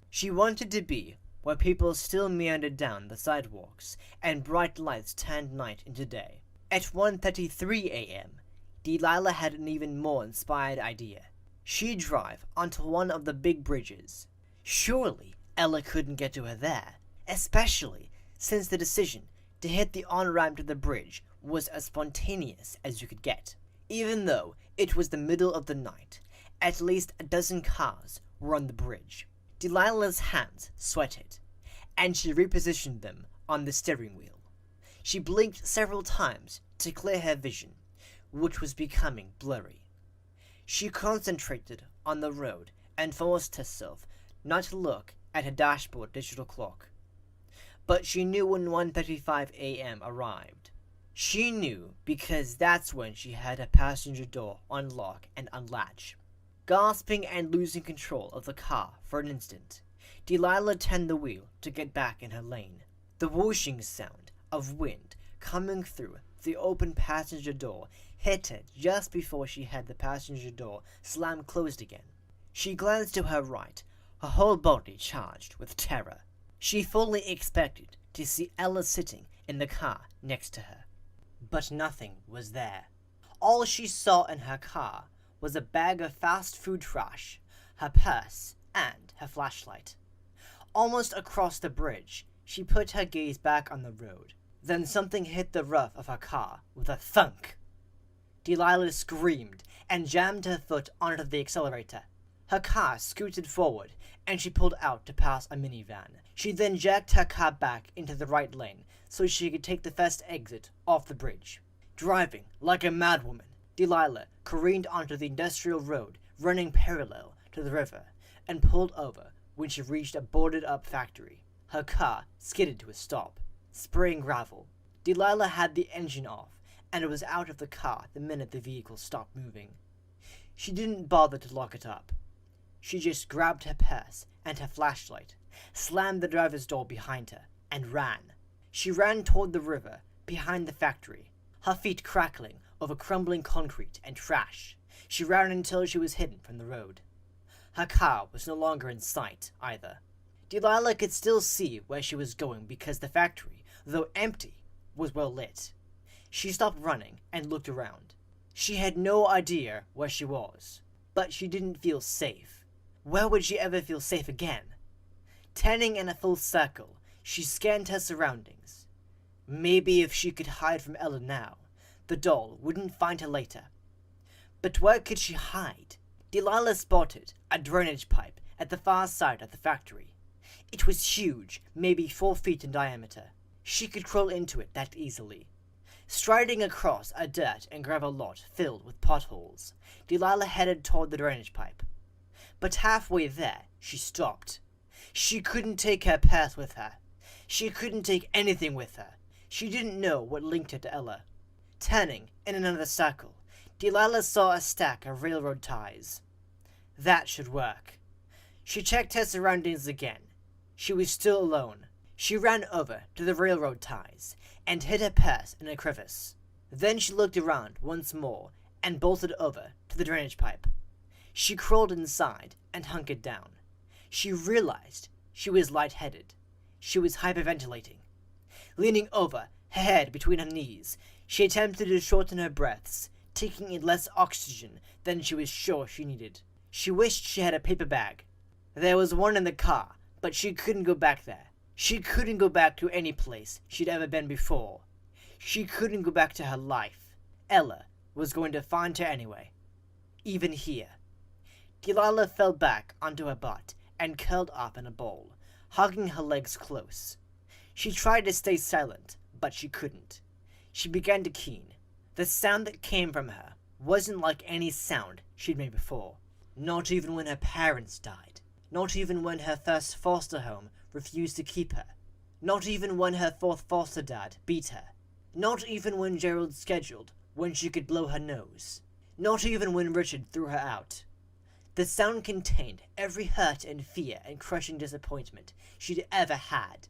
She wanted to be where people still meandered down the sidewalks and bright lights turned night into day. At 1:33 a.m., Delilah had an even more inspired idea. She'd drive onto one of the big bridges. Surely Ella couldn't get to her there, especially since the decision to hit the on-ramp to the bridge was as spontaneous as you could get. Even though it was the middle of the night, at least a dozen cars were on the bridge. Delilah's hands sweated, and she repositioned them on the steering wheel. She blinked several times to clear her vision, which was becoming blurry. She concentrated on the road and forced herself not to look at her dashboard digital clock. But she knew when 1:35 a.m. arrived. She knew because that's when she had her passenger door unlock and unlatch. Gasping and losing control of the car for an instant, Delilah turned the wheel to get back in her lane. The whooshing sound of wind coming through the open passenger door hit her just before she had the passenger door slam closed again. She glanced to her right, her whole body charged with terror. She fully expected to see Ella sitting in the car next to her. But nothing was there. All she saw in her car was a bag of fast food trash, her purse, and her flashlight. Almost across the bridge, she put her gaze back on the road. Then something hit the roof of her car with a thunk. Delilah screamed and jammed her foot onto the accelerator. Her car scooted forward, and she pulled out to pass a minivan. She then jacked her car back into the right lane so she could take the first exit off the bridge. Driving like a madwoman, Delilah careened onto the industrial road running parallel to the river and pulled over when she reached a boarded-up factory. Her car skidded to a stop, spraying gravel. Delilah had the engine off, and it was out of the car the minute the vehicle stopped moving. She didn't bother to lock it up. She just grabbed her purse and her flashlight slammed the driver's door behind her, and ran. She ran toward the river behind the factory, her feet crackling over crumbling concrete and trash. She ran until she was hidden from the road. Her car was no longer in sight, either. Delilah could still see where she was going because the factory, though empty, was well lit. She stopped running and looked around. She had no idea where she was, but she didn't feel safe. Where would she ever feel safe again? Turning in a full circle, she scanned her surroundings. Maybe if she could hide from Ella now, the doll wouldn't find her later. But where could she hide? Delilah spotted a drainage pipe at the far side of the factory. It was huge, maybe 4 feet in diameter. She could crawl into it that easily. Striding across a dirt and gravel lot filled with potholes, Delilah headed toward the drainage pipe. But halfway there, she stopped. She couldn't take her purse with her. She couldn't take anything with her. She didn't know what linked her to Ella. Turning in another circle, Delilah saw a stack of railroad ties. That should work. She checked her surroundings again. She was still alone. She ran over to the railroad ties and hid her purse in a crevice. Then she looked around once more and bolted over to the drainage pipe. She crawled inside and hunkered down. She realized she was lightheaded. She was hyperventilating. Leaning over, her head between her knees, she attempted to shorten her breaths, taking in less oxygen than she was sure she needed. She wished she had a paper bag. There was one in the car, but she couldn't go back there. She couldn't go back to any place she'd ever been before. She couldn't go back to her life. Ella was going to find her anyway. Even here. Delilah fell back onto her butt and curled up in a ball, hugging her legs close. She tried to stay silent, but she couldn't. She began to keen. The sound that came from her wasn't like any sound she'd made before. Not even when her parents died. Not even when her first foster home refused to keep her. Not even when her 4th foster dad beat her. Not even when Gerald scheduled when she could blow her nose. Not even when Richard threw her out. The sound contained every hurt and fear and crushing disappointment she'd ever had,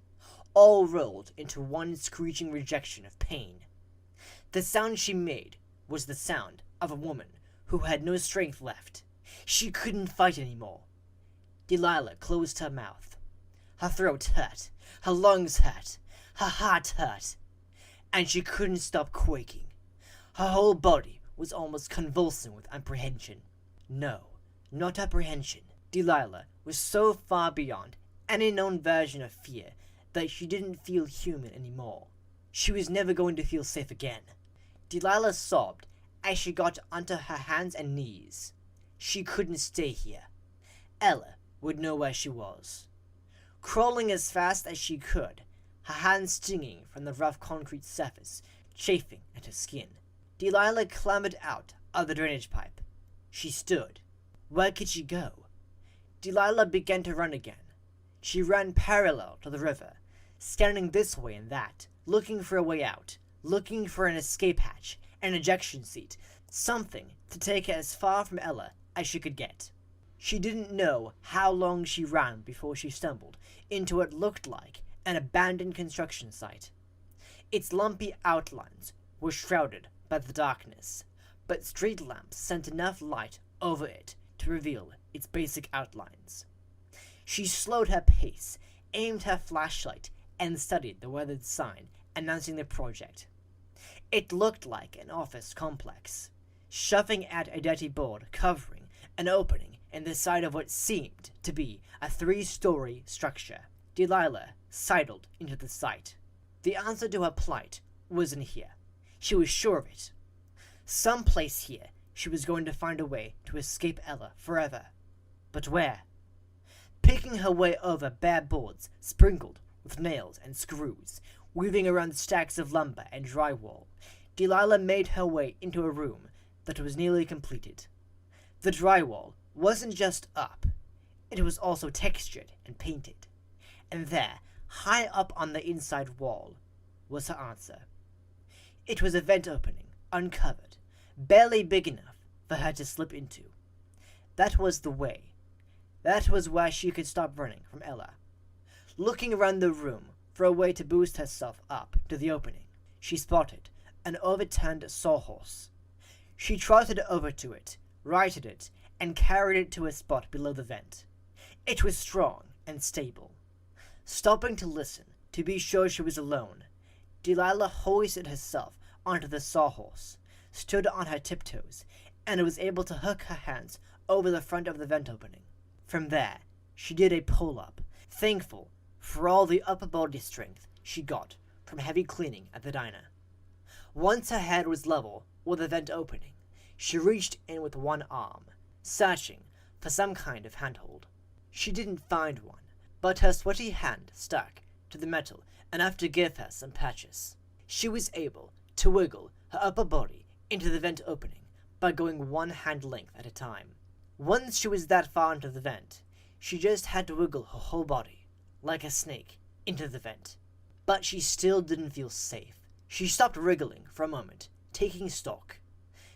all rolled into one screeching rejection of pain. The sound she made was the sound of a woman who had no strength left. She couldn't fight anymore. Delilah closed her mouth. Her throat hurt, her lungs hurt, her heart hurt, and she couldn't stop quaking. Her whole body was almost convulsing with apprehension. No, not apprehension. Delilah was so far beyond any known version of fear that she didn't feel human anymore. She was never going to feel safe again. Delilah sobbed as she got onto her hands and knees. She couldn't stay here. Ella would know where she was. Crawling as fast as she could, her hands stinging from the rough concrete surface, chafing at her skin, Delilah clambered out of the drainage pipe. She stood. Where could she go? Delilah began to run again. She ran parallel to the river, scanning this way and that, looking for a way out, looking for an escape hatch, an ejection seat, something to take her as far from Ella as she could get. She didn't know how long she ran before she stumbled into what looked like an abandoned construction site. Its lumpy outlines were shrouded by the darkness, but street lamps sent enough light over it to reveal its basic outlines. She slowed her pace, aimed her flashlight, and studied the weathered sign announcing the project. It looked like an office complex, shoving at a dirty board covering an opening in the side of what seemed to be a 3-story structure. Delilah sidled into the site. The answer to her plight was in here. She was sure of it. Someplace here she was going to find a way to escape Ella forever. But where? Picking her way over bare boards sprinkled with nails and screws, weaving around stacks of lumber and drywall, Delilah made her way into a room that was nearly completed. The drywall wasn't just up, it was also textured and painted. And there, high up on the inside wall, was her answer. It was a vent opening, uncovered, barely big enough for her to slip into. That was the way. That was where she could stop running from Ella. Looking around the room for a way to boost herself up to the opening, she spotted an overturned sawhorse. She trotted over to it, righted it, and carried it to a spot below the vent. It was strong and stable. Stopping to listen, to be sure she was alone, Delilah hoisted herself onto the sawhorse, stood on her tiptoes, and was able to hook her hands over the front of the vent opening. From there, she did a pull-up, thankful for all the upper body strength she got from heavy cleaning at the diner. Once her head was level with the vent opening, she reached in with one arm, searching for some kind of handhold. She didn't find one, but her sweaty hand stuck to the metal enough to give her some purchase. She was able to wiggle her upper body into the vent opening by going one hand length at a time. Once she was that far into the vent, she just had to wiggle her whole body, like a snake, into the vent. But she still didn't feel safe. She stopped wriggling for a moment, taking stock.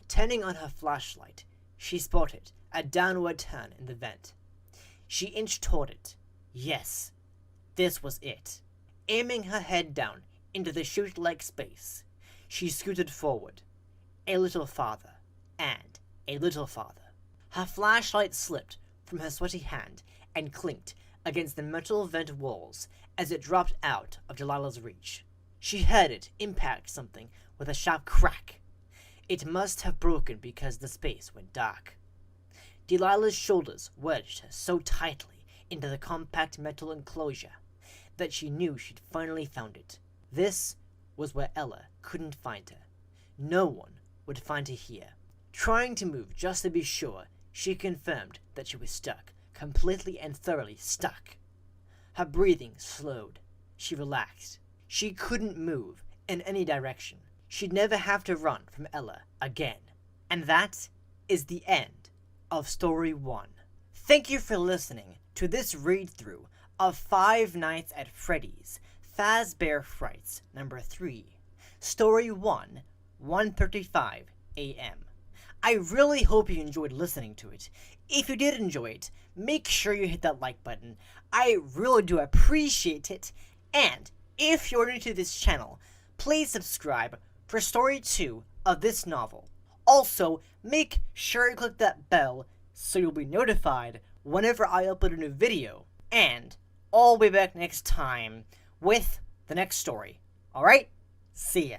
Turning on her flashlight, she spotted a downward turn in the vent. She inched toward it. Yes, this was it. Aiming her head down into the chute-like space, she scooted forward, a little farther, and a little farther. Her flashlight slipped from her sweaty hand and clinked against the metal vent walls as it dropped out of Delilah's reach. She heard it impact something with a sharp crack. It must have broken because the space went dark. Delilah's shoulders wedged her so tightly into the compact metal enclosure that she knew she'd finally found it. This was where Ella couldn't find her. No one would find her here. Trying to move just to be sure, she confirmed that she was stuck, completely and thoroughly stuck. Her breathing slowed. She relaxed. She couldn't move in any direction. She'd never have to run from Ella again. And that is the end of Story 1. Thank you for listening to this read-through of Five Nights at Freddy's Fazbear Frights number 3, Story 1, 1:35 a.m. I really hope you enjoyed listening to it. If you did enjoy it, make sure you hit that like button. I really do appreciate it. And if you're new to this channel, please subscribe for Story 2 of this novel. Also, make sure you click that bell so you'll be notified whenever I upload a new video. And I'll be back next time with the next story. Alright? See ya.